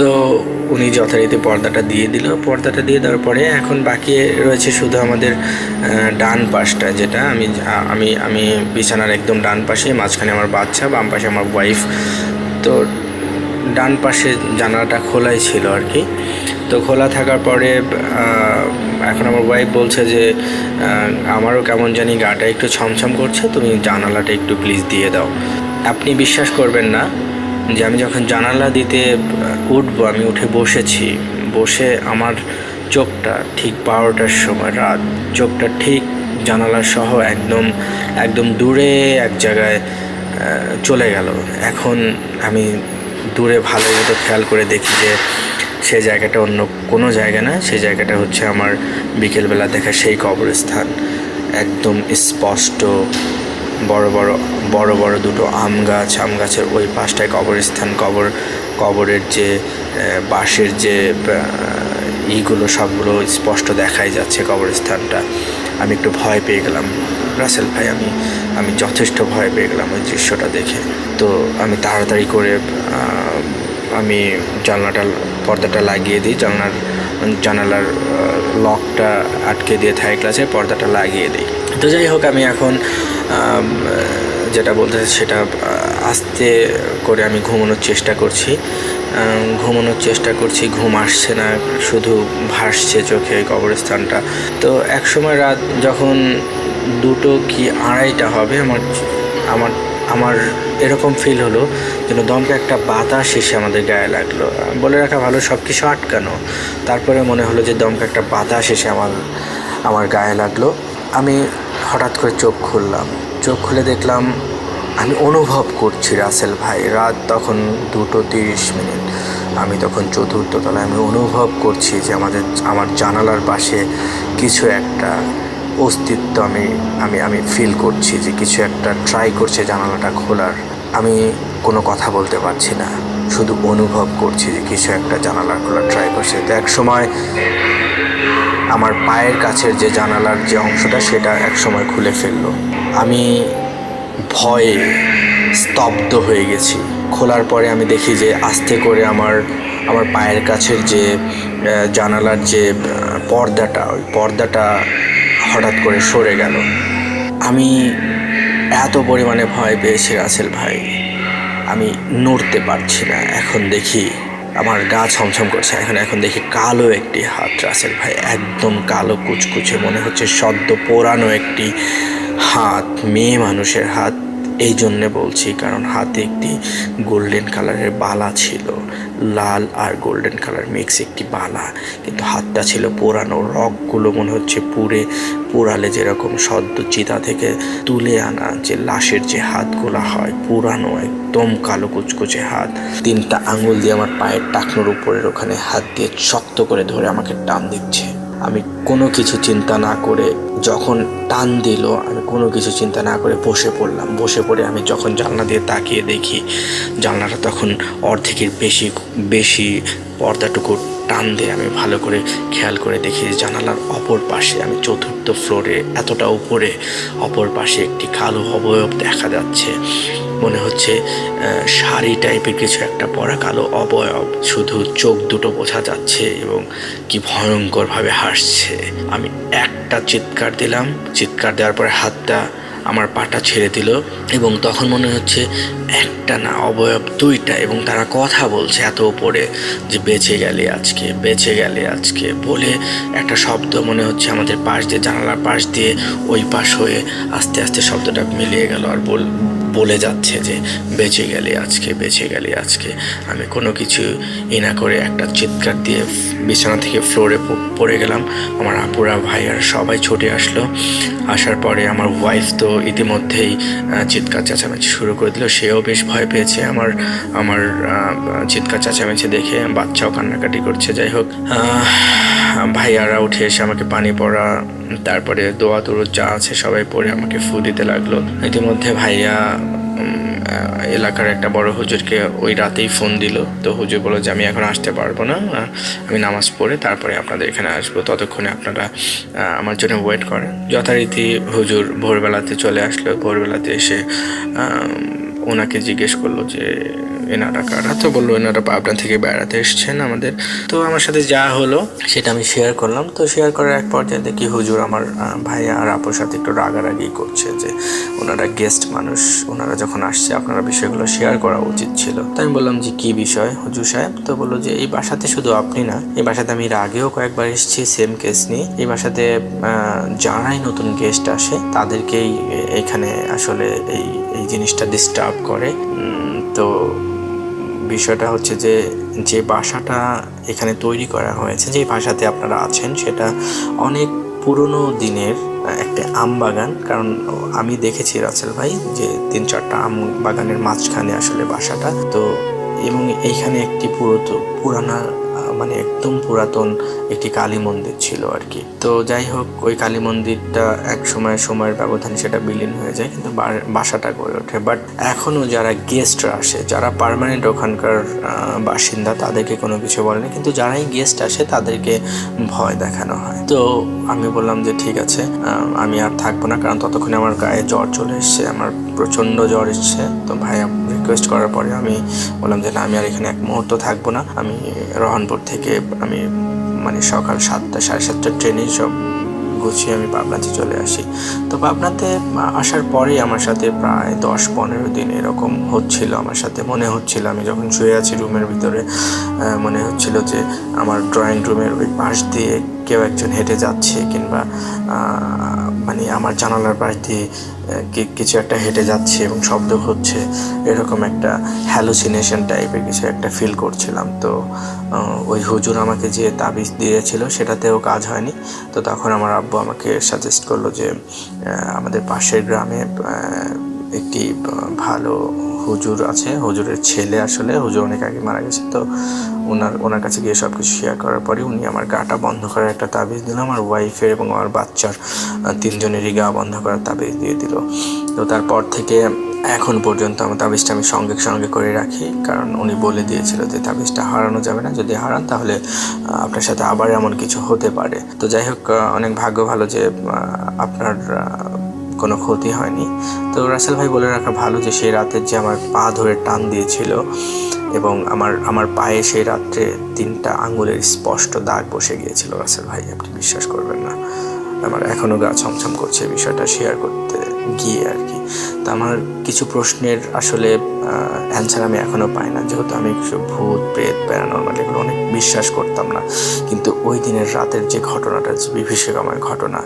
তো উনি যথারীতি পর্দাটা দিয়ে দিল। পর্দাটা দিয়ে দেওয়ার পরে এখন বাকি রয়েছে শুধু আমাদের ডান পাশটা, যেটা আমি বিছানার একদম ডান পাশে, মাঝখানে আমার বাচ্চা, বাম পাশে আমার ওয়াইফ। তো ডান পাশে জানালাটা খোলাই ছিল আর কি। তো খোলা থাকার পরে এখন আমার ওয়াইফ বলছে যে আমারও কেমন জানি গাটা একটু ছমছম করছে, তুমি জানালাটা একটু প্লিজ দিয়ে দাও। আপনি বিশ্বাস করবেন না যে আমি যখন জানালা দিতে উঠবো, আমি উঠে বসে আমার চোখটা ঠিক 12টার সময় রাত, চোখটা ঠিক জানালা সহ একদম দূরে এক জায়গায় চলে গেল। এখন আমি দূরে ভালো মতো খেয়াল করে দেখি যে সেই জায়গাটা অন্য কোনো জায়গা না, সেই জায়গাটা হচ্ছে আমার বিকেলবেলা দেখা সেই কবরস্থান। একদম স্পষ্ট বড় বড় দুটো আম গাছের ওই পাশটায় কবরস্থান, কবরের যে বাঁশের যে এইগুলো সবগুলো স্পষ্ট দেখাই যাচ্ছে কবরস্থানটা। আমি একটু ভয় পেয়ে গেলাম রাসেল ভাই, আমি যথেষ্ট ভয় পেয়ে গেলাম ওই দৃশ্যটা দেখে। তো আমি তাড়াতাড়ি করে আমি পর্দাটা লাগিয়ে দিই, জানালার লকটা আটকে দিয়ে থাই ক্লাসে পর্দাটা লাগিয়ে দিই। তো যাই হোক, আমি এখন যেটা বলতে সেটা আস্তে করে আমি ঘুমানোর চেষ্টা করছি। ঘুম আসছে না, শুধু ভাসছে চোখে কবরস্থানটা। তো এক সময় রাত যখন 2টো কি 2:30 হবে, আমার এরকম ফিল হলো যেন দমকা একটা বাতাস এসে আমাদের গায়ে লাগলো। বলে রাখা ভালো, সব কিছু আটকানো, তারপরে মনে হলো যে দমকা একটা বাতাস এসে আমার গায়ে লাগলো। আমি হঠাৎ করে চোখ খুলে দেখলাম, আমি অনুভব করছি রাসেল ভাই, রাত তখন 2:30। আমি তখন 4র্থ তলায়। আমি অনুভব করছি যে আমার জানালার পাশে কিছু একটা অস্তিত্ব আমি ফিল করছি, যে কিছু একটা ট্রাই করছে জানালাটা খোলার। আমি কোনো কথা বলতে পারছি না, শুধু অনুভব করছি যে কিছু একটা জানালা খোলার ট্রাই করছে। তো এক সময় আমার পায়ের কাছের যে জানালার যে অংশটা, সেটা এক সময় খুলে ফেললো। আমি ভয়ে স্তব্ধ হয়ে গেছি। খোলার পরে আমি দেখি যে আস্তে করে আমার পায়ের কাছের যে জানালার যে পর্দাটা, ওই পর্দাটা হঠাৎ করে সরে গেল। আমি এত পরিমাণে ভয় পেয়েছি রাসেল ভাই, আমি নড়তে পারছি না। এখন দেখি আমার গা ছমছম করছে। এখন দেখি কালো একটি হাত রাসেল ভাই, একদম কালো কুচকুচে, মনে হচ্ছে সদ্য পোড়ানো একটি হাত, মেয়ে মানুষের হাত। এই জন্যে বলছি কারণ হাতে একটি গোল্ডেন কালারের বালা ছিল, লাল আর গোল্ডেন কালার মিক্স একটি বালা, কিন্তু হাতটা ছিল পোড়ানো। রগগুলো মনে হচ্ছে পোড়ালে যেরকম সদ্য চিতা থেকে তুলে আনা যে লাশের যে হাতগুলো হয়, পুরানো একদম কালো কুচকুচে হাত। 3টা আঙুল দিয়ে আমার পায়ের টাকনোর উপরের ওখানে হাত দিয়ে শক্ত করে ধরে আমাকে টান দিচ্ছে। আমি কোনো কিছু চিন্তা না করে, যখন টান দিল আমি কোনো কিছু চিন্তা না করে বসে পড়ে আমি যখন জানলা দিয়ে তাকিয়ে দেখি, জানলাটা তখন অর্ধেকের বেশি পর্দাটুকু টান দিয়ে আমি ভালো করে খেয়াল করে দেখি জানালার অপর পাশে, আমি 4র্থ ফ্লোরে এতটা উপরে, অপর পাশে একটি কালো অবয়ব দেখা যাচ্ছে। মনে হচ্ছে শাড়ি টাইপের কিছু একটা পরা কালো অবয়ব, শুধু চোখ দুটো বোঝা যাচ্ছে এবং কি ভয়ঙ্করভাবে হাসছে। আমি একটা চিৎকার দিলাম, চিৎকার দেওয়ার পরে হাতটা আমার পাটা ছেড়ে দিল এবং তখন মনে হচ্ছে একটা না, অবয়ব 2টা, এবং তারা কথা বলছে এত উপরে যে বেঁচে গেলে আজকে বলে একটা শব্দ মনে হচ্ছে আমাদের পাশ দিয়ে, জানালার পাশ দিয়ে ওই পাশ হয়ে আস্তে আস্তে শব্দটা মিলিয়ে গেল আর বলে যাচ্ছে যে বেঁচে গেলে আজকে। আমি কোনো কিছু না করে একটা চিৎকার দিয়ে বিছানা থেকে ফ্লোরে পড়ে গেলাম। আমার আপুরা, ভাইয়ার সবাই ছুটে আসলো। আসার পরে আমার ওয়াইফ তো ইতিমধ্যেই চিৎকার চেঁচামেচি শুরু করে দিল। সেও বেশ ভয় পেয়েছে আমার চিৎকার চেঁচামেচি দেখে, বাচ্চাও কান্নাকাটি করছে। যাই হোক, ভাইয়ারা উঠে এসে আমাকে পানি পড়া, তারপরে দোয়া দরুদ যা আছে সবাই পড়ে আমাকে ফু দিতে লাগলো। ইতিমধ্যে ভাইয়া এলাকার একটা বড় হুজুরকে ওই রাতেই ফোন দিল। তো হুজুর বলল যে আমি এখন আসতে পারবো না, আমি নামাজ পড়ে তারপরে আপনাদের এখানে আসবো, ততক্ষণে আপনারা আমার জন্য ওয়েট করেন। যথারীতি হুজুর ভোরবেলাতে চলে আসলো। ভোরবেলাতে এসে ওনাকে জিজ্ঞেস করলো যে এনারা কারা। তো বললো এনারা পাবনা থেকে বেড়াতে এসছেন আমাদের। তো আমার সাথে যা হলো সেটা আমি শেয়ার করলাম। তো শেয়ার করার এক পর্যায়ে দেখি হুজুর আমার ভাইয়া আর আপুর সাথে একটু রাগারাগি করছে যে ওনারা গেস্ট মানুষ, ওনারা যখন আসছে আপনারা বিষয়গুলো শেয়ার করা উচিত ছিল। তো আমি বললাম যে কী বিষয় হুজুর সাহেব? তো বললো যে এই বাসাতে শুধু আপনি না, এই বাসাতে আমি এর আগেও কয়েকবার এসেছি সেম কেস নিয়ে। এই বাসাতে যারাই নতুন গেস্ট আসে তাদেরকেই এখানে আসলে এই জিনিসটা ডিস্টার্ব করে। তো বিষয়টা হচ্ছে যে বাসাটা এখানে তৈরি করা হয়েছে, যে বাসাতে আপনারা আছেন, সেটা অনেক পুরনো দিনের একটা আম বাগান। কারণ আমি দেখেছি রাসেল ভাই যে 3-4টা আম বাগানের মাঝখানে আসলে বাসাটা। তো এবং এইখানে একটি পুরানা মানে একদম পুরাতন একটি কালী মন্দির ছিল আর কি। তো যাই হোক, ওই কালী মন্দিরটা এক সময়ের ব্যবধানে সেটা বিলীন হয়ে যায়, কিন্তু বাসাটা গড়ে ওঠে। বাট এখনও যারা গেস্টরা আসে, যারা পার্মানেন্ট ওখানকার বাসিন্দা, তাদেরকে কোনো কিছু বলে না, কিন্তু যারাই গেস্ট আসে তাদেরকে ভয় দেখানো হয়। তো আমি বললাম যে ঠিক আছে, আমি আর থাকবো না, কারণ ততক্ষণে আমার গায়ে জ্বর চলে এসছে, আমার প্রচণ্ড জ্বর এসছে। তো ভাইয়া রিকোয়েস্ট করার পরে আমি বললাম যে না, আমি আর এখানে এক মুহূর্ত থাকবো না। আমি রহনপুর থেকে আমি মানে সকাল 7টা 7:30টার ট্রেনে সব গুছিয়ে আমি পাবনাতে চলে আসি। তো পাবনাতে আসার পরেই আমার সাথে প্রায় 10-15 দিন এরকম হচ্ছিল। আমার সাথে মনে হচ্ছিল, আমি যখন শুয়ে আছি রুমের ভিতরে, মনে হচ্ছিল যে আমার ড্রয়িং রুমের ওই পাশ দিয়ে কেউ একজন হেঁটে যাচ্ছে, কিংবা মানে আমার জানালার পাশ দিয়ে কিছু একটা হেঁটে যাচ্ছে এবং শব্দ হচ্ছে, এরকম একটা হ্যালুসিনেশন টাইপের কিছু একটা ফিল করছিলাম। তো ওই হুজুর আমাকে যে তাবিজ দিয়েছিল সেটাতেও কাজ হয়নি। তো তখন আমার আব্বু আমাকে সাজেস্ট করলো যে আমাদের পাশের গ্রামে একটি ভালো হুজুর আছে, হুজুরের ছেলে, আসলে হুজুর অনেক আগে মারা গেছে। তো ওনার কাছে গিয়ে সব কিছু শেয়ার করার পরে উনি আমার গাটা বন্ধ করার একটা তাবিজ দিল, আমার ওয়াইফের এবং আমার বাচ্চার 3জনেরই গা বন্ধ করার তাবিজ দিয়ে দিল। তো তারপর থেকে এখন পর্যন্ত আমার তাবিজটা আমি সঙ্গে করে রাখি, কারণ উনি বলে দিয়েছিল যে তাবিজটা হারানো যাবে না, যদি হারান তাহলে আপনার সাথে আবার এমন কিছু হতে পারে। তো যাই হোক, অনেক ভাগ্য ভালো যে আপনার কোনো ক্ষতি হয়নি। তো রাসেল ভাই বলে রাখা ভালো যে সেই রাতের যে আমার পা ধরে টান দিয়েছিল এবং আমার পায়ে সেই রাত্রে 3টা আঙুলের স্পষ্ট দাগ বসে গিয়েছিল রাসেল ভাই, আপনি বিশ্বাস করবেন না। আমার এখনও গা ছমছম করছে এই বিষয়টা শেয়ার করতে গিয়ে আর কি। তো আমার কিছু প্রশ্নের আসলে অ্যান্সার আমি এখনও পাই না, যেহেতু আমি কিছু ভূত প্রেত প্যারানরমাল এগুলো অনেক বিশ্বাস করতাম না। কিন্তু ওই দিনের রাতের যে ঘটনাটা, যে বিভীষিকাময় ঘটনা,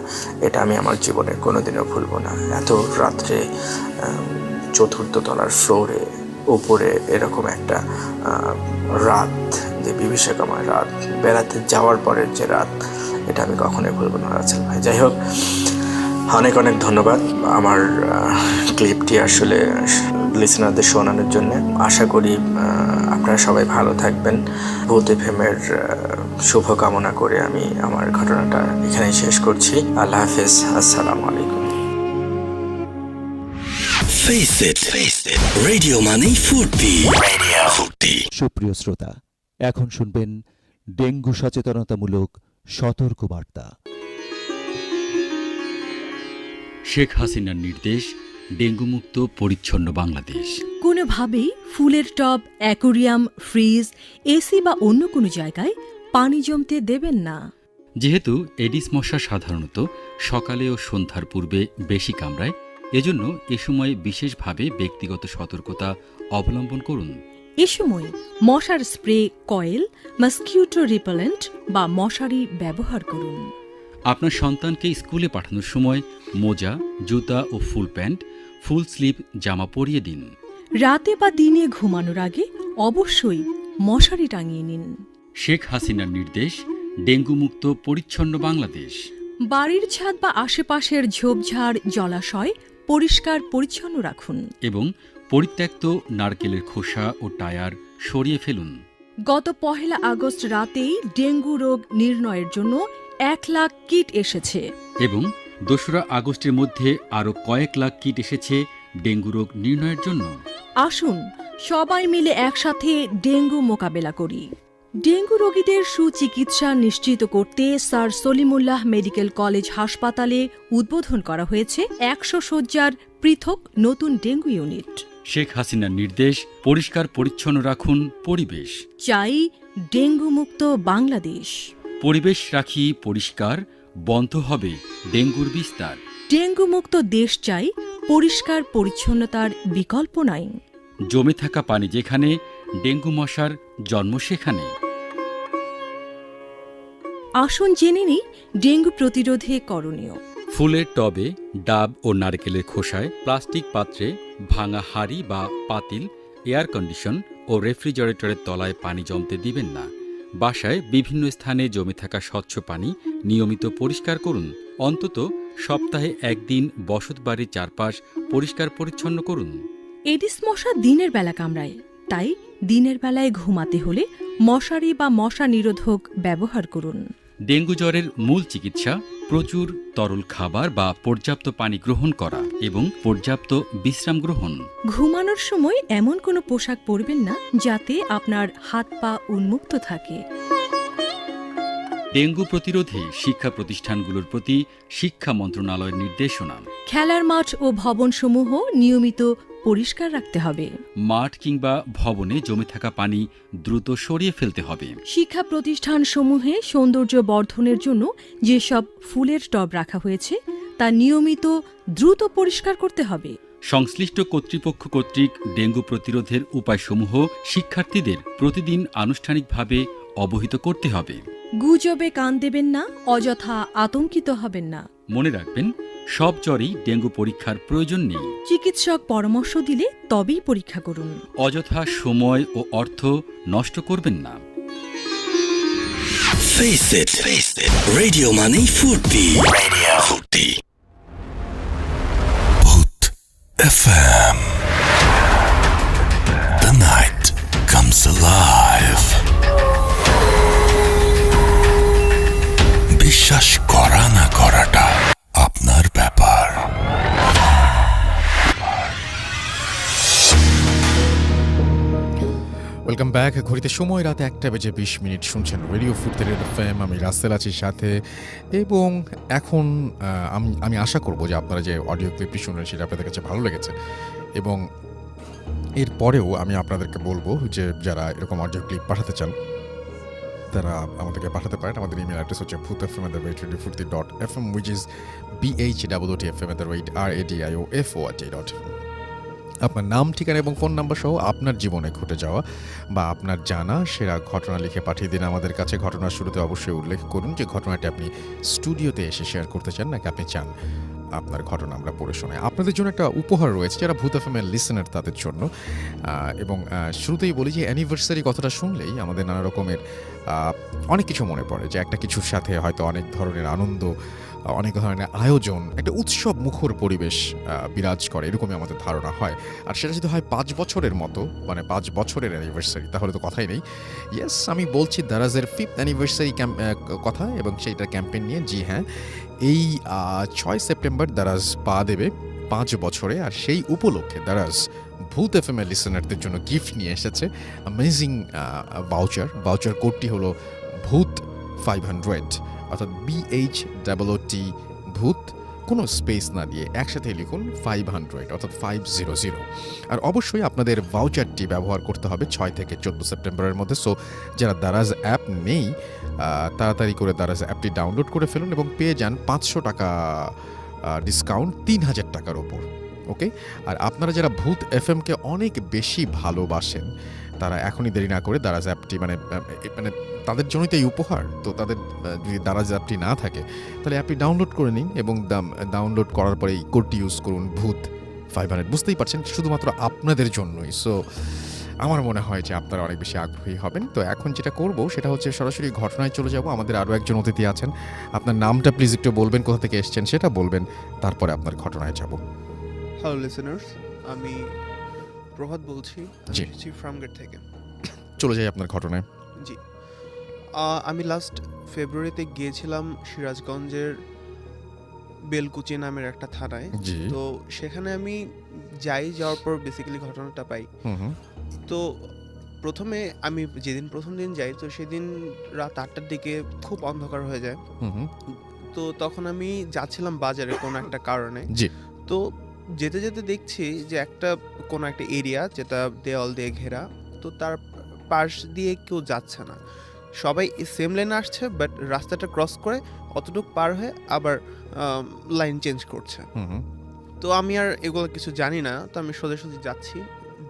এটা আমি আমার জীবনে কোনোদিনও ভুলব না। এত রাত্রে 4th তলার ফ্লোরে ওপরে এরকম একটা রাত, যে বিভীষিকাময় রাত, বেড়াতে যাওয়ার পরের যে রাত, এটা আমি কখনোই ভুলব না রাসেল ভাই। যাই হোক, অনেক ধন্যবাদ আমার ক্লিপটি আসলে লিসেনারদের শোনানোর জন্য। আশা করি আপনারা সবাই ভালো থাকবেন। ভূত এফএমের শুভকামনা করে আমি আমার ঘটনাটা এখানেই শেষ করছি। আল্লাহ হাফেজ, আসসালামু আলাইকুম। Face it. Radio মানেই ফুর্তি। সুপ্রিয় শ্রোতা, এখন শুনবেন ডেঙ্গু সচেতনতামূলক সতর্কবার্তা। শেখ হাসিনার নির্দেশ, ডেঙ্গুমুক্ত পরিচ্ছন্ন বাংলাদেশ। কোনোভাবেই ফুলের টব, অ্যাকোরিয়াম, ফ্রিজ, এসি বা অন্য কোনো জায়গায় পানি জমতে দেবেন না। যেহেতু এডিস মশা সাধারণত সকালে ও সন্ধ্যার পূর্বে বেশি কামড়ায়, এজন্য এ সময় বিশেষভাবে ব্যক্তিগত সতর্কতা অবলম্বন করুন। এ সময় মশার স্প্রে, কয়েল, মসকিউটো রিপেলেন্ট বা মশারি ব্যবহার করুন। আপনার সন্তানকে স্কুলে পাঠানোর সময় মোজা, জুতা ও ফুল প্যান্ট, ফুল স্লিভ জামা পরিয়ে দিন। রাতে বা দিনে ঘুমানোর আগে অবশ্যই মশারি টাঙিয়ে নিন। শেখ হাসিনার নির্দেশ, ডেঙ্গুমুক্ত পরিচ্ছন্ন বাংলাদেশ। বাড়ির ছাদ বা আশেপাশের ঝোপঝাড়, জলাশয় পরিষ্কার পরিচ্ছন্ন রাখুন এবং পরিত্যক্ত নারকেলের খোসা ও টায়ার সরিয়ে ফেলুন। গত 1 আগস্ট রাতেই ডেঙ্গু রোগ নির্ণয়ের জন্য 1 লাখ কিট এসেছে এবং 2 আগস্টের মধ্যে আরও কয়েক লাখ কিট এসেছে ডেঙ্গু রোগ নির্ণয়ের জন্য। আসুন সবাই মিলে একসাথে ডেঙ্গু মোকাবেলা করি। ডেঙ্গু রোগীদের সুচিকিৎসা নিশ্চিত করতে স্যার সলিমুল্লাহ মেডিকেল কলেজ হাসপাতালে উদ্বোধন করা হয়েছে 100 শয্যার পৃথক নতুন ডেঙ্গু ইউনিট। শেখ হাসিনার নির্দেশ, পরিষ্কার পরিচ্ছন্ন রাখুন পরিবেশ। চাই ডেঙ্গু মুক্ত বাংলাদেশ। পরিবেশ রাখি পরিষ্কার, বন্ধ হবে ডেঙ্গুর বিস্তার। ডেঙ্গু মুক্ত দেশ চাই, পরিষ্কার পরিচ্ছন্নতার বিকল্প নাই। জমে থাকা পানি যেখানে, ডেঙ্গু মশার জন্ম সেখানে। আসুন জেনে নিই ডেঙ্গু প্রতিরোধে করণীয়। ফুলের টবে, ডাব ও নারকেলের খোসায়, প্লাস্টিক পাত্রে, ভাঙা হাঁড়ি বা পাতিল, এয়ার কন্ডিশন ও রেফ্রিজারেটরের তলায় পানি জমতে দিবেন না। বাসায় বিভিন্ন স্থানে জমে থাকা স্বচ্ছ পানি নিয়মিত পরিষ্কার করুন। অন্তত সপ্তাহে 1 দিন বসতবাড়ির চারপাশ পরিষ্কার পরিচ্ছন্ন করুন। এডিস মশা দিনের বেলা কামড়ায়, তাই দিনের বেলায় ঘুমাতে হলে মশারি বা মশা নিরোধক ব্যবহার করুন। ডেঙ্গু জ্বরের মূল চিকিৎসা প্রচুর তরল খাবার বা পর্যাপ্ত পানি গ্রহণ করা এবং পর্যাপ্ত বিশ্রাম গ্রহণ। ঘুমানোর সময় এমন কোনো পোশাক পরবেন না যাতে আপনার হাত পা উন্মুক্ত থাকে। ডেঙ্গু প্রতিরোধে শিক্ষা প্রতিষ্ঠানগুলোর প্রতি শিক্ষা মন্ত্রণালয়ের নির্দেশনা। খেলার মাঠ ও ভবনসমূহ নিয়মিত পরিষ্কার রাখতে হবে। মাঠ কিংবা ভবনে জমে থাকা পানি দ্রুত সরিয়ে ফেলতে হবে। শিক্ষা প্রতিষ্ঠানসমূহে সৌন্দর্য বর্ধনের জন্য যেসব ফুলের টব রাখা হয়েছে তা নিয়মিত দ্রুত পরিষ্কার করতে হবে। সংশ্লিষ্ট কর্তৃপক্ষ কর্তৃক ডেঙ্গু প্রতিরোধের উপায়সমূহ শিক্ষার্থীদের প্রতিদিন আনুষ্ঠানিকভাবে অবহিত করতে হবে। গুজবে কান দেবেন না, অযথা আতঙ্কিত হবেন না। মনে রাখবেন, সব জ্বরই ডেঙ্গু পরীক্ষার প্রয়োজন নেই। চিকিৎসক পরামর্শ দিলে তবেই পরীক্ষা করুন। অযথা সময় ও অর্থ নষ্ট করবেন না। Face it. Radio মানেই ফুর্তি। ফুর্তি। ভূত FM. The night comes alive. বিশ্বাস করা না করাটা আপনার ব্যাপার। Welcome back. ঘড়িতে সময় রাতে 1:20 শুনছেন রেডিও ফুর্তি রেড এফএম। আমি রাসেল আছি সাথে, এবং এখন আমি আশা করব যে আপনারা যে অডিও ক্লিপটি শুনলেন সেটা আপনাদের কাছে ভালো লেগেছে, এবং এরপরেও আমি আপনাদেরকে বলবো যে যারা এরকম অডিও ক্লিপ পাঠাতে চান তারা আমাদেরকে পাঠাতে পারেন। আমাদের ইমেল অ্যাড্রেস হচ্ছে bhutfm@radiofurti.fm, which is BHOOTFM@RADIOFORT.FM। আপনার নাম, ঠিকানা এবং ফোন নাম্বার সহ আপনার জীবনে ঘটে যাওয়া বা আপনার জানা সেরা ঘটনা লিখে পাঠিয়ে দিন আমাদের কাছে। ঘটনার শুরুতে অবশ্যই উল্লেখ করুন যে ঘটনাটি আপনি স্টুডিওতে এসে শেয়ার করতে চান নাকি আপনি চান আপনার ঘটনা আমরা পড়ে শোনাই। আপনাদের জন্য একটা উপহার রয়েছে যারা ভূত এফএমের লিসেনার তাদের জন্য, এবং শুরুতেই বলি যে অ্যানিভার্সারি কথাটা শুনলেই আমাদের নানা রকমের অনেক কিছু মনে পড়ে, যে একটা কিছুর সাথে হয়তো অনেক ধরনের আনন্দ, অনেক ধরনের আয়োজন, একটা উৎসব মুখর পরিবেশ বিরাজ করে, এরকমই আমাদের ধারণা হয়। আর সেটা যদি হয় 5 বছরের মতো, মানে 5 বছরের অ্যানিভার্সারি, তাহলে তো কথাই নেই। ইয়েস, আমি বলছি দারাজের 5th অ্যানিভার্সারি কথা, এবং সেইটা ক্যাম্পেইন নিয়ে। জি হ্যাঁ, এই 6 সেপ্টেম্বর দারাজ পা দেবে 5 বছরে, আর সেই উপলক্ষে দারাজ ভূত এফএমের লিসেনারদের জন্য গিফট নিয়ে এসেছে অ্যামেজিং ভাউচার কোডটি হলো ভূত 500, অর্থাৎ BHOOT ভূত, কোনো স্পেস না দিয়ে একসাথে লিখুন 500, অর্থাৎ 500। আর অবশ্যই আপনাদের ভাউচারটি ব্যবহার করতে হবে 6 থেকে 14 সেপ্টেম্বরের মধ্যে। সো যারা দারাজ অ্যাপ নেই তাড়াতাড়ি করে দারাজ অ্যাপটি ডাউনলোড করে ফেলুন এবং পেয়ে যান 500 টাকা ডিসকাউন্ট 3000 টাকার ওপর। ওকে, আর আপনারা যারা ভূত এফএমকে অনেক বেশি ভালোবাসেন তারা এখনই দেরি না করে দারাজ অ্যাপটি, মানে তাদের জন্যই তো এই উপহার, তো তাদের যদি দারাজ অ্যাপটি না থাকে তাহলে অ্যাপটি ডাউনলোড করে নিন, এবং ডাউনলোড করার পরে এই কোডটি ইউজ করুন ভূত 500। বুঝতেই পারছেন, শুধুমাত্র আপনাদের জন্যই। সো আমার মনে হয় যে আপনারা অনেক বেশি আগ্রহী হবেন। তো এখন যেটা করব সেটা হচ্ছে সরাসরি ঘটনায় চলে যাব। আমাদের আরও একজন অতিথি আছেন, আপনার নামটা প্লিজ একটু বলবেন, কোথা থেকে এসেছেন সেটা বলবেন, তারপরে আপনার ঘটনায় যাব। হ্যালো লিসেনার্স, আমি প্রভাত বলছি, জি। ফ্রামগেট থেকে। চলে যাই আপনার ঘটনায়। জি, আমি লাস্ট ফেব্রুয়ারিতে গিয়েছিলাম সিরাজগঞ্জের বেলকুচি নামের একটা থানায়। জি। তো সেখানে আমি যাওয়ার পর বেসিক্যালি ঘটনাটা পাই। তো প্রথমে আমি যেদিন প্রথম দিন যাই, তো সেদিন রাত 8টার দিকে খুব অন্ধকার হয়ে যায়। তো তখন আমি যাচ্ছিলাম বাজারে কোনো একটা কারণে। জি। তো যেতে যেতে দেখছি যে কোনো একটা এরিয়া যেটা দেওয়াল দিয়ে ঘেরা, তো তার পাশ দিয়ে কেউ যাচ্ছে না, সবাই সেম লাইনে আসছে, বাট রাস্তাটা ক্রস করে অতটুকু পার হয়ে আবার লাইন চেঞ্জ করছে। তো আমি আর এগুলো কিছু জানি না, তো আমি সোজা যাচ্ছি,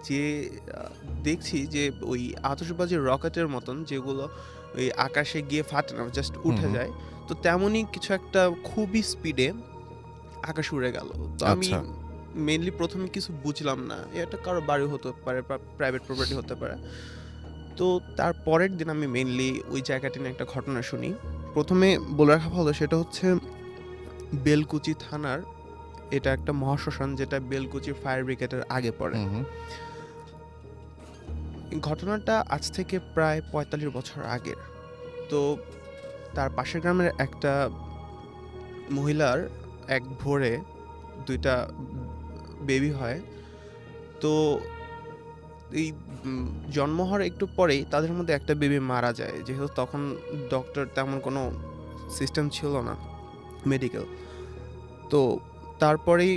যে দেখছি যে ওই আতশবাজির রকেটের মতন যেগুলো ওই আকাশে গিয়ে ফাটে না, জাস্ট উঠে যায়, তো তেমনই কিছু একটা খুবই স্পিডে আকাশ উড়ে গেল। তো আমি মেইনলি প্রথমে কিছু বুঝলাম না, এটা কারো বাড়ি হতে পারে, প্রাইভেট প্রপার্টি হতে পারে। তো তার পরের দিন আমি মেইনলি ওই জায়গাটি নিয়ে একটা ঘটনা শুনি। প্রথমে বলে রাখা ভালো, সেটা হচ্ছে বেলকুচি থানার, এটা একটা মহাশ্মশান যেটা বেলকুচি ফায়ার ব্রিগেডের আগে পড়ে। ঘটনাটা আজ থেকে প্রায় ৪৫ বছর আগের। তো তার পাশের গ্রামের একটা মহিলার এক ভোরে ২টা বেবি হয়। তো এই জন্ম হওয়ার একটু পরেই তাদের মধ্যে একটা বেবি মারা যায়। যেহেতু তখন ডক্টর তেমন কোনো সিস্টেম ছিল না মেডিকেল। তো তারপরেই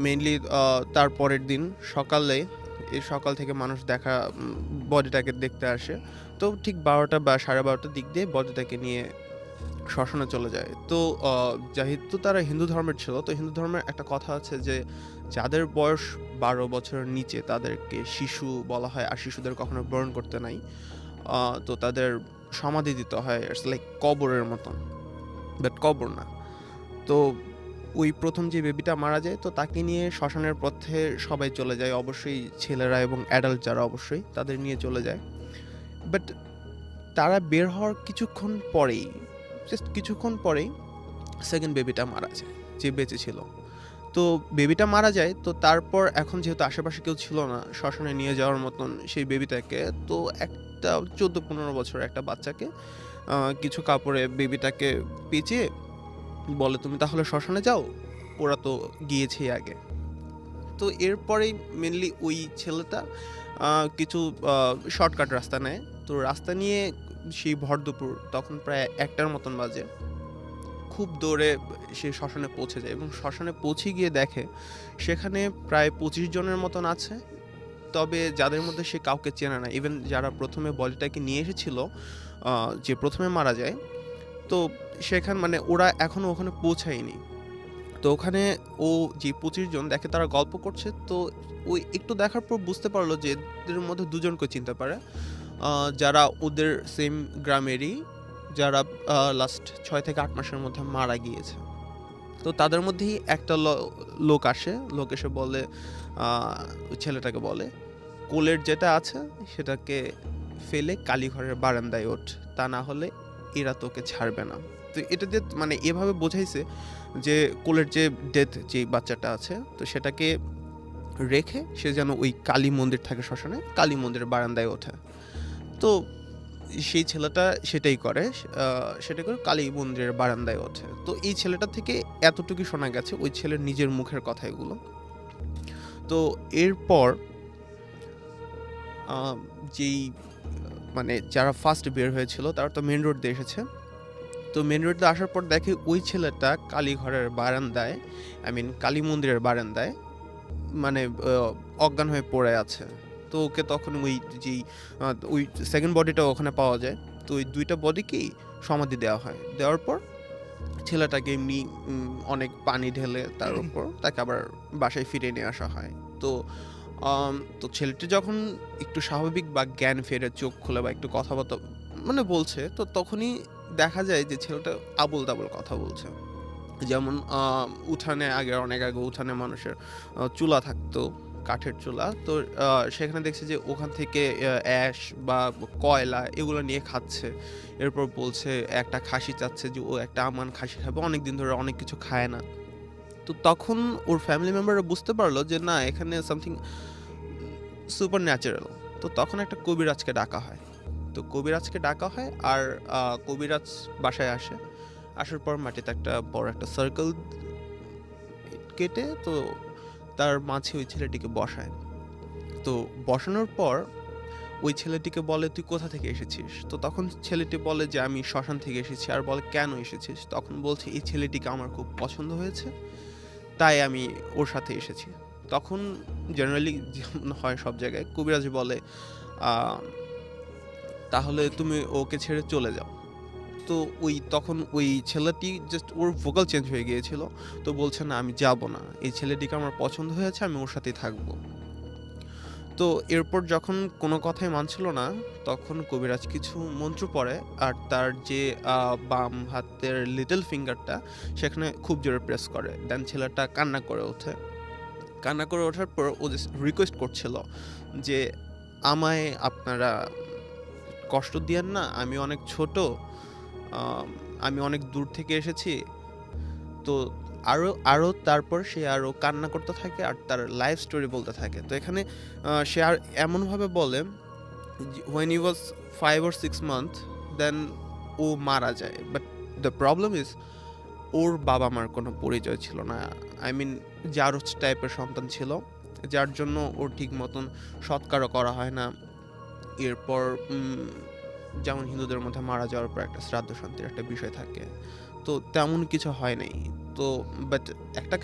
মেইনলি তার পরের দিন সকালে সকাল থেকে মানুষ বডিটাকে দেখতে আসে। তো ঠিক ১২টা বা ১২:৩০টার দিক দিয়ে বডিটাকে নিয়ে শ্মশানে চলে যায়। তো যেহেতু তারা হিন্দু ধর্মের ছিল, তো হিন্দু ধর্মের একটা কথা আছে যে যাদের বয়স ১২ বছরের নিচে তাদেরকে শিশু বলা হয়, আর শিশুদের কখনো বার্ন করতে নাই। তো তাদের সমাধি দিতে হয়, ইটস লাইক কবরের মতন, বাট কবর না। তো ওই প্রথম যে বেবিটা মারা যায়, তো তাকে নিয়ে শ্মশানের পথে সবাই চলে যায়, অবশ্যই ছেলেরা এবং অ্যাডাল্ট যারা অবশ্যই তাদের নিয়ে চলে যায়। বাট তারা বের হওয়ার কিছুক্ষণ পরেই সেকেন্ড বেবিটা মারা যায়, যে বেঁচে ছিল। তো বেবিটা মারা যায়, তো তারপর এখন যেহেতু আশেপাশে কেউ ছিল না শ্মশানে নিয়ে যাওয়ার মতন সেই বেবিটাকে, তো একটা ১৪-১৫ বছরের একটা বাচ্চাকে কিছু কাপড়ে বেবিটাকে পেঁচিয়ে বলে, তুমি তাহলে শ্মশানে যাও, ওরা তো গিয়েছেই আগে। তো এরপরেই মেনলি ওই ছেলেটা কিছু শর্টকাট রাস্তা নেয়। তো রাস্তা নিয়ে সেই ভর দুপুর, তখন প্রায় ১টার মতন বাজে, খুব দৌড়ে সে শ্মশানে পৌঁছে যায় এবং শ্মশানে পৌঁছে গিয়ে দেখে সেখানে প্রায় ২৫ জনের মতন আছে। তবে যাদের মধ্যে সে কাউকে চেনে না, ইভেন যারা প্রথমে বডিটাকে নিয়ে এসেছিল, যে প্রথমে মারা যায়, তো সেখানে ওরা এখনো ওখানে পৌঁছায়নি। তো ওখানে ও যে ২৫ জন দেখে তারা গল্প করছে। তো ওই একটু দেখার পর বুঝতে পারলো যে এদের মধ্যে দুজনকে চিনতে পারে, যারা ওদের সেম গ্রামেরই, যারা লাস্ট ৬ থেকে ৮ মাসের মধ্যে মারা গিয়েছে। তো তাদের মধ্যেই একটা লোক এসে বলে, ছেলেটাকে বলে, কোলের যেটা আছে সেটাকে ফেলে কালীঘরের বারান্দায় ওঠ, তা না হলে এরা তোকে ছাড়বে না। তো এটা দিয়ে এভাবে বোঝাইছে যে কোলের যে যে বাচ্চাটা আছে, তো সেটাকে রেখে সে যেন ওই কালী মন্দির থাকে শ্মশানে, কালী মন্দিরের বারান্দায় ওঠে। তো সেই ছেলেটা সেটাই করে কালী মন্দিরের বারান্দায় ওঠে। তো এই ছেলেটা থেকে এতটুকু শোনা গেছে, ওই ছেলের নিজের মুখের কথা এগুলো। তো এরপর যেই যারা ফার্স্ট বের হয়েছিল তারা তো মেন রোড দিয়ে এসেছে। তো মেন রোড দিয়ে আসার পর দেখে ওই ছেলেটা কালীঘরের বারান্দায়, কালী মন্দিরের বারান্দায় অজ্ঞান হয়ে পড়ে আছে। তো ওকে তখন ওই সেকেন্ড বডিটা ওখানে পাওয়া যায়। তো ওই 2টা বডিকেই সমাধি দেওয়া হয়। দেওয়ার পর ছেলেটাকে এমনি অনেক পানি ঢেলে তার উপর তাকে আবার বাসায় ফিরিয়ে নিয়ে আসা হয়। তো ছেলেটি যখন একটু স্বাভাবিক বা জ্ঞান ফেরে, চোখ খুলে বা একটু কথাবার্তা বলছে, তো তখনই দেখা যায় যে ছেলেটা আবোল তাবোল কথা বলছে। যেমন অনেক আগে উঠানে মানুষের চুলা থাকতো, কাঠের চুলা। তো সেখানে দেখছে যে ওখান থেকে অ্যাশ বা কয়লা এগুলো নিয়ে খাচ্ছে। এরপর বলছে একটা খাসি চাচ্ছে, যে ও একটা আমান খাসি খাবে, অনেকদিন ধরে অনেক কিছু খায় না। তো তখন ওর ফ্যামিলি মেম্বাররা বুঝতে পারলো যে না, এখানে সামথিং সুপার ন্যাচারাল। তো তখন একটা কবিরাজকে ডাকা হয়। আর কবিরাজ বাসায় আসার পর মাটিতে একটা বড় একটা সার্কেল কেটে তো তার মাঝে ওই ছেলেটিকে বসায়। তো বসানোর পর ওই ছেলেটিকে বলে, তুই কোথা থেকে এসেছিস? তো তখন ছেলেটি বলে যে আমি শ্মশান থেকে এসেছি। আর বলে, কেন এসেছিস? তখন বলছে, এই ছেলেটিকে আমার খুব পছন্দ হয়েছে, তাই আমি ওর সাথে এসেছি। তখন জেনারেলি যেমন হয় সব জায়গায়, কবিরাজ বলে, তাহলে তুমি ওকে ছেড়ে চলে যাও। তো তখন ওই ছেলেটি জাস্ট ওর ভোকাল চেঞ্জ হয়ে গিয়েছিল। তো বলছে, না আমি যাব না, এই ছেলেটিকে আমার পছন্দ হয়েছে, আমি ওর সাথেই থাকবো। তো এরপর যখন কোনো কথাই মানছিল না, তখন কবিরাজ কিছু মন্ত্র পড়ে, আর তার যে বাম হাতের লিটল ফিঙ্গারটা সেখানে খুব জোরে প্রেস করে। দেন ছেলেটা কান্না করে ওঠার পর ও রিকোয়েস্ট করছিল যে আমায় আপনারা কষ্ট দিয়েন না, আমি অনেক ছোট, আমি অনেক দূর থেকে এসেছি। তো আরও তারপর সে আরও কান্না করতে থাকে আর তার লাইফ স্টোরি বলতে থাকে। তো এখানে সে আর এমনভাবে বলে when he was 5 or 6 months, then ও মারা যায়। বাট দ্য প্রবলেম ইজ ওর বাবা মার কোনো পরিচয় ছিল না। আই মিন জারজ টাইপের সন্তান ছিল, যার জন্য ওর ঠিক মতন সৎকারও করা হয় না। এরপর যেমন হিন্দুদের মধ্যে মারা যাওয়ার পর একটা শ্রাদ্ধ শান্তির একটা বিষয় থাকে, তো তেমন কিছু হয় নাই। তো বাট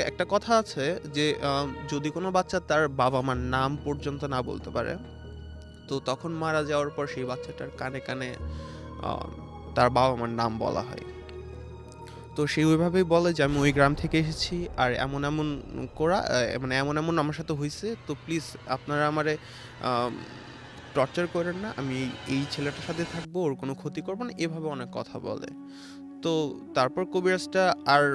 একটা কথা আছে যে যদি কোনো বাচ্চা তার বাবা মার নাম পর্যন্ত না বলতে পারে, তো তখন মারা যাওয়ার পর সেই বাচ্চাটার কানে কানে তার বাবা মার নাম বলা হয়। তো সে ওইভাবেই বলে যে আমি ওই গ্রাম থেকে এসেছি, আর এমন এমন মানে এমন এমন আমার সাথে হয়েছে, তো প্লিজ আপনারা আমারে টর্চার করেন না, আমি এই ছেলেটার সাথে থাকবো, ওর কোনো ক্ষতি করবো না, এভাবে অনেক কথা বলে। তো তারপর কবিরাজটা আর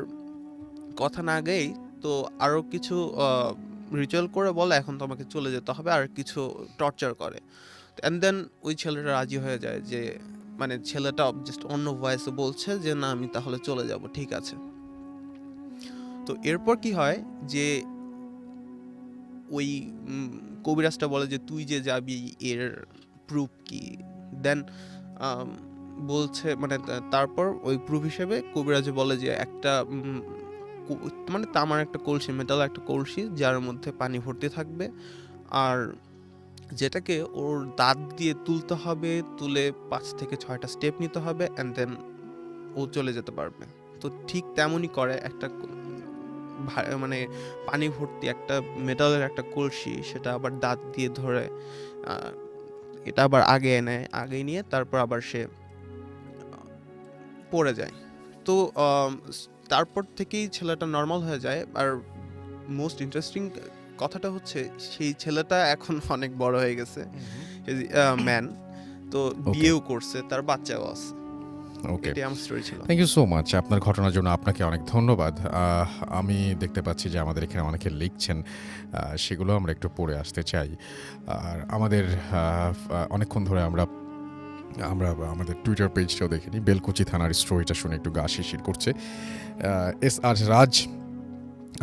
কথা না গেই তো আরও কিছু রিচুয়াল করে বলে এখন তোমাকে চলে যেতে হবে, আর কিছু টর্চার করে। অ্যান্ড দেন ওই ছেলেটা রাজি হয়ে যায়, যে মানে ছেলেটা জাস্ট অন্য ভয়েসে বলছে যে না আমি তাহলে চলে যাব, ঠিক আছে। তো এরপর কি হয় যে ওই কবিরাজটা বলে যে তুই যে যাবি এর প্রুফ কি, দেন বলছে মানে তারপর ওই প্রুফ হিসেবে কবিরাজ বলে যে একটা মানে তামার একটা কলসি, মেটাল একটা কলসি, যার মধ্যে পানি ভর্তি থাকবে, আর যেটাকে ওর দাঁত দিয়ে তুলতে হবে, তুলে 5 থেকে 6টা স্টেপ নিতে হবে, অ্যান্ড দেন ও চলে যেতে পারবে। তো ঠিক তেমনই করে একটা মানে পানি ভর্তি একটা মেটালের একটা কলসি, সেটা আবার দাঁত দিয়ে ধরে এটা আবার আগে নিয়ে তারপর আবার সে পড়ে যায়। তো তারপর থেকেই ছেলেটা নর্মাল হয়ে যায়। আর মোস্ট ইন্টারেস্টিং কথাটা হচ্ছে সেই ছেলেটা এখন অনেক বড় হয়ে গেছে, ম্যান, তো বিয়েও করছে, তার বাচ্চাও আছে। ওকে, এটাই আমার স্টোরি ছিল। থ্যাংক ইউ সো মাচ আপনার ঘটনার জন্য, আপনাকে অনেক ধন্যবাদ। আমি দেখতে পাচ্ছি যে আমাদের এখানে অনেকে লিখছেন, সেগুলো আমরা একটু পড়ে আসতে চাই। আর আমাদের অনেকক্ষণ ধরে আমরা আমাদের টুইটার পেজটাও দেখিনি, বেলকুচি থানার স্টোরিটা শুনে একটু গা শিরশির করছে। SR রাজ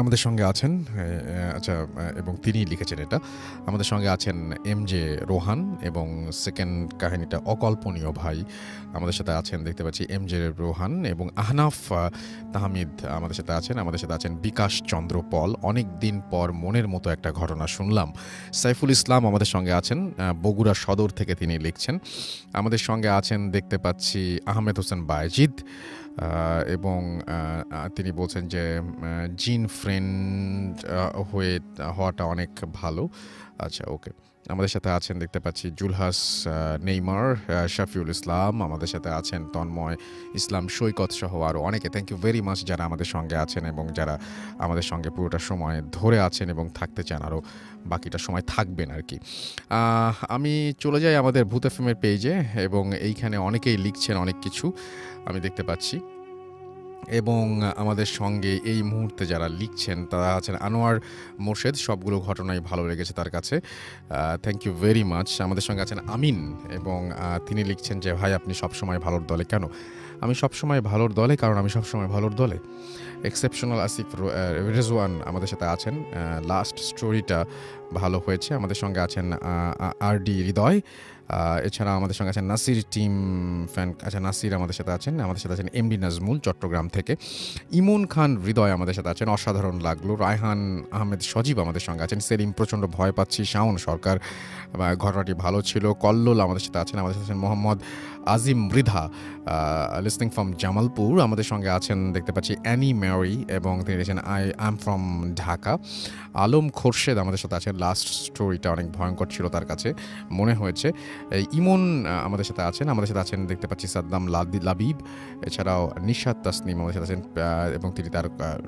আমাদের সঙ্গে আছেন, আচ্ছা, এবং তিনি লিখেছেন এটা। আমাদের সঙ্গে আছেন MJ রোহান, এবং সেকেন্ড কাহিনীটা অকল্পনীয় ভাই আমাদের সাথে আছেন, দেখতে পাচ্ছি MJ রোহান, এবং আহনাফ তাহমিদ আমাদের সাথে আছেন। আমাদের সাথে আছেন বিকাশ চন্দ্র পল, অনেক দিন পর মনের মতো একটা ঘটনা শুনলাম। সাইফুল ইসলাম আমাদের সঙ্গে আছেন, বগুড়া সদর থেকে তিনি লিখছেন। আমাদের সঙ্গে আছেন দেখতে পাচ্ছি আহমেদ হোসেন বায়েজিদ, এবং তিনি বলছেন যে জিন ফ্রেন্ড হওয়াটা অনেক ভালো। আচ্ছা, ওকে। আমাদের সাথে আছেন দেখতে পাচ্ছি জুলহাস নেইমার, শাফিউল ইসলাম, আমাদের সাথে আছেন তন্ময় ইসলাম সৈকত সহ আরও অনেকে। থ্যাংক ইউ ভেরি মাচ যারা আমাদের সঙ্গে আছেন এবং যারা আমাদের সঙ্গে পুরোটা সময় ধরে আছেন এবং থাকতে চান, আরও বাকিটা সময় থাকবেন আর কি। আমি চলে যাই আমাদের ভূত এফএমের পেজে, এবং এইখানে অনেকেই লিখছেন অনেক কিছু আমি দেখতে পাচ্ছি। এবং আমাদের সঙ্গে এই মুহূর্তে যারা লিখছেন তারা আছেন আনোয়ার মোর্শেদ, সবগুলো ঘটনাই ভালো লেগেছে তার কাছে, থ্যাংক ইউ ভেরি মাচ। আমাদের সঙ্গে আছেন আমিন, এবং তিনি লিখছেন যে ভাই আপনি সবসময় ভালোর দলে কেন? আমি সবসময় ভালোর দলে, কারণ আমি সবসময় ভালোর দলে। এক্সেপশনাল আসিফ রেজওয়ান আমাদের সাথে আছেন, লাস্ট স্টোরিটা ভালো হয়েছে। আমাদের সঙ্গে আছেন RD হৃদয়, এছাড়া আমাদের সঙ্গে আছেন নাসির টিম ফ্যান, আচ্ছা নাসির আমাদের সাথে আছেন। আমাদের সাথে আছেন MD নাজমুল চট্টগ্রাম থেকে, ইমন খান হৃদয় আমাদের সাথে আছেন, অসাধারণ লাগলো। রায়হান আহমেদ সজীব আমাদের সঙ্গে আছেন, সেলিম প্রচণ্ড ভয় পাচ্ছি, শাওন সরকার ঘটনাটি ভালো ছিল, কল্লোল আমাদের সাথে আছেন। আমাদের সাথে আছেন মোহাম্মদ আজিম মৃধা লিসনিং ফ্রম জামালপুর। আমাদের সঙ্গে আছেন দেখতে পাচ্ছি অ্যানি ম্যারি, এবং তিনি লিখেছেন I am from Dhaka. Alam Khorshed আমাদের সাথে আছেন, লাস্ট স্টোরিটা অনেক ভয়ঙ্কর ছিল তার কাছে মনে হয়েছে। ইমন আমাদের সাথে আছেন। আমাদের সাথে আছেন দেখতে পাচ্ছি সাদ্দাম লাবিব, এছাড়াও নিশাত তাসনিম আমাদের সাথে আছেন, এবং তিনি তার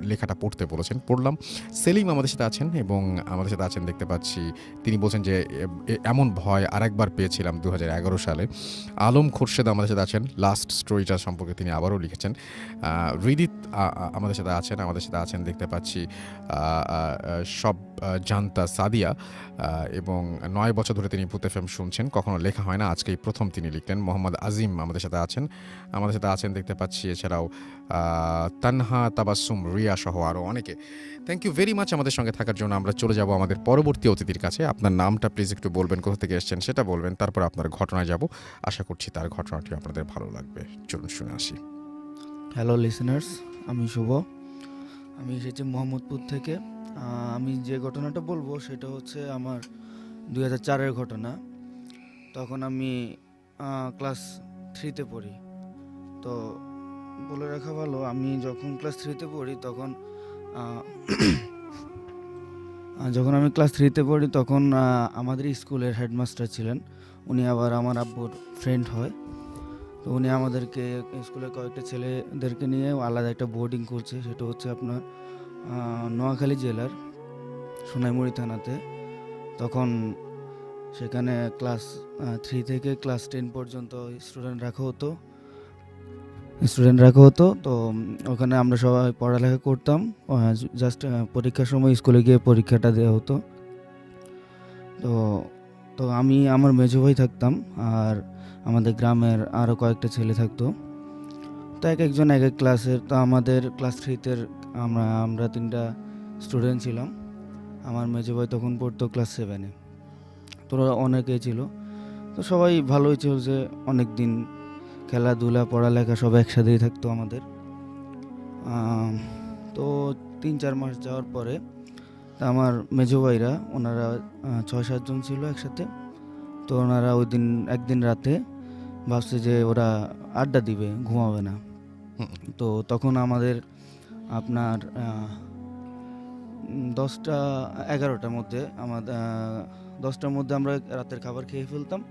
লেখাটা পড়তে বলেছেন, পড়লাম। সেলিম আমাদের সাথে আছেন, এবং আমাদের সাথে আছেন দেখতে পাচ্ছি তিনি বলছেন যে এমন ভয় আরেকবার পেয়েছিলাম 2011 সালে। আলম খোরশেদ আমাদের সাথে আছেন, লাস্ট স্টোরিটা সম্পর্কে তিনি আবারও লিখেছেন। হৃদিত আমাদের সাথে আছেন। আমাদের সাথে আছেন দেখতে পাচ্ছি সব জানতা সাদিয়া, এবং 9 বছর ধরে তিনি ভূত এফএম শুনছেন, কখনো লেখা হয় না, আজকেই প্রথম তিনি লিখলেন। মোহাম্মদ আজিম আমাদের সাথে আছেন দেখতে পাচ্ছি। এছাড়াও তানহা, তাবাসসুম, রিয়া সহ আরও অনেকে। থ্যাংক ইউ ভেরি মাচ আমাদের সঙ্গে থাকার জন্য। আমরা চলে যাব আমাদের পরবর্তী অতিথির কাছে। আপনার নামটা প্লিজ একটু বলবেন, কোথা থেকে এসেছেন সেটা বলবেন, তারপর আপনার ঘটনায় যাব। আশা করছি তার ঘটনাটি আপনাদের ভালো লাগবে। চলুন শুনে আসি। হ্যালো লিসেনার্স, আমি শুভ। আমি এসেছি মোহাম্মদপুর থেকে। আমি যে ঘটনাটা বলবো সেটা হচ্ছে আমার 2004-এর ঘটনা। তখন আমি ক্লাস 3-তে পড়ি। তো বলে রাখা ভালো, আমি যখন ক্লাস 3-তে পড়ি তখন আমাদের স্কুলের হেডমাস্টার ছিলেন। উনি আবার আমার আব্বুর ফ্রেন্ড হয়। তো উনি আমাদেরকে স্কুলের কয়েকটা ছেলেদেরকে নিয়ে আলাদা একটা বোর্ডিং করছে। সেটা হচ্ছে আপনার নোয়াখালী জেলার সোনাইমুড়ি থানাতে। তখন সেখানে ক্লাস 3 থেকে ক্লাস 10 পর্যন্ত স্টুডেন্ট রাখা হতো। তো ওখানে আমরা সবাই পড়ালেখা করতাম। জাস্ট পরীক্ষার সময় স্কুলে গিয়ে পরীক্ষাটা দেওয়া হতো। তো আমি, আমার মেজো ভাই থাকতাম, আর আমাদের গ্রামের আরও কয়েকটা ছেলে থাকতো। তো একজন এক এক ক্লাসের। তো আমাদের ক্লাস 3-তে আমরা 3টা স্টুডেন্ট ছিলাম। আমার মেজো ভাই তখন পড়তো ক্লাস 7-এ। তো অনেকেই ছিল। তো সবাই ভালোই চলছে, অনেক দিন খেলাধুলা পড়ালেখা সব একসাথেই থাকতো আমাদের। তো 3-4 মাস যাওয়ার পরে আমার মেজো ভাইরা, ওনারা 6-7 জন ছিল একসাথে। তো ওনারা একদিন রাতে ভাবছে যে ওরা আড্ডা দিবে, ঘুমাবে না। তো তখন আমাদের আপনার 10টা-11টার মধ্যে 10টার মধ্যে আমরা রাতের খাবার খেয়ে ফেলতাম।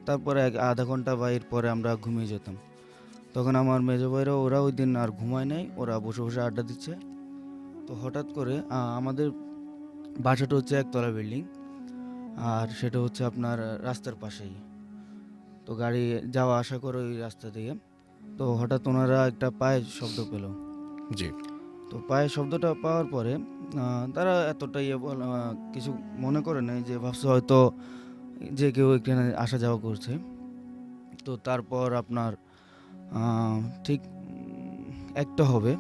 তারপরে আধা ঘন্টা বা এর পরে আমরা ঘুমিয়ে যেতাম। তখন আমার মেজো ভাইরা, ওরা ওই দিন আর ঘুমায় নাই, ওরা বসে বসে আড্ডা দিচ্ছে। তো হঠাৎ করে আমাদের বাসাটা হচ্ছে একতলা বিল্ডিং, আর সেটা হচ্ছে আপনার রাস্তার পাশেই। তো গাড়ি যাওয়া আসা করে ওই রাস্তা দিয়ে। তো হঠাৎ ওনারা একটা পায়ের শব্দ পেল। জি। তো পায়ের শব্দটা পাওয়ার পরে তারা এতটাই কিছু মনে করে নাই, যে ভাবছে হয়তো যে কেউ এখানে আসা যাওয়া করছে। তো তারপর আপনার ঠিক একটা হবে,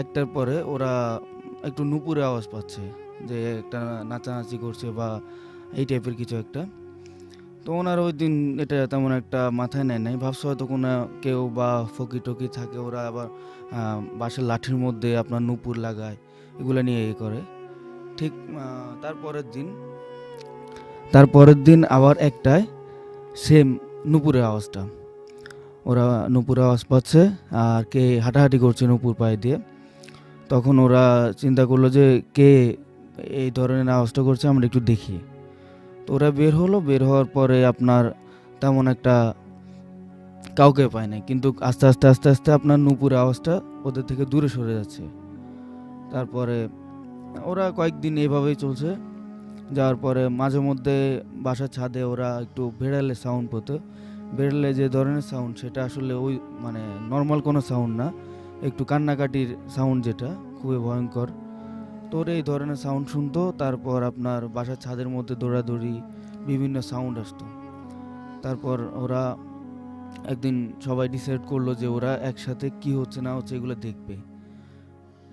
একটার পরে ওরা একটু নুপুরে আওয়াজ পাচ্ছে, যে একটা নাচানাচি করছে বা এই টাইপের কিছু একটা। তো ওনার ওই দিন এটা তেমন একটা মাথায় নেয় নাই, ভাবছে হয়তো কোনো কেউ বা ফকি টকি থাকে, ওরা আবার বাঁশের লাঠির মধ্যে আপনার নুপুর লাগায়, এগুলো নিয়ে করে। ঠিক তারপরের দিন আবার একটায় সেম নুপুরের আওয়াজটা, ওরা নুপুরের আওয়াজ পাচ্ছে আর কে হাঁটাহাঁটি করছে নুপুর পায়ে দিয়ে। তখন ওরা চিন্তা করলো যে কে এই ধরনের আওয়াজটা করছে, আমরা একটু দেখি। তো ওরা বের হওয়ার পরে আপনার তেমন একটা কাউকে পায় না, কিন্তু আস্তে আস্তে আপনার নুপুরের আওয়াজটা ওদের থেকে দূরে সরে যাচ্ছে। তারপরে ওরা কয়েকদিন এইভাবেই চলছে। যাওয়ার পরে মাঝে মধ্যে বাসার ছাদে ওরা একটু বেড়ালে সাউন্ড পেতো। বেড়ালে যে ধরনের সাউন্ড, সেটা আসলে ওই মানে নর্মাল কোনো সাউন্ড না, একটু কান্নাকাটির সাউন্ড, যেটা খুবই ভয়ঙ্কর। তো ওরা এই ধরনের সাউন্ড শুনতো। তারপর আপনার বাসার ছাদের মধ্যে দৌড়াদৌড়ি, বিভিন্ন সাউন্ড আসতো। তারপর ওরা একদিন সবাই ডিসাইড করলো যে ওরা একসাথে কি হচ্ছে না হচ্ছে এগুলো দেখবে।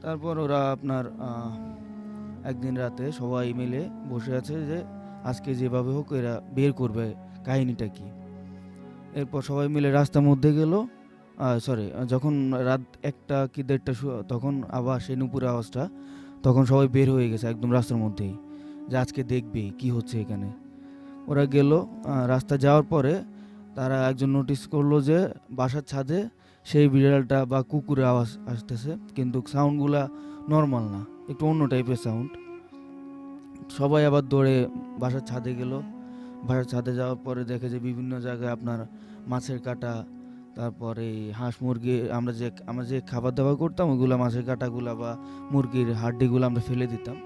তারপর ওরা আপনার একদিন রাতে সবাই মিলে বসে আছে যে আজকে যেভাবে হোক এরা বের করবে কাহিনীটা কি। এরপর সবাই মিলে রাস্তার মধ্যে গেল। যখন রাত 1টা কি 1:30 তখন আবার সেই নুপুরের আওয়াজটা, তখন সবাই বের হয়ে গেছে একদম রাস্তার মধ্যেই, যে আজকে দেখবে কি হচ্ছে এখানে। ওরা গেল। রাস্তা যাওয়ার পরে তারা একজন নোটিস করলো যে বাসার ছাদে সেই বিড়ালটা বা কুকুরের আওয়াজ আসতেছে, কিন্তু সাউন্ডগুলা নর্মাল না, একটু অন্য টাইপের সাউন্ড। সবাই আবার দৌড়ে বাসার ছাদে গেল। বাসার ছাদে যাওয়ার পরে দেখে যে বিভিন্ন জায়গায় আপনার মাছের কাঁটা, তারপরে হাঁস মুরগি, আমরা যে খাবার দাবার করতাম ওইগুলা, মাছের কাঁটাগুলা বা মুরগির হাড্ডিগুলো আমরা ফেলে দিতাম,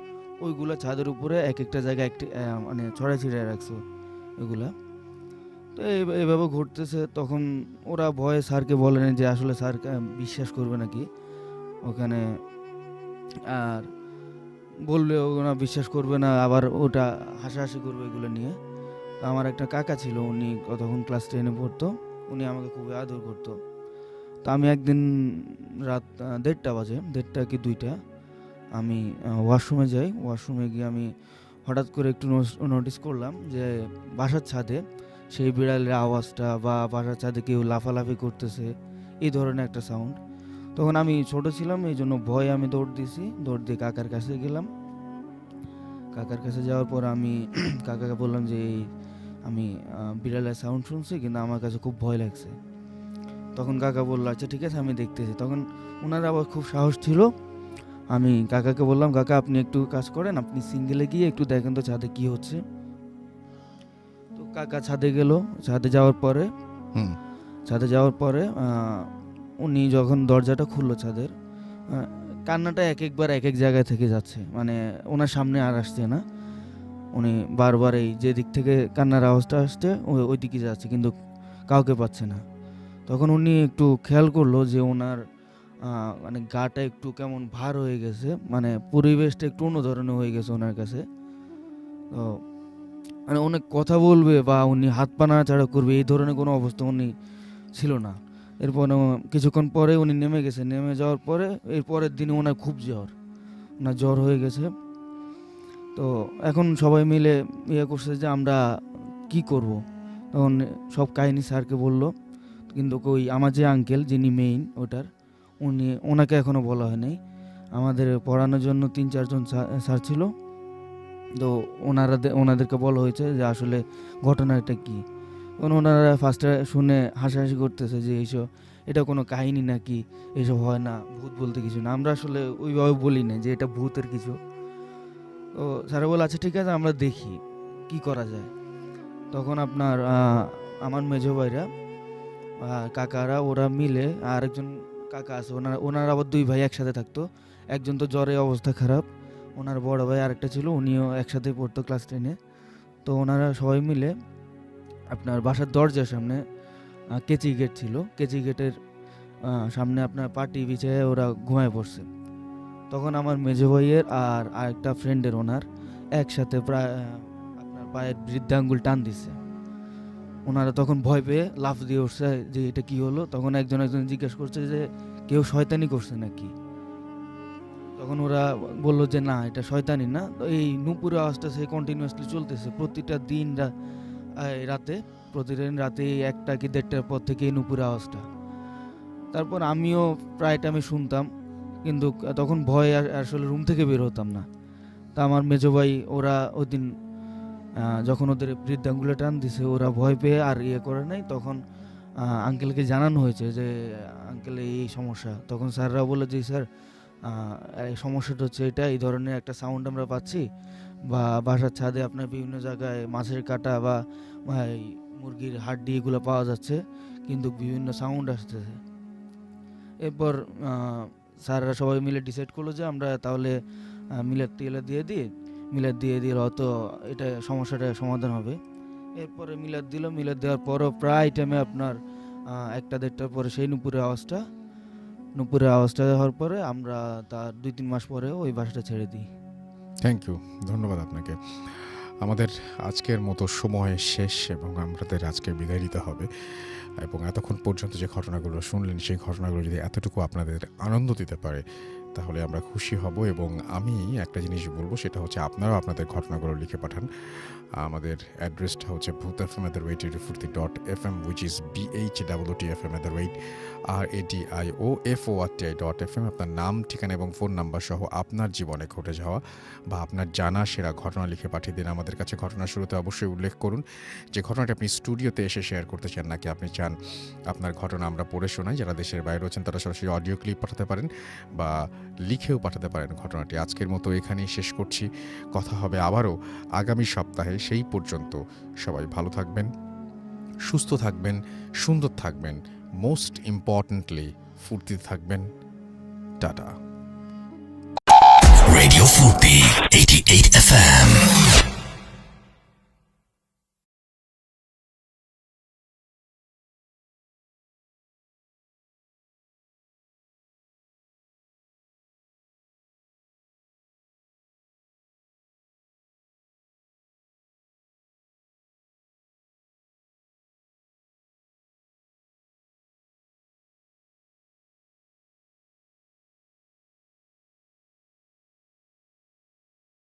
ওইগুলা ছাদের উপরে এক একটা জায়গায় মানে ছড়াই ছিড়াই রাখছে ওইগুলা। তো এইভাবে ঘটতেছে। তখন ওরা ভয়ে স্যারকে বলেন যে আসলে স্যার বিশ্বাস করবে নাকি ওখানে, আর বললে ওরা বিশ্বাস করবে না, আবার ওটা হাসাহাসি করবে এগুলো নিয়ে। তো আমার একটা কাকা ছিল, উনি তখন ক্লাস 10-এ পড়তো, উনি আমাকে খুবই আদর করতো। তো আমি একদিন রাত 1:30 বাজে, 1:30 কি 2টা, আমি ওয়াশরুমে যাই। ওয়াশরুমে গিয়ে আমি হঠাৎ করে একটু নোটিস করলাম যে বাসার ছাদে সেই বিড়ালের আওয়াজটা বা বাসার ছাদে কেউ লাফালাফি করতেছে, এই ধরনের একটা সাউন্ড। তখন আমি ছোট ছিলাম, এই জন্য ভয়ে আমি দৌড় দিয়েছি, দৌড় দিয়ে কাকার কাছে গেলাম। কাকার কাছে যাওয়ার পর আমি কাকাকে বললাম যে আমি বিড়ালের সাউন্ড শুনছি, কিন্তু আমার কাছে খুব ভয় লাগছে। তখন কাকা বললো আচ্ছা ঠিক আছে, আমি দেখতেছি। তখন ওনার আবার খুব সাহস ছিল। আমি কাকাকে বললাম, কাকা আপনি একটু কাজ করেন, আপনি সিঙ্গেলে গিয়ে একটু দেখেন তো ছাদে কি হচ্ছে। তো কাকা ছাদে গেল। ছাদে যাওয়ার পরে উনি যখন দরজাটা খুললো ছাদের, কান্নাটা একবার এক এক জায়গায় থেকে যাচ্ছে, মানে ওনার সামনে আর আসছে না। উনি বারবার এই যে দিক থেকে কান্নার আওয়াজটা আসছে ওই দিকে যাচ্ছে, কিন্তু কাউকে পাচ্ছে না। তখন উনি একটু খেয়াল করলো যে ওনার মানে গাটা একটু কেমন ভার হয়ে গেছে, মানে পরিবেশটা একটু অন্য ধরনের হয়ে গেছে ওনার কাছে। তো মানে অনেক কথা বলবে বা উনি হাত পা নাড়াচাড়া করবে এই ধরনের কোনো অবস্থা উনি ছিল না। এরপর কিছুক্ষণ পরে উনি নেমে গেছে। নেমে যাওয়ার পরে এর পরের দিনে ওনার খুব জ্বর হয়ে গেছে। তো এখন সবাই মিলে করছে যে আমরা কি করব। তখন সব কাহিনী স্যারকে বললো, কিন্তু আমার যে আঙ্কেল যিনি মেইন ওনাকে এখনও বলা হয়নি। আমাদের পড়ানোর জন্য 3-4 জন স্যার ছিল, তো ওনাদেরকে বলা হয়েছে যে আসলে ঘটনাটা কী। ওনারা ফার্স্টে শুনে হাসাহাসি করতেছে যে এটা কোনো কাহিনী নাকি, এসব হয় না, ভূত বলতে কিছু না। আমরা আসলে ওইভাবে বলি না যে এটা ভূতের কিছু। তো স্যারা বলে আচ্ছা ঠিক আছে, আমরা দেখি কি করা যায়। তখন আমার মেজো ভাইরা কাকারা ওরা মিলে, আর একজন কাকা আছে, ওনার আবার 2 ভাই একসাথে থাকতো। একজন তো জ্বরে অবস্থা খারাপ, ওনার বড় ভাই আরেকটা ছিল, উনিও একসাথে পড়তো ক্লাস 10-এ। তো ওনারা সবাই মিলে আপনার বাসার দরজার সামনে কেচি গেট ছিল, কেচি গেটের সামনে আপনার পাটি বিছিয়ে ওরা ঘুমায় পড়ছে। তখন আমার মেজো ভাইয়ের আর আরেকটা ফ্রেন্ডের ওনার একসাথে প্রায় আপনার পায়ের বৃদ্ধাঙ্গুল টান দিছে। ওনারা তখন ভয় পেয়ে লাফ দিয়ে উঠছে যে এটা কি হলো। তখন একজন জিজ্ঞেস করছে যে কেউ শয়তানি করছে নাকি। তখন ওরা বললো যে না, এটা শয়তানি না। তো এই নুপুরের আওয়াজটা সে কন্টিনিউয়াসলি চলতেছে প্রতিদিন রাতে 1টা কি 1:30টার পর থেকে এই নুপুরের আওয়াজটা। তারপর আমিও প্রায় টাইমে শুনতাম, কিন্তু তখন ভয় আসলে রুম থেকে বের হতাম না। তা আমার মেজো ভাই ওরা ওই দিন যখন ওদের বৃদ্ধাঙ্গুলে টান দিছে, ওরা ভয় পেয়ে আর করে নাই। তখন আঙ্কেলকে জানানো হয়েছে যে আঙ্কেল এই সমস্যা। তখন স্যাররা বলে যে স্যার এই সমস্যাটা হচ্ছে এটা, এই ধরনের একটা সাউন্ড আমরা পাচ্ছি, বা বাসার ছাদে আপনার বিভিন্ন জায়গায় মাছের কাঁটা বা মুরগির হাড্ডি এগুলো পাওয়া যাচ্ছে, কিন্তু বিভিন্ন সাউন্ড আসতেছে। এরপর স্যাররা সবাই মিলে ডিসাইড করলো যে আমরা তাহলে মিলার দিয়ে দিলে হয়তো এটা সমস্যাটা সমাধান হবে। এরপরে মিলাদ দেওয়ার পরও প্রায় টাইমে আপনার 1টা-1:30টার পরে সেই নুপুরের আওয়াজটা হওয়ার পরে আমরা তার 2-3 মাস পরে ওই বাসাটা ছেড়ে দিই। থ্যাংক ইউ, ধন্যবাদ আপনাকে। আমাদের আজকের মতো সময় শেষ এবং আমাদের আজকে বিদায় নিতে হবে। এবং এতক্ষণ পর্যন্ত যে ঘটনাগুলো শুনলেন, সেই ঘটনাগুলো যদি এতটুকু আপনাদের আনন্দ দিতে পারে তাহলে আমরা খুশি হব। এবং আমি একটা জিনিস বলবো, সেটা হচ্ছে আপনারাও আপনাদের ঘটনাগুলো লিখে পাঠান। আমাদের অ্যাড্রেসটা হচ্ছে bhutfm@radio40.fm, which is BHWTFM@radioforti.fm। আপনার নাম, ঠিকানা এবং ফোন নাম্বার সহ আপনার জীবনে ঘটে যাওয়া বা আপনার জানা সেরা ঘটনা লিখে পাঠিয়ে দিন আমাদের কাছে। ঘটনার শুরুতে অবশ্যই উল্লেখ করুন যে ঘটনাটি আপনি স্টুডিওতে এসে শেয়ার করতে চান, নাকি আপনি চান আপনার ঘটনা আমরা পড়ে শোনাই। যারা দেশের বাইরে রয়েছেন তারা সরাসরি অডিও ক্লিপ পাঠাতে পারেন বা লিখেও পাঠাতে পারেন ঘটনাটি। আজকের মতো এখানেই শেষ করছি। কথা হবে আবারও আগামী সপ্তাহে। সেই পর্যন্ত সবাই ভালো থাকবেন, সুস্থ থাকবেন, সুন্দর থাকবেন, মোস্ট ইম্পর্টেন্টলি ফুর্তিতে থাকবেন। টাটা। Radio 40 88 FM